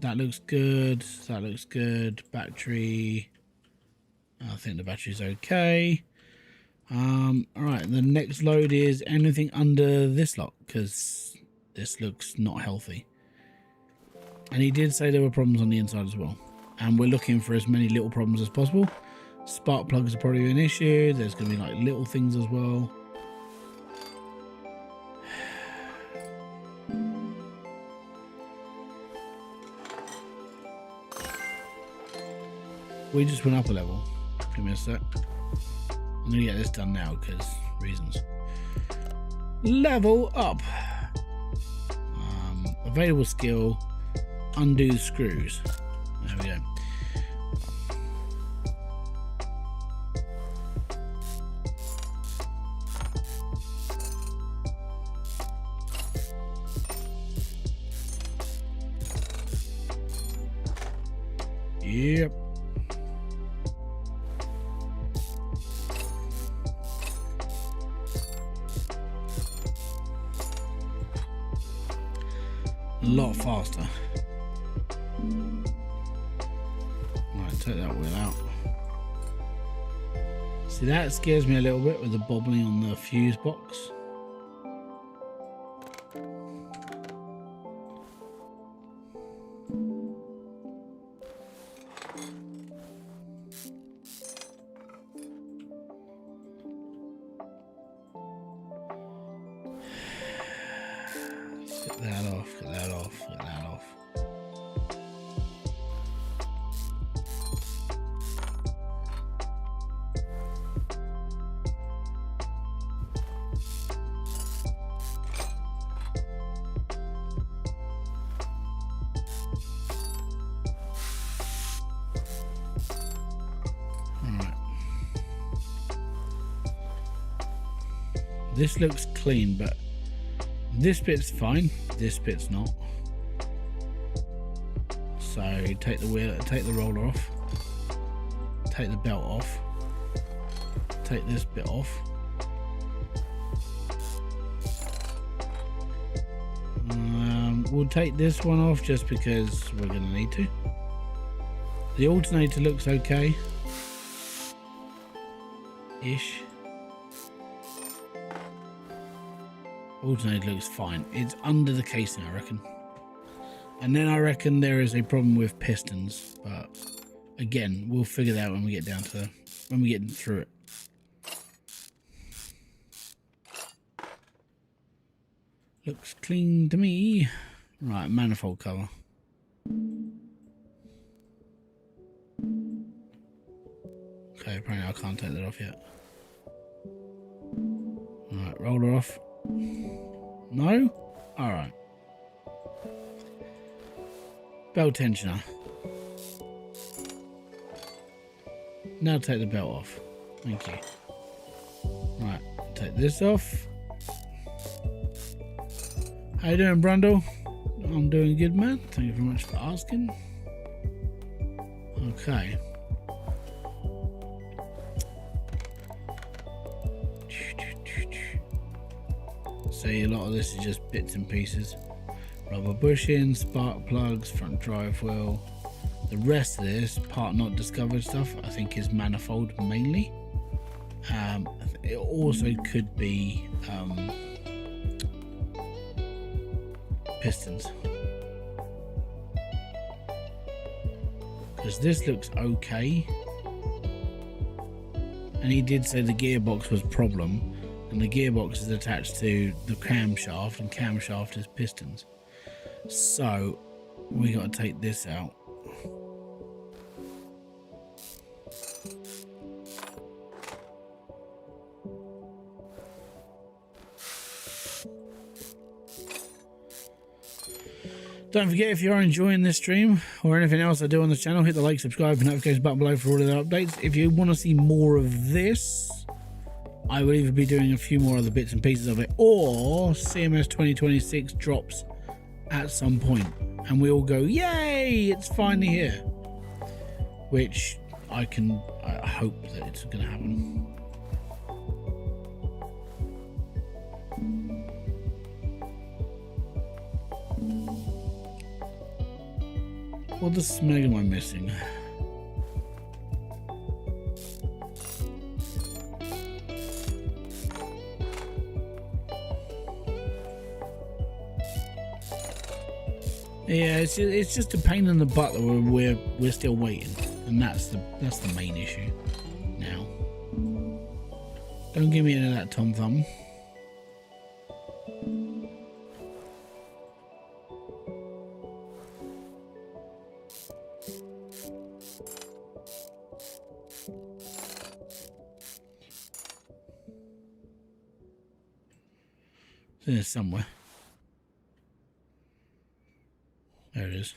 A: That looks good. That looks good. Battery. I think the battery's okay. Alright, the next load is anything under this lot, because this looks not healthy. And he did say there were problems on the inside as well. And we're looking for as many little problems as possible. Spark plugs are probably an issue. There's going to be like little things as well. We just went up a level. Give me a sec. I'm going to get this done now because reasons. Level up. Available skill. Undo the screws. There we go. Yep. A lot faster. Right, take that wheel out. See, that scares me a little bit with the bobbling on the fuse box. Get that off, get that off, get that off. This looks clean, but this bit's fine. This bit's not. So take the wheel, take the roller off, take the belt off, take this bit off. We'll take this one off just because we're going to need to. The alternator looks okay. Ish. Alternator looks fine. It's under the casing, I reckon. And then I reckon there is a problem with pistons, but again, we'll figure that out when we get down to when we get through it. Looks clean to me. Right, manifold cover. Okay, apparently I can't take that off yet. Alright, roller off. No? Alright. Belt tensioner. Now take the belt off. Thank you. Right, take this off. How you doing, Brundle? I'm doing good, man. Thank you very much for asking. Okay. See, a lot of this is just bits and pieces. Rubber bushing, spark plugs, front drive wheel. The rest of this, part not discovered stuff, I think is manifold mainly. It also could be pistons. Because this looks okay. And he did say the gearbox was a problem. And the gearbox is attached to the camshaft, and camshaft is pistons. So we got to take this out. Don't forget, if you are enjoying this stream or anything else I do on the channel, hit the like, subscribe, and notification button below for all of the updates. If you want to see more of this, I will either be doing a few more other bits and pieces of it, or CMS2026 drops at some point and we all go, yay, it's finally here. Which I hope that it's going to happen. What the smeg am I missing? Yeah, it's just a pain in the butt that we're still waiting, and that's the main issue now. Don't give me any of that Tom Thumb. It's in there somewhere. There it is.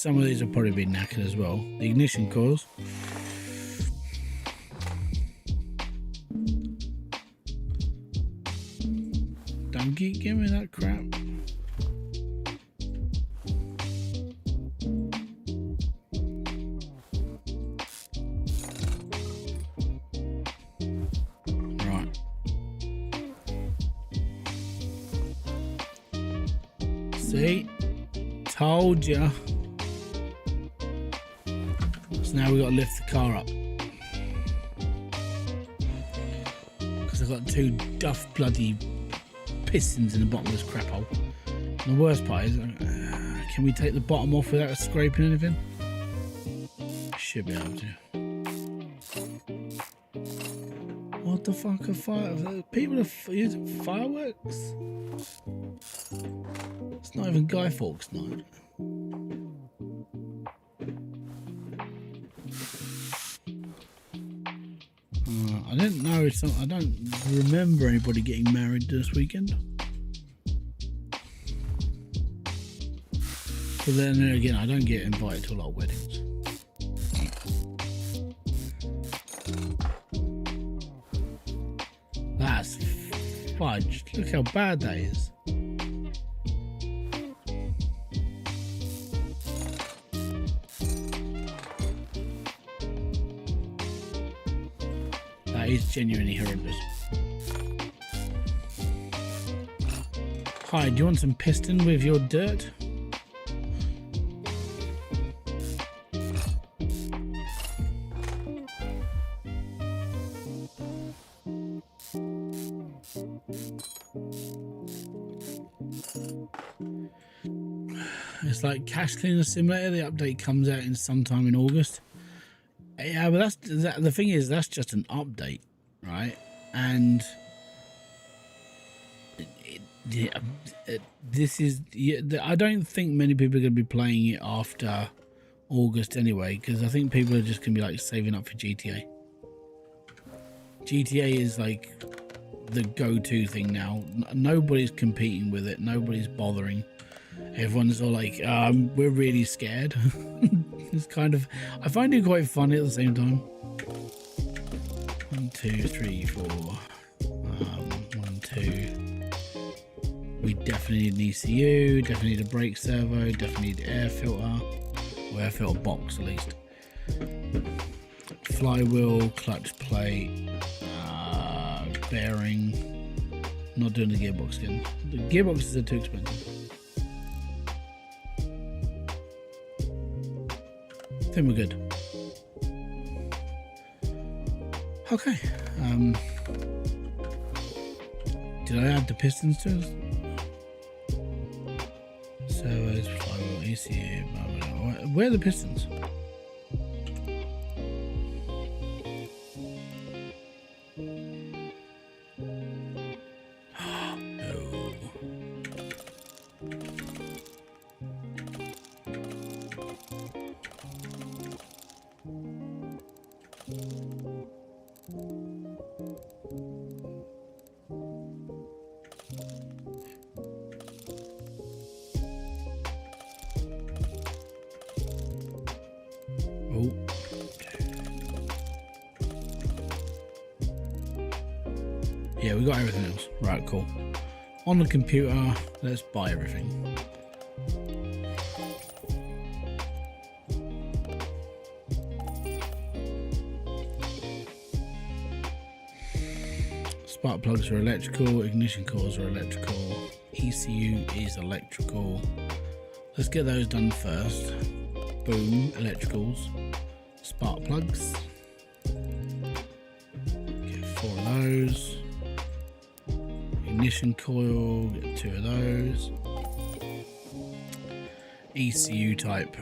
A: some of these will probably be knackered as well. The ignition coils. Don't give me that crap. Right. See? Told ya. So now we've got to lift the car up. Because I've got two duff bloody pistons in the bottom of this crap hole. And the worst part is, can we take the bottom off without scraping anything? Should be able to. What the fuck are people are using fireworks? It's not even Guy Fawkes night. I didn't know it's not, I don't remember anybody getting married this weekend. But then again, I don't get invited to a lot of weddings. That's fudge. Look how bad that is. That is genuinely horrendous. Hi, do you want some piston with your dirt? It's like Cash Cleaner Simulator. The update comes out in sometime in August. Yeah, but the thing is, that's just an update, right? And this is, I don't think many people are going to be playing it after August anyway, because I think people are just going to be like saving up for GTA. GTA is like the go-to thing now. Nobody's competing with it. Nobody's bothering. Everyone's all like, we're really scared. It's kind of, I find it quite funny at the same time. 1, 2, 3, 4. 1, 2. We definitely need an ECU, definitely need a brake servo, definitely need air filter, or air filter box at least. Flywheel, clutch plate, bearing. Not doing the gearbox again. The gearboxes are too expensive. I think we're good. Okay. Did I add the pistons to us? Servos, flywheel, ECU, blah, blah, blah. Where are the pistons? Yeah, we got everything else. Right, cool. On the computer, let's buy everything. Spark plugs are electrical, ignition coils are electrical, ECU is electrical. Let's get those done first. Boom, electricals. Spark plugs. Get 4 of those. Ignition coil, get 2 of those. ECU type,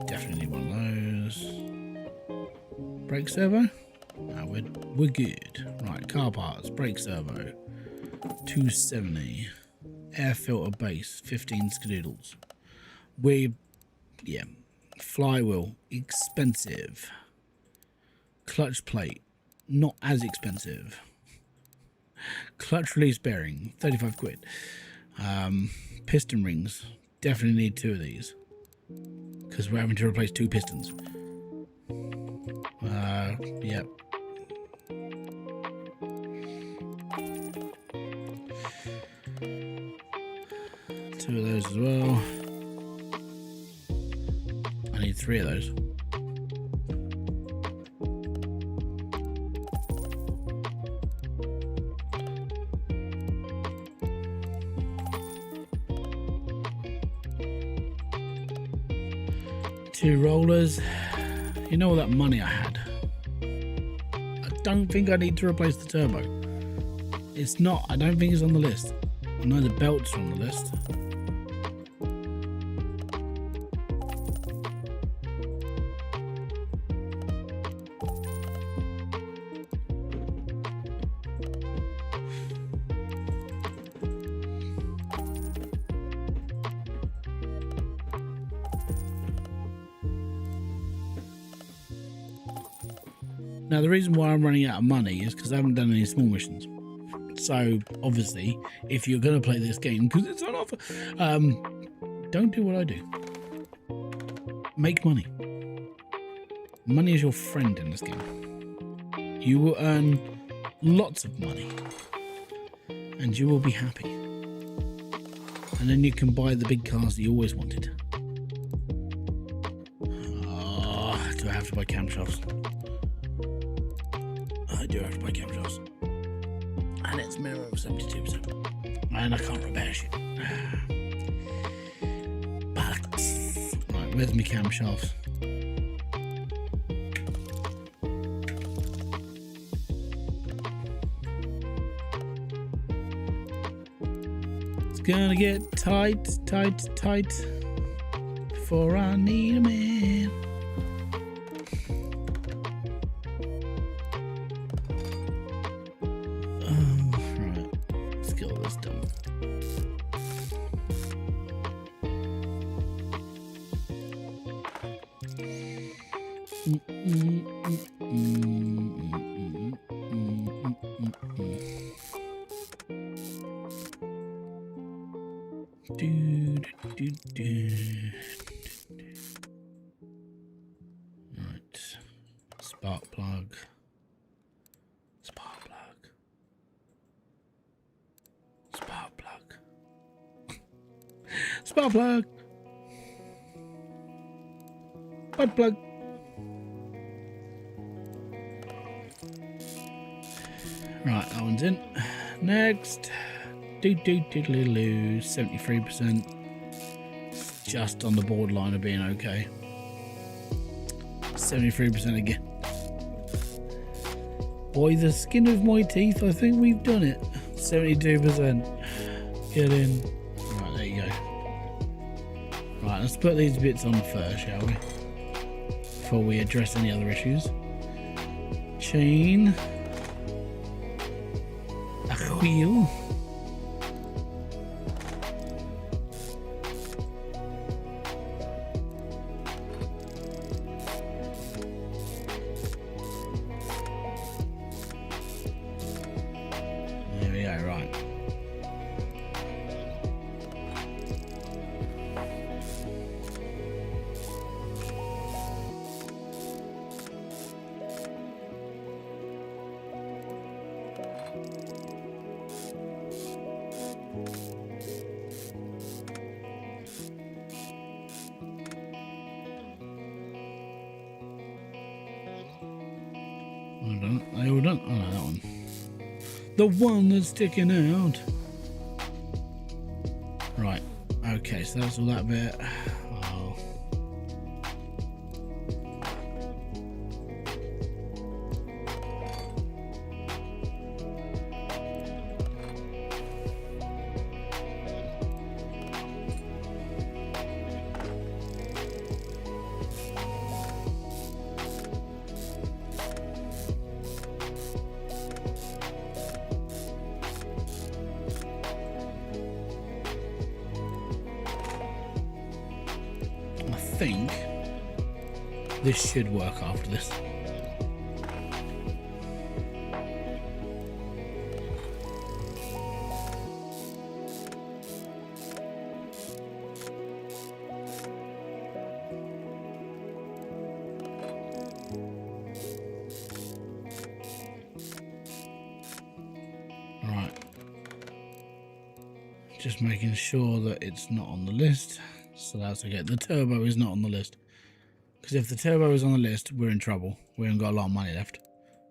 A: definitely one of those. Brake servo, we're good. Right, car parts, brake servo, 270. Air filter base, 15 skadoodles. Yeah. Flywheel, expensive. Clutch plate, not as expensive. Clutch release bearing, 35 quid. Piston rings, definitely need 2 of these. because we're having to replace 2 pistons. Yep. Two of those as well. I need 3 of those. Two rollers. You know all that money I had? I don't think I need to replace the turbo. It's not. I don't think it's on the list. I know the belts are on the list. Now the reason why I'm running out of money is because I haven't done any small missions. So obviously, if you're going to play this game because it's on offer, don't do what I do. Make money. Money is your friend in this game. You will earn lots of money, and you will be happy. And then you can buy the big cars that you always wanted. Oh, do I have to buy camshafts? I do have to buy camshafts. And it's minimum 72%. And I can't repair shit. Bucks. Right, where's my camshafts? It's gonna get tight, tight, tight before I need a man. Right, spark plug, spark plug, spark plug, spark plug, butt plug. Right, that one's in. Next, 73%. Just on the borderline of being okay. 73% again. Boy, the skin of my teeth, I think we've done it. 72%. Get in. Right, there you go. Right, let's put these bits on first, shall we? Before we address any other issues. Chain. A wheel. There we go, right. Well done. They all done. Oh no, that one. The one that's sticking out. Right. Okay, so that's all that bit. Oh. I think this should work after this. Just making sure that it's not on the list. So that's okay. The turbo is not on the list. Because if the turbo is on the list, we're in trouble. We haven't got a lot of money left.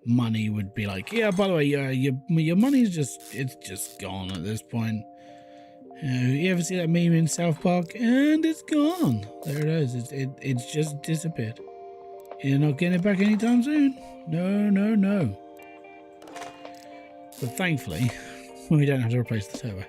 A: Money would be like, yeah, by the way, your money's just gone at this point. You ever see that meme in South Park? And it's gone. There it is. It's just disappeared. You're not getting it back anytime soon. No. But thankfully, we don't have to replace the turbo.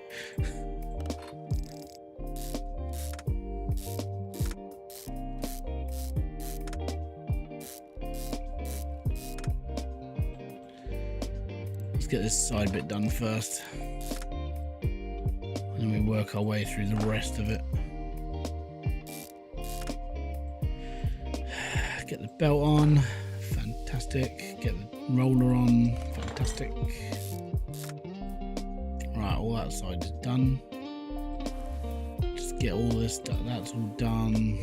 A: Let's get this side bit done first. And then we work our way through the rest of it. Get the belt on. Fantastic. Get the roller on. Fantastic. Right, all that side is done. Just get all this done. That's all done.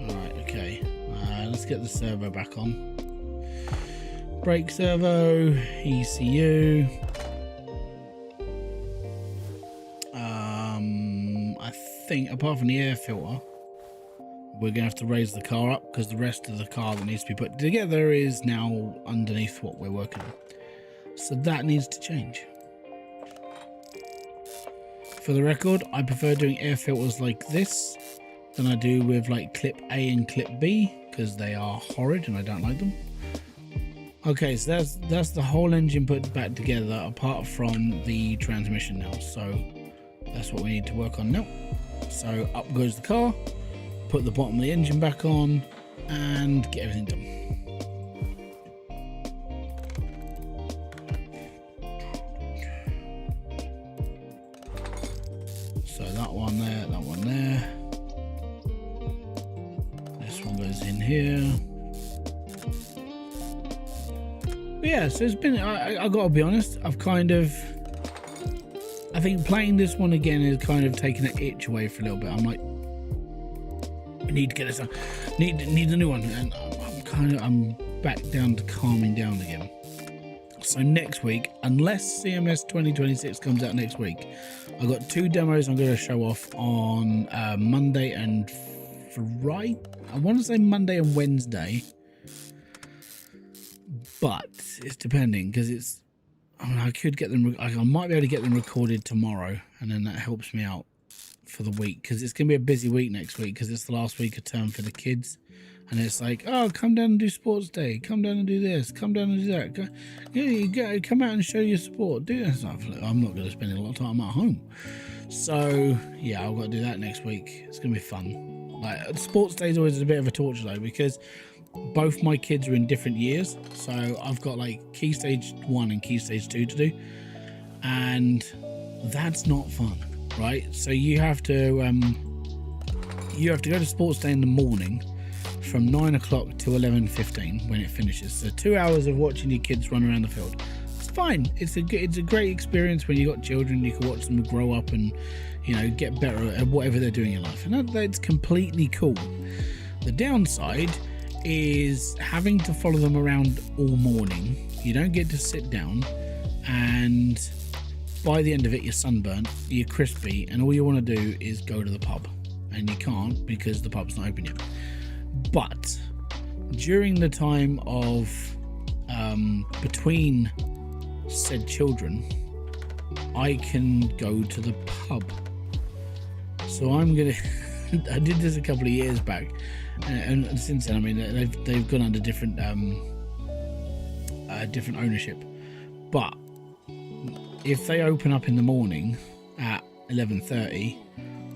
A: Alright, okay. Let's get the servo back on. Brake servo, ECU. I think apart from the air filter, we're gonna have to raise the car up because the rest of the car that needs to be put together is now underneath what we're working on. So that needs to change. For the record, I prefer doing air filters like this than I do with like clip A and clip B because they are horrid and I don't like them. Okay, so that's the whole engine put back together apart from the transmission now. So that's what we need to work on now. So up goes the car, put the bottom of the engine back on and get everything done. So that one there, that one there. This one goes in here. But yeah, so it's been, I gotta be honest, I think playing this one again is kind of taking an itch away for a little bit. I'm like, I need to get this on, need a new one, and I'm back down to calming down again. So next week, unless CMS 2026 comes out next week, I've got 2 demos I'm going to show off on Monday and Friday. I want to say Monday and Wednesday, but it's depending because I could get them. I might be able to get them recorded tomorrow, and then that helps me out for the week because it's going to be a busy week next week because it's the last week of term for the kids. And it's like, oh, come down and do sports day. Come down and do this. Come down and do that. Come out and show your support. Do this stuff. I'm not going to spend a lot of time at home. So, yeah, I've got to do that next week. It's going to be fun. Like, sports day is always a bit of a torture, though, because both my kids are in different years. So I've got, like, Key Stage 1 and Key Stage 2 to do. And that's not fun, right? So you have to go to sports day in the morning from 9 o'clock to 11:15 when it finishes. So 2 hours of watching your kids run around the field. It's fine. It's a great experience when you got children. You can watch them grow up and, you know, get better at whatever they're doing in life, and that's completely cool. The downside is having to follow them around all morning. You don't get to sit down, and by the end of it, you're sunburnt, you're crispy, and all you want to do is go to the pub, and you can't because the pub's not open yet. But during the time of between said children, I can go to the pub. So I'm gonna I did this a couple of years back, and since then, I mean, they've gone under different different ownership. But if they open up in the morning at 11:30,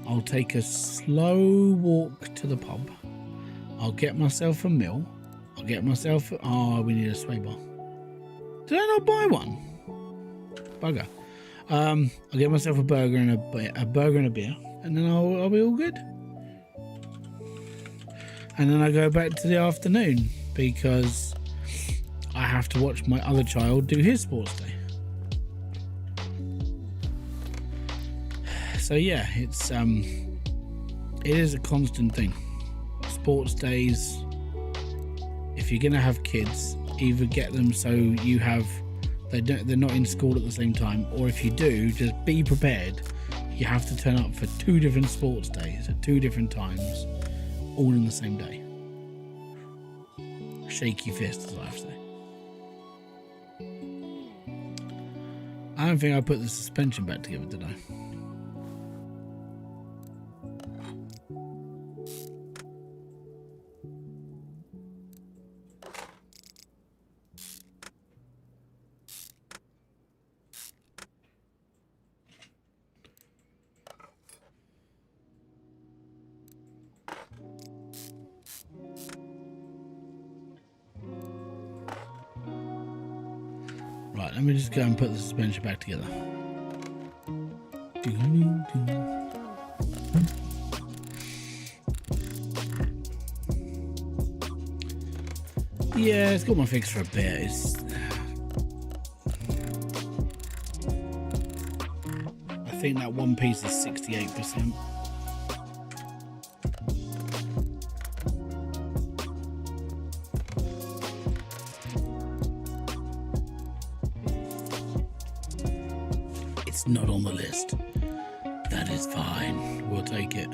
A: I'll take a slow walk to the pub. I'll get myself a meal. I'll get myself... Oh, we need a sway bar. Did I not buy one? Bugger. I'll get myself a burger and a beer, and then I'll be all good. And then I go back to the afternoon because I have to watch my other child do his sports day. So yeah, it is a constant thing. Sports days, if you're gonna have kids, either get them so you have They're not in school at the same time, or if you do, just be prepared. You have to turn up for 2 different sports days at 2 different times, all in the same day. Shaky fist, as I have to say. I don't think I put the suspension back together, did I? Right, let me just go and put the suspension back together. Yeah, it's got my fix for a bit. I think that one piece is 68%. It's not on the list. That is fine. We'll take it.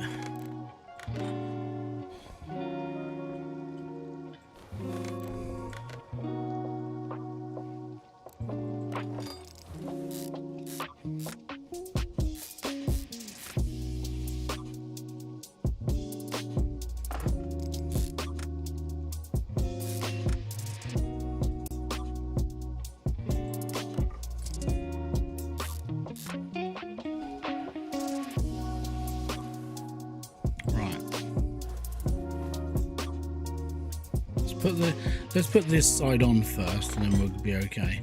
A: Let's put this side on first, and then we'll be okay.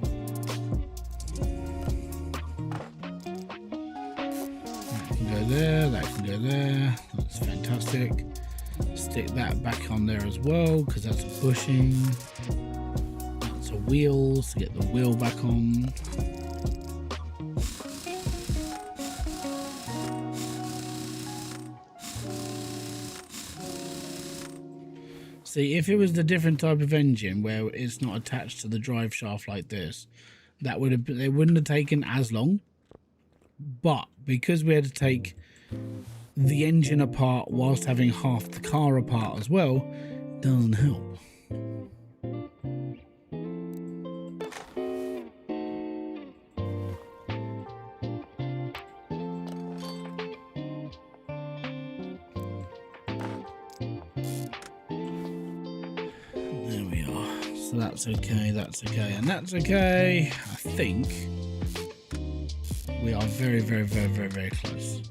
A: That can go there. That can go there. That's fantastic. Stick that back on there as well, because that's a bushing. That's a wheel, so get the wheel back on. See, if it was the different type of engine where it's not attached to the drive shaft like this, that would have been, they wouldn't have taken as long. But because we had to take the engine apart whilst having half the car apart as well, it doesn't help. So that's okay, and that's okay. I think we are very, very, very, very, very close.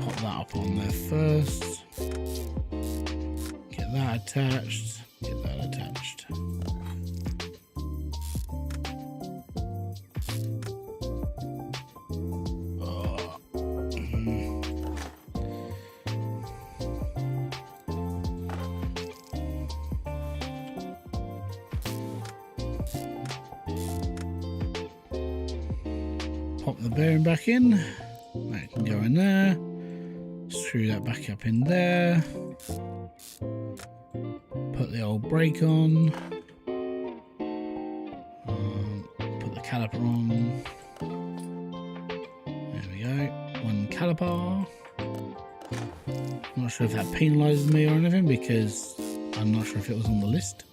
A: Pop that up on there first. Get that attached. Get that attached. Pop the bearing back in. That can go in there. Screw that back up in there. Put the old brake on. Put the caliper on. There we go. One caliper. I'm not sure if that penalises me or anything, because I'm not sure if it was on the list.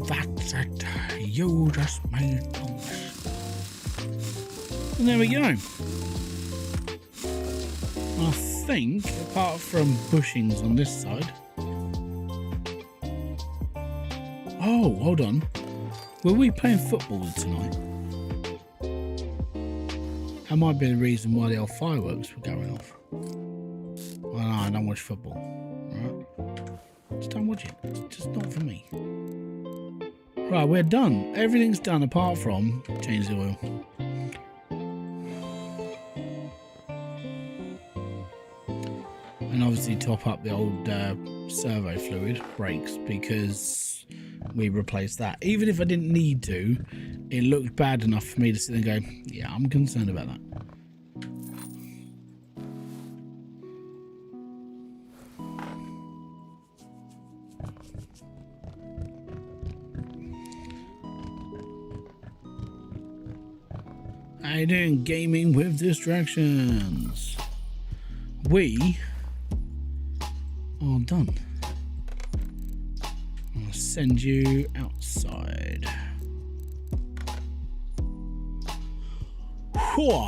A: That's it. You just made the list. And there we go. I think, apart from bushings on this side. Oh, hold on. Were we playing football tonight? That might be the reason why the old fireworks were going off. Well, no, I don't watch football. Right? Just don't watch it. It's just not for me. Right, we're done. Everything's done apart from change the oil. And obviously top up the old servo fluid brakes, because we replaced that. Even if I didn't need to, it looked bad enough for me to sit there and go, yeah, I'm concerned about that. How you doing, gaming with distractions? We are done. I'll send you outside. Whew.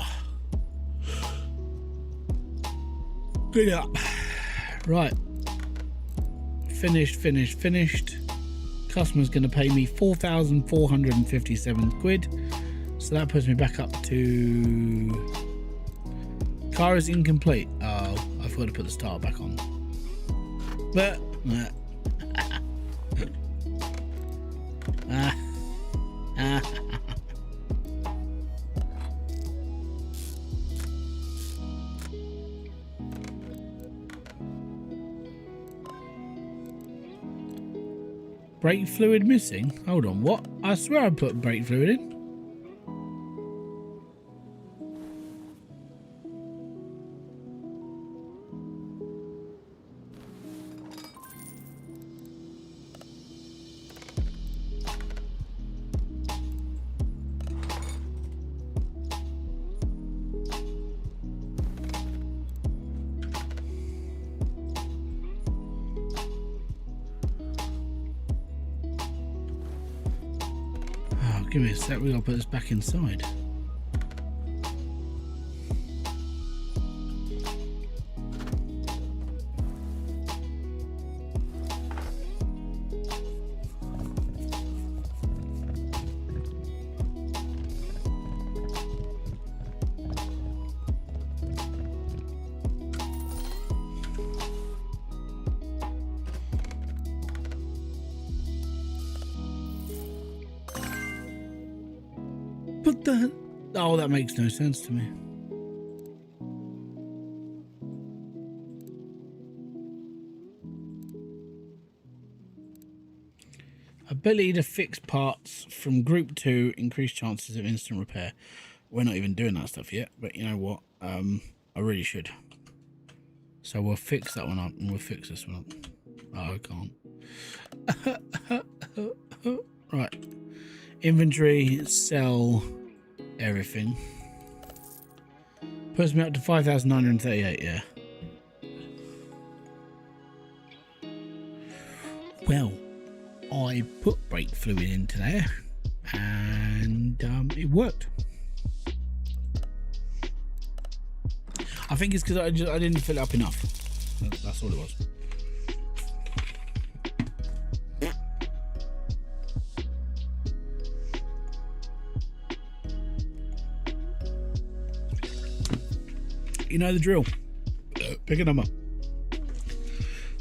A: Good up. Right. Finished. Customer's going to pay me 4,457 quid. So that puts me back up to... Car is incomplete. Oh, I forgot to put the starter back on. But... Brake fluid missing? Hold on, what? I swear I put brake fluid in. Give me a sec, we gotta put this back inside. What the? Oh, that makes no sense to me. Ability to fix parts from group 2, increased chances of instant repair. We're not even doing that stuff yet, but you know what? I really should. So we'll fix that one up and we'll fix this one up. Oh, I can't. Right. Inventory, sell everything. Puts me up to 5,938, yeah. Well, I put brake fluid into there and it worked. I think it's because I didn't fill it up enough. That's all it was. You know the drill. Pick a number.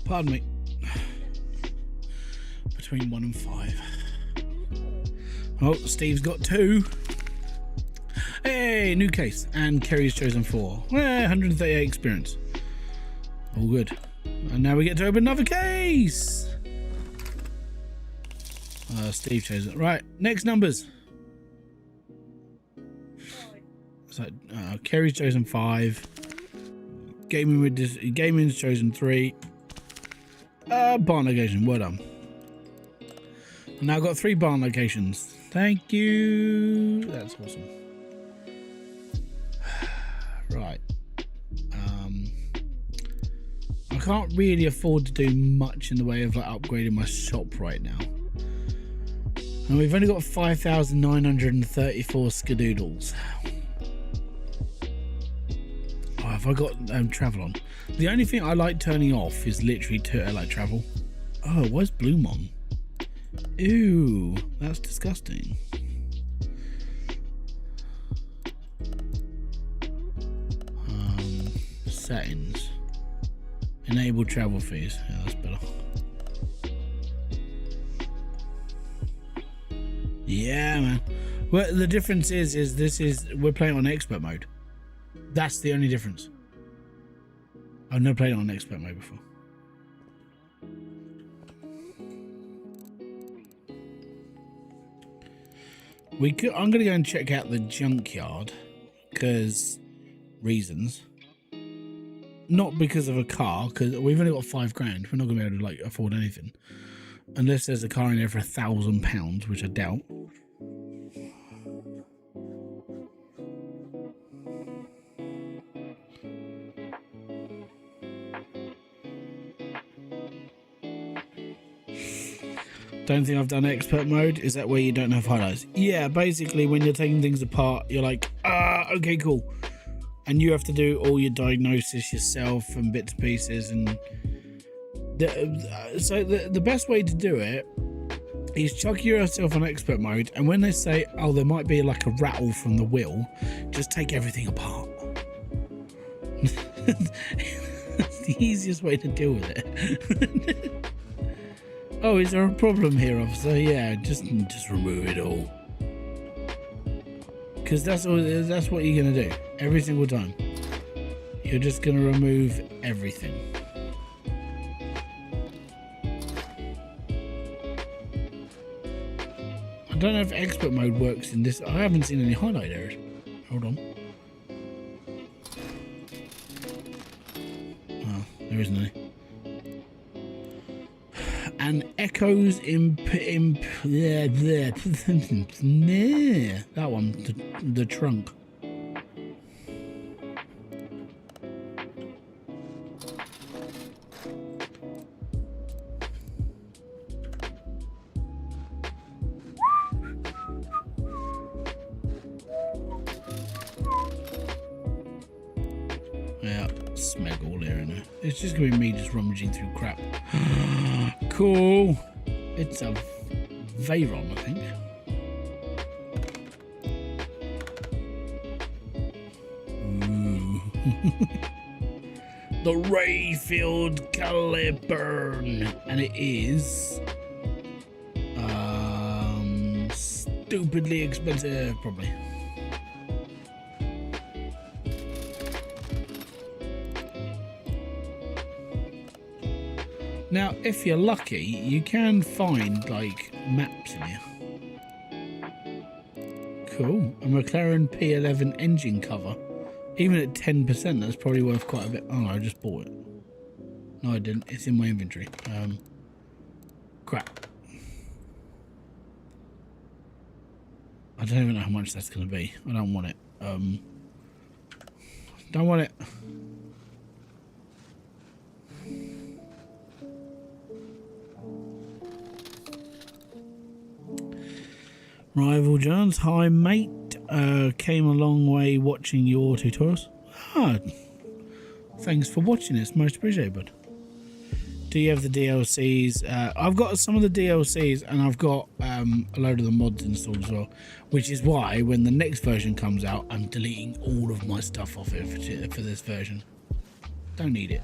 A: Pardon me. Between 1 and 5. Oh, Steve's got 2. Hey, new case. And Kerry's chosen 4. 138 experience. All good. And now we get to open another case. Steve chose it. Right, next numbers. So, Kerry's chosen 5. Gaming's chosen 3. Barn location, well done. And now I've got 3 barn locations. Thank you. That's awesome. Right. I can't really afford to do much in the way of like upgrading my shop right now. And we've only got 5,934 skadoodles. Have I got travel on? The only thing I like turning off is literally like travel. Oh, where's Bloom on? Ew, that's disgusting. Settings. Enable travel fees. Yeah, that's better. Yeah, man. Well, the difference is we're playing on expert mode. That's the only difference. I've never played on expert mode before. I'm gonna go and check out the junkyard because reasons. Not because of a car, because we've only got £5 grand. We're not gonna be able to like afford anything unless there's a car in there for £1,000, which I doubt. Don't think I've done expert mode. Is that where you don't have highlights? Yeah, basically when you're taking things apart, you're like, okay, cool. And you have to do all your diagnosis yourself and bits and pieces. And the best way to do it is chuck yourself on expert mode. And when they say, oh, there might be like a rattle from the wheel, just take everything apart. That's the easiest way to deal with it. Oh, is there a problem here, officer? Yeah, just remove it all. Because that's what you're gonna do every single time. You're just gonna remove everything. I don't know if expert mode works in this. I haven't seen any highlight errors. Hold on. Oh, there isn't any. And echoes that one, the trunk. Yeah, smeg all here in there. It's just gonna be me just rummaging through crap. Cool. It's a Veyron, I think. Ooh. The Rayfield Caliburn, and it is stupidly expensive, probably. Now, if you're lucky, you can find like maps in here. Cool. A McLaren P11 engine cover. Even at 10%, that's probably worth quite a bit. Oh, I just bought it. No, I didn't. It's in my inventory. Crap. I don't even know how much that's going to be. I don't want it. Don't want it. Rival Johns, hi mate. Came a long way watching your tutorials. Ah, thanks for watching. It's most appreciated, bud. Do you have the DLCs? I've got some of the DLCs, and I've got a load of the mods installed as well. Which is why when the next version comes out, I'm deleting all of my stuff off it for this version. Don't need it.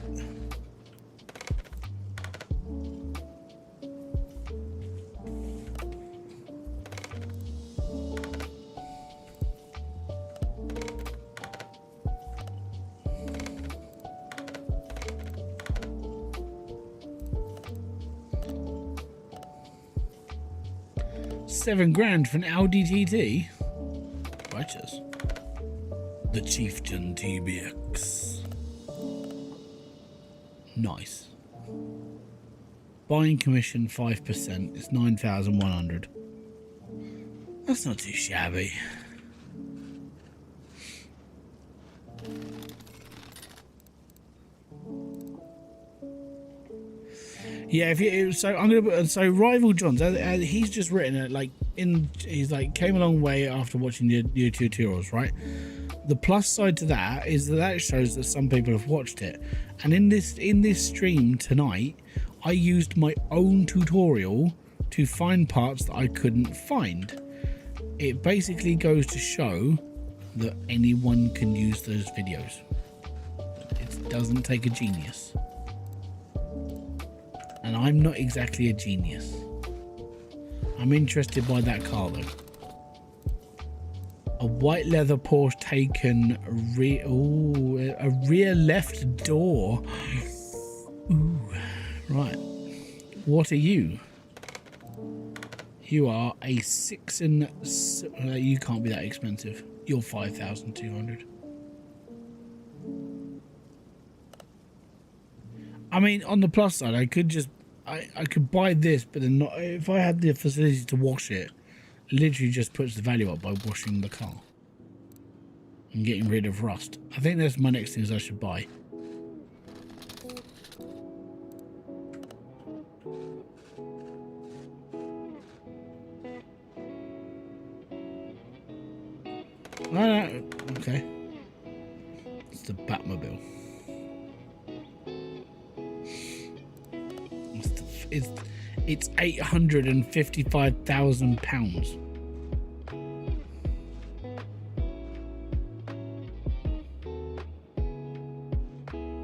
A: $7 grand for an Audi TT. Righteous. The Chieftain TBX. Nice. Buying commission 5%. It's 9,100. That's not too shabby. Yeah, if you, so I'm gonna put, so Rival Johns, he's just written it like he's like came a long way after watching your tutorials, right? The plus side to that is that shows that some people have watched it, and in this stream tonight, I used my own tutorial to find parts that I couldn't find. It basically goes to show that anyone can use those videos. It doesn't take a genius. And I'm not exactly a genius. I'm interested by that car though. A white leather Porsche Taycan a rear left door. Ooh, right. What are you? You are a 6 and... you can't be that expensive. You're 5,200. I mean, on the plus side, I could just... I could buy this, but then not... If I had the facility to wash it, literally just puts the value up by washing the car. And getting rid of rust. I think that's my next things I should buy. No, okay. It's the Batmobile. It's £855,000.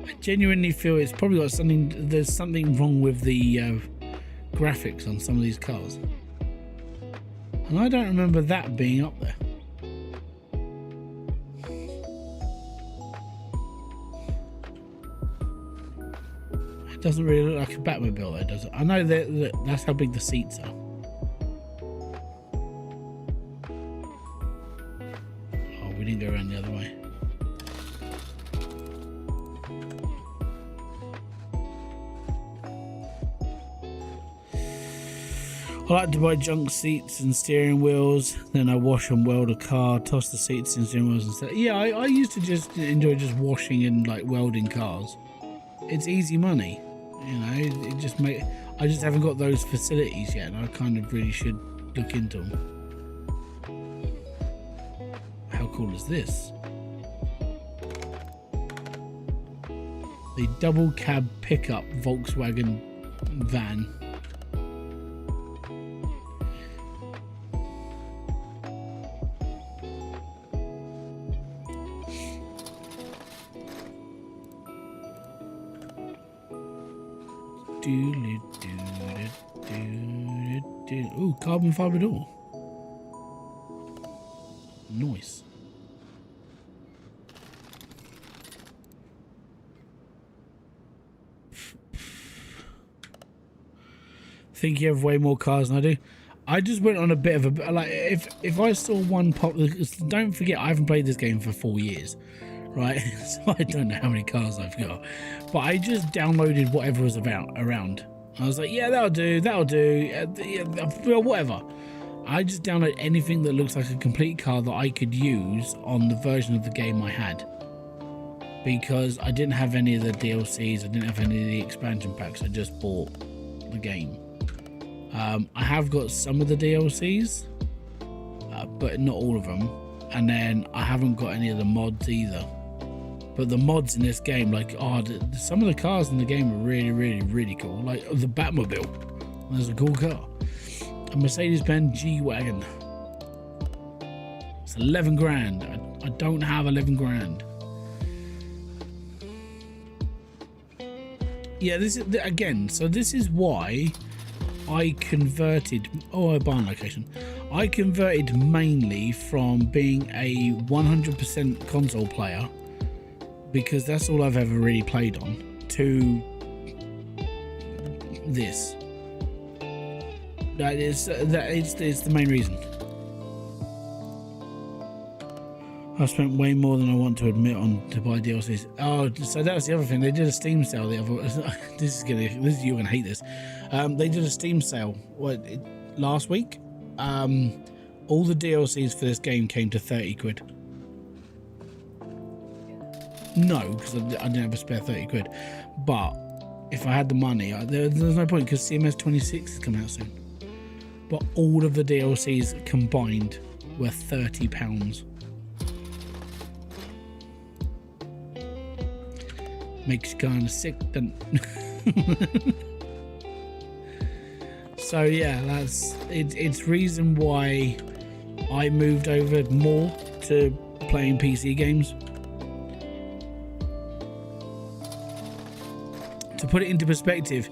A: I genuinely feel it's probably got something. There's something wrong with the graphics on some of these cars, and I don't remember that being up there. Doesn't really look like a Batmobile though, does it? I know that's how big the seats are. Oh, we didn't go around the other way. I like to buy junk seats and steering wheels, then I wash and weld a car, toss the seats and steering wheels and stuff. Yeah, I used to just enjoy just washing and like welding cars. It's easy money. You know, it just I just haven't got those facilities yet, and I kind of really should look into them. How cool is this? The double cab pickup Volkswagen van. Ooh, carbon fibre door. Nice. Think you have way more cars than I do. I just went on a bit of a like if I saw one pop. Don't forget, I haven't played this game for 4 years, right? So I don't know how many cars I've got, but I just downloaded whatever was around. I was like, yeah, that'll do, well, whatever. I just download anything that looks like a complete car that I could use on the version of the game I had, because I didn't have any of the DLCs, I didn't have any of the expansion packs. I just bought the game. I have got some of the DLCs, but not all of them, and then I haven't got any of the mods either. But the mods in this game, like, some of the cars in the game are really, really, really cool. Like the Batmobile, that's a cool car. A Mercedes-Benz G-Wagon. It's 11 grand. I don't have 11 grand. Yeah, this is again. So this is why I converted. A barn location. I converted mainly from being a 100% console player, because that's all I've ever really played on, to this. It's the main reason. I've spent way more than I want to admit on to buy DLCs. Oh, so that was the other thing. They did a Steam sale the other. You're gonna hate this. They did a Steam sale last week. All the DLCs for this game came to 30 quid. No, because I didn't have a spare 30 quid. But if I had the money, there's no point, because CMS2021 is coming out soon. But all of the DLCs combined were £30. Makes you kind of sick, doesn't it? So yeah, it's reason why I moved over more to playing PC games. To put it into perspective,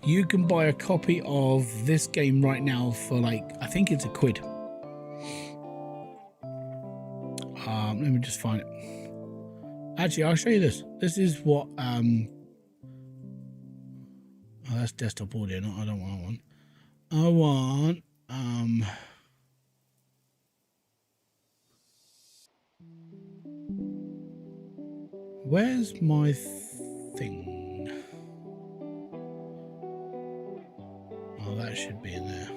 A: you can buy a copy of this game right now for like, I think it's £1. Let me just find it. Actually, I'll show you this. This is what oh, that's desktop audio. I don't want one. I want Where's my thing? Oh, that should be in there.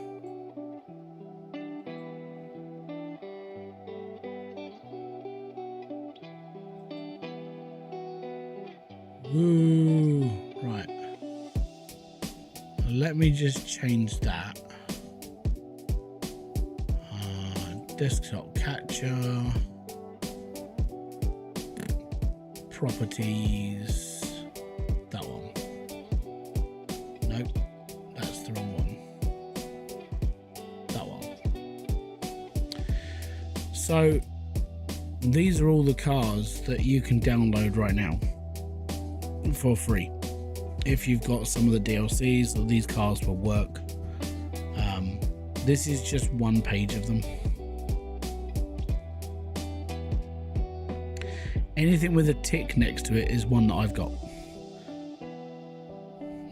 A: Ooh, right. Let me just change that. Desktop capture. Properties. That one. Nope. That's the wrong one. That one. So these are all the cars that you can download right now for free. If you've got some of the DLCs, or these cars will work. This is just one page of them. Anything with a tick next to it is one that I've got.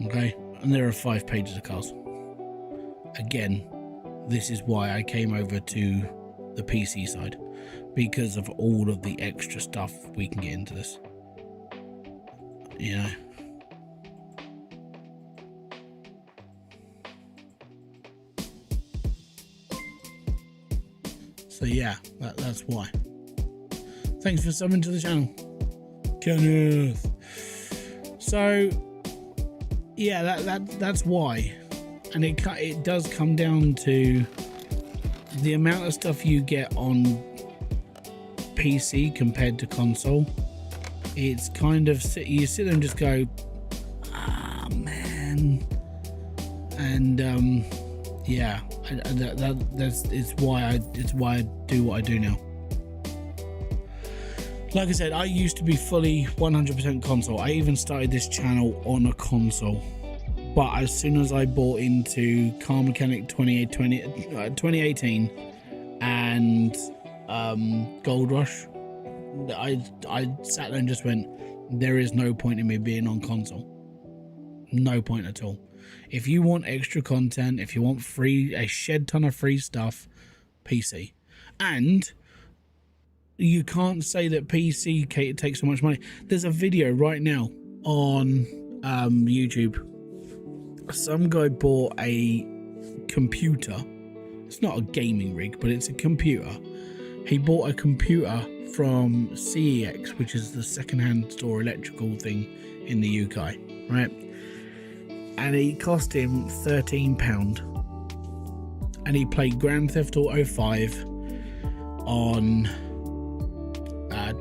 A: Okay, and there are 5 pages of cars. Again, this is why I came over to the PC side, because of all of the extra stuff we can get into this. You know. So yeah, that's why. Thanks for subbing to the channel, Kenneth. So yeah, that's why, and it does come down to the amount of stuff you get on PC compared to console. It's kind of you sit there and just go, ah man, and yeah, it's why I do what I do now. Like I said, I used to be fully 100% console. I even started this channel on a console. But as soon as I bought into Car Mechanic 2018 and Gold Rush, I sat there and just went, there is no point in me being on console. No point at all. If you want extra content, if you want a shed ton of free stuff, PC. And you can't say that PC takes so much money. There's a video right now on YouTube. Some guy bought a computer. It's not a gaming rig, but it's a computer. He bought a computer from CEX, which is the second-hand store electrical thing in the UK, right? And it cost him £13. And he played Grand Theft Auto 5 on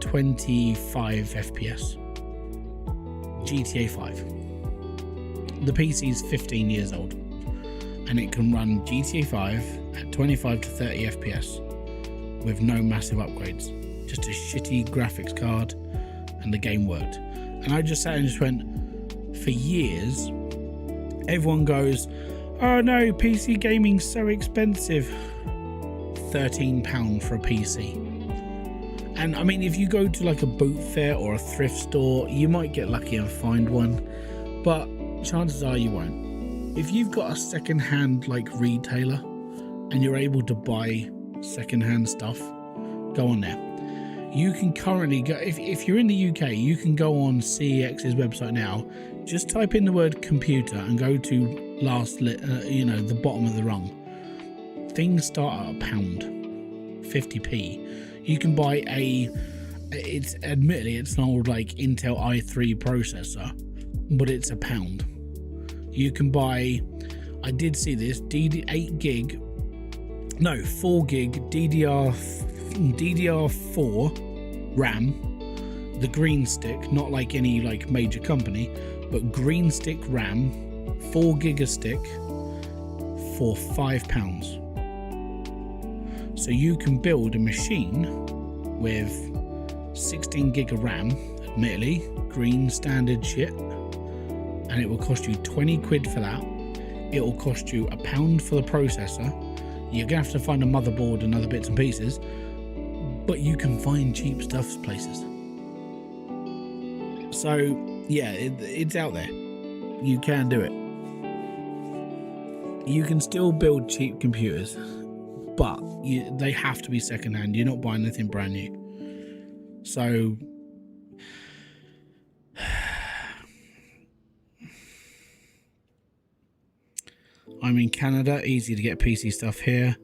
A: 25 FPS. GTA 5. The PC is 15 years old, and it can run GTA 5 at 25 to 30 FPS with no massive upgrades. Just a shitty graphics card, and the game worked. And I just sat and just went, for years, everyone goes, oh no, PC gaming's so expensive. £13 for a PC. And I mean, if you go to like a boot fair or a thrift store, you might get lucky and find one, but chances are you won't. If you've got a second-hand like retailer and you're able to buy second-hand stuff, go on there. You can currently go, if you're in the UK, you can go on CEX's website now, just type in the word computer and go to the bottom of the rung. Things start at £1, 50p. You can buy admittedly it's an old like Intel i3 processor, but it's £1. You can buy, I did see this, 4 gig DDR4 RAM, the green stick, not like any like major company, but green stick RAM, 4 gig a stick for £5. So you can build a machine with 16 gig of RAM, admittedly, green standard shit, and it will cost you 20 quid for that. It will cost you £1 for the processor. You're gonna have to find a motherboard and other bits and pieces, but you can find cheap stuff places. So yeah, it's out there. You can do it. you can still build cheap computers, but they have to be secondhand. You're not buying anything brand new. So I'm in Canada, easy to get PC stuff here.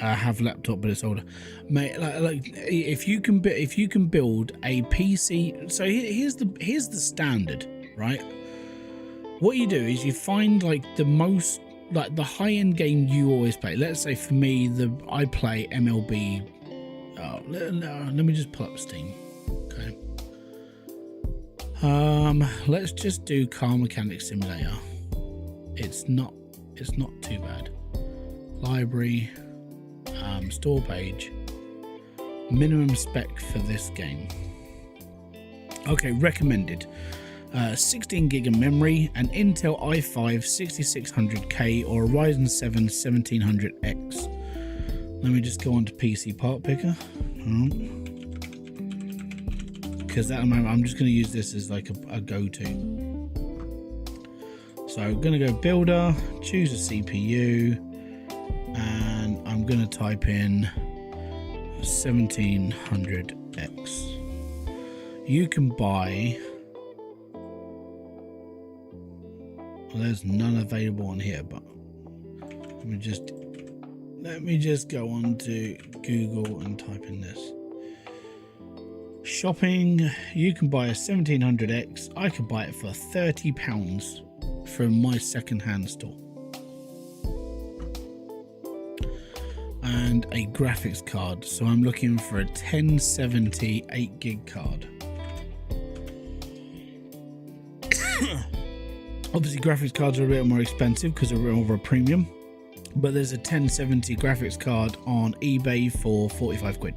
A: I have laptop, but it's older. Mate, like if you can build a PC, so here's the standard, right? What you do is you find like the most, like the high-end game you always play. Let's say for me, I play MLB. Oh, let me just pull up Steam. Okay. Let's just do Car Mechanic Simulator. It's not too bad. Library, store page, minimum spec for this game. Okay, recommended. 16 gig of memory, an Intel i5 6600K or a Ryzen 7 1700X. Let me just go on to PC part picker, because at the moment I'm just going to use this as like a go-to. So I'm going to go builder, choose a CPU, and I'm going to type in 1700X. You can buy, well, there's none available on here, but let me just go on to Google and type in this. Shopping, you can buy a 1700X. I could buy it for £30 from my second-hand store. And a graphics card, so I'm looking for a 1070 8 gig card. Obviously graphics cards are a bit more expensive because they're over a premium, but there's a 1070 graphics card on eBay for 45 quid.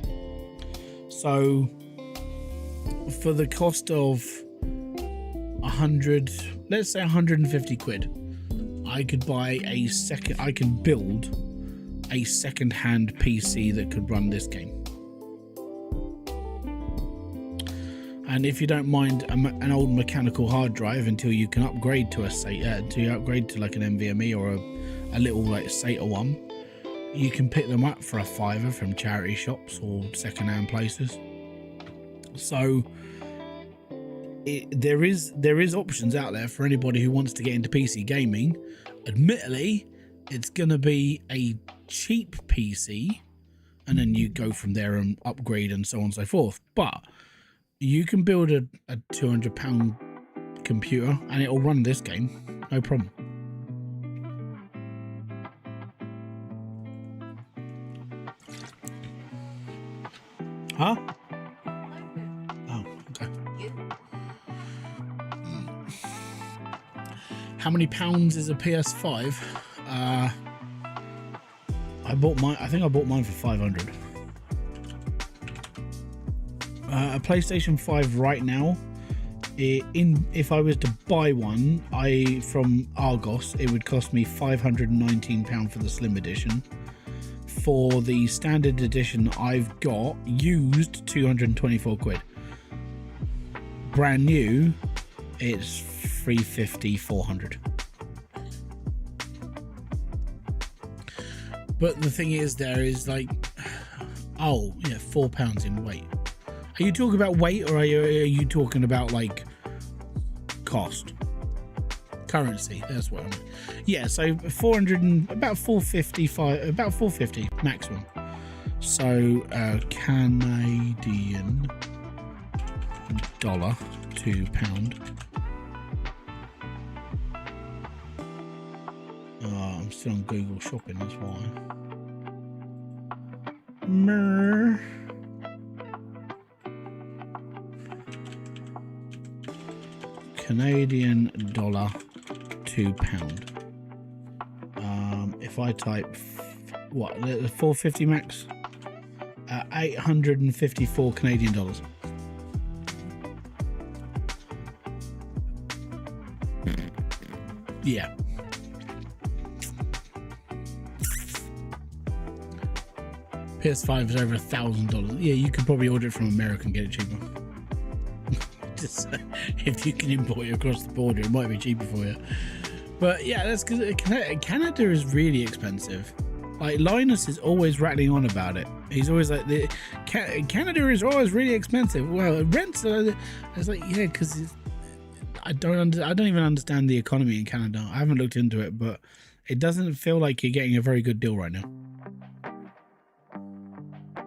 A: So for the cost of 100, let's say 150 quid, I could buy I can build a second-hand PC that could run this game. And if you don't mind an old mechanical hard drive until you can upgrade to like an NVMe or a little like SATA one, you can pick them up for a £5 from charity shops or second-hand places. So there is options out there for anybody who wants to get into PC gaming. Admittedly, it's going to be a cheap PC, and then you go from there and upgrade and so on and so forth. But you can build a £200 computer and it'll run this game, no problem. Huh? Oh, okay. How many pounds is a PS5? I think I bought mine for 500. A PlayStation 5 right now, if I was to buy one from Argos, it would cost me £519 for the Slim Edition. For the standard edition I've got used, 224 quid. Brand new, it's 350, 400. But the thing is, there is like, oh yeah, £4 in weight. Are you talking about weight, or are you talking about like cost? Currency, that's what I mean. Yeah, so 400 and about 450, about 450 maximum. So Canadian dollar to £. I'm still on Google Shopping, that's why. Canadian dollar to £. If I type what, the 450 max, 854 Canadian dollars. Yeah. PS5 is over $1,000. Yeah, you could probably order it from America and get it cheaper. Just if you can import it across the border, it might be cheaper for you. But yeah, that's because Canada is really expensive. Like Linus is always rattling on about it. He's always like, Canada is always really expensive. Well, rents are. It's like, yeah, because I don't even understand the economy in Canada. I haven't looked into it, but it doesn't feel like you're getting a very good deal right now.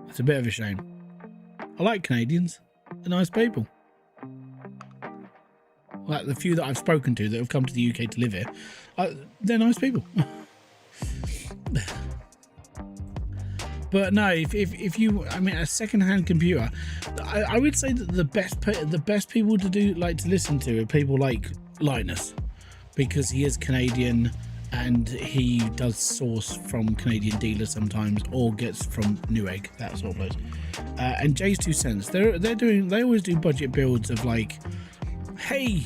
A: It's a bit of a shame. I like Canadians. They're nice people. Like the few that I've spoken to that have come to the UK to live here, they're nice people. But no, if you, I mean, a second-hand computer, I would say that the best people to listen to are people like Linus, because he is Canadian and he does source from Canadian dealers sometimes, or gets from Newegg, that sort of place. And Jay's 2 cents, they always do budget builds of like, hey,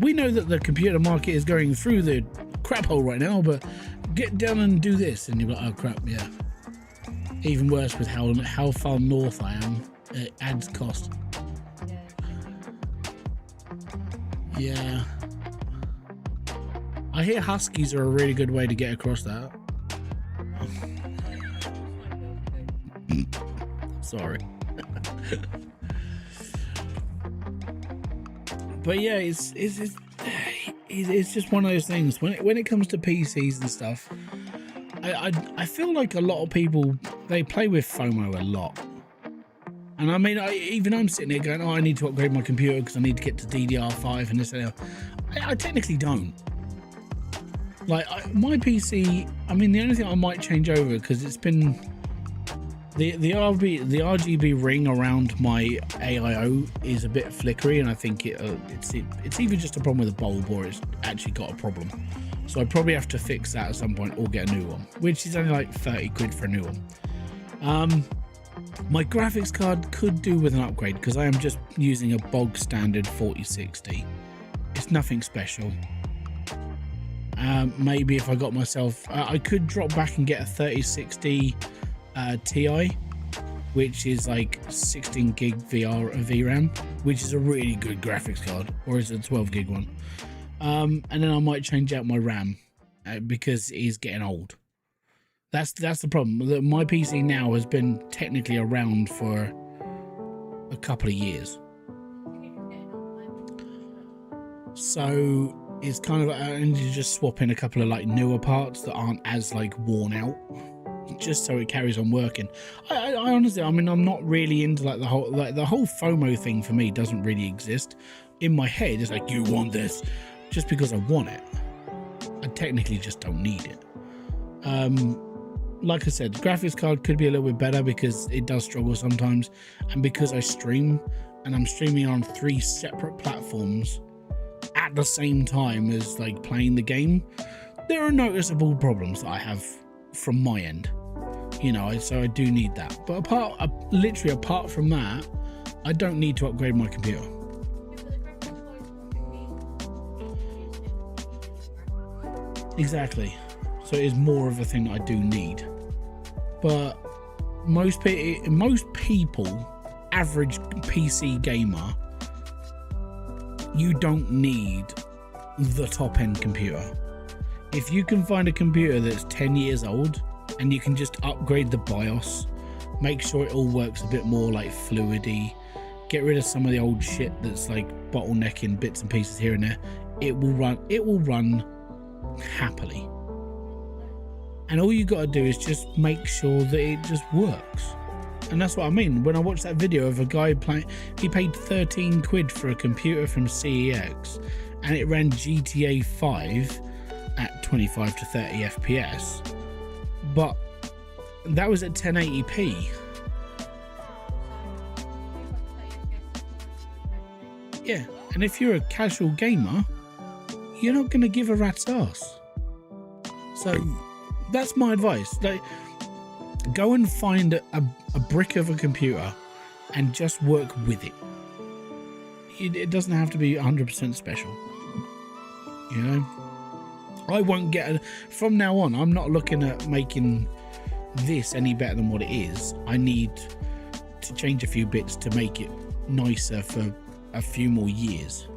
A: we know that the computer market is going through the crap hole right now, but get down and do this. And you're like, oh crap, yeah. Even worse with how far north I am, it adds cost. Yeah. I hear huskies are a really good way to get across that. Sorry. But yeah, it's just one of those things. When it comes to PCs and stuff, I feel like a lot of people, they play with FOMO a lot. And I mean, I'm sitting here going, oh, I need to upgrade my computer because I need to get to DDR5 and this and that. I technically don't. Like, my PC, I mean, the only thing I might change over, because it's been... The RGB ring around my AIO is a bit flickery, and I think it's either just a problem with the bulb or it's actually got a problem. So I probably have to fix that at some point or get a new one, which is only like 30 quid for a new one. My graphics card could do with an upgrade because I am just using a bog standard 4060. It's nothing special. Maybe if I got myself, I could drop back and get a 3060 Ti, which is like 16 gig VRAM, which is a really good graphics card, or is it a 12 gig one? And then I might change out my RAM because it is getting old. That's the problem. My PC now has been technically around for a couple of years, so it's kind of, I need to just swap in a couple of like newer parts that aren't as like worn out, just so it carries on working. I honestly, I mean, I'm not really into like the whole FOMO thing. For me, doesn't really exist. In my head, it's like, you want this just because I want it. I technically just don't need it. Like I said, the graphics card could be a little bit better because it does struggle sometimes, and because I stream and I'm streaming on 3 separate platforms at the same time as like playing the game, there are noticeable problems that I have from my end, you know, so I do need that. But literally apart from that, I don't need to upgrade my computer. Exactly. So it is more of a thing that I do need. But most people, average PC gamer, you don't need the top end computer. If you can find a computer that's 10 years old and you can just upgrade the BIOS, make sure it all works a bit more like fluidy, get rid of some of the old shit that's like bottlenecking bits and pieces here and there, it will run happily. And all you got to do is just make sure that it just works. And that's what I mean. When I watched that video of a guy playing, he paid 13 quid for a computer from CEX and it ran GTA 5 at 25 to 30 FPS, but that was at 1080p. Yeah, and if you're a casual gamer, you're not going to give a rat's ass. So that's my advice. Like, go and find a brick of a computer and just work with it. It doesn't have to be 100% special, you know. I won't get from now on, I'm not looking at making this any better than what it is. I need to change a few bits to make it nicer for a few more years,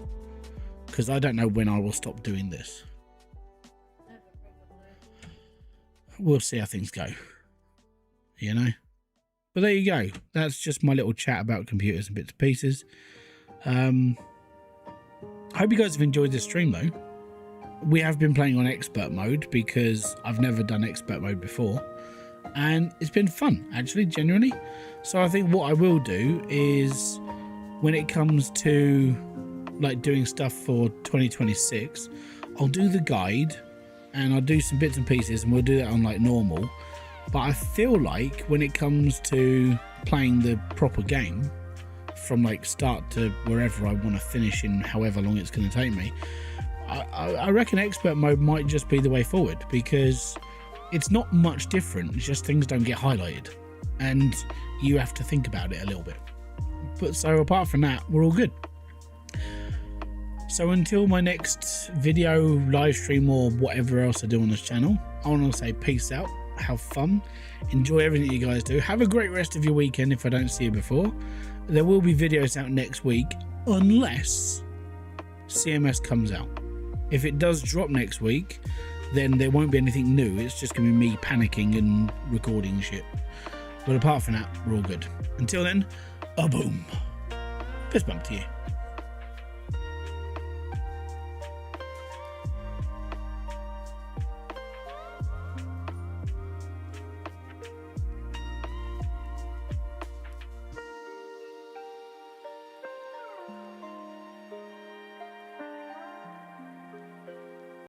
A: because I don't know when I will stop doing this. we'll see how things go, you know. But there you go. That's just my little chat about computers and bits and pieces. I hope you guys have enjoyed this stream though. We have been playing on expert mode because I've never done expert mode before, and it's been fun actually, genuinely. So I think what I will do is, when it comes to like doing stuff for 2026, I'll do the guide and I'll do some bits and pieces, and we'll do that on like normal. But I feel like when it comes to playing the proper game from like start to wherever I want to finish in however long it's going to take me, I reckon expert mode might just be the way forward, because it's not much different, it's just things don't get highlighted and you have to think about it a little bit. But so apart from that, we're all good. So until my next video, live stream, or whatever else I do on this channel, I want to say peace out, have fun, enjoy everything you guys do, have a great rest of your weekend if I don't see you before. There will be videos out next week unless CMS comes out. If it does drop next week, then there won't be anything new. It's just going to be me panicking and recording shit. But apart from that, we're all good. Until then, a boom. Fist bump to you.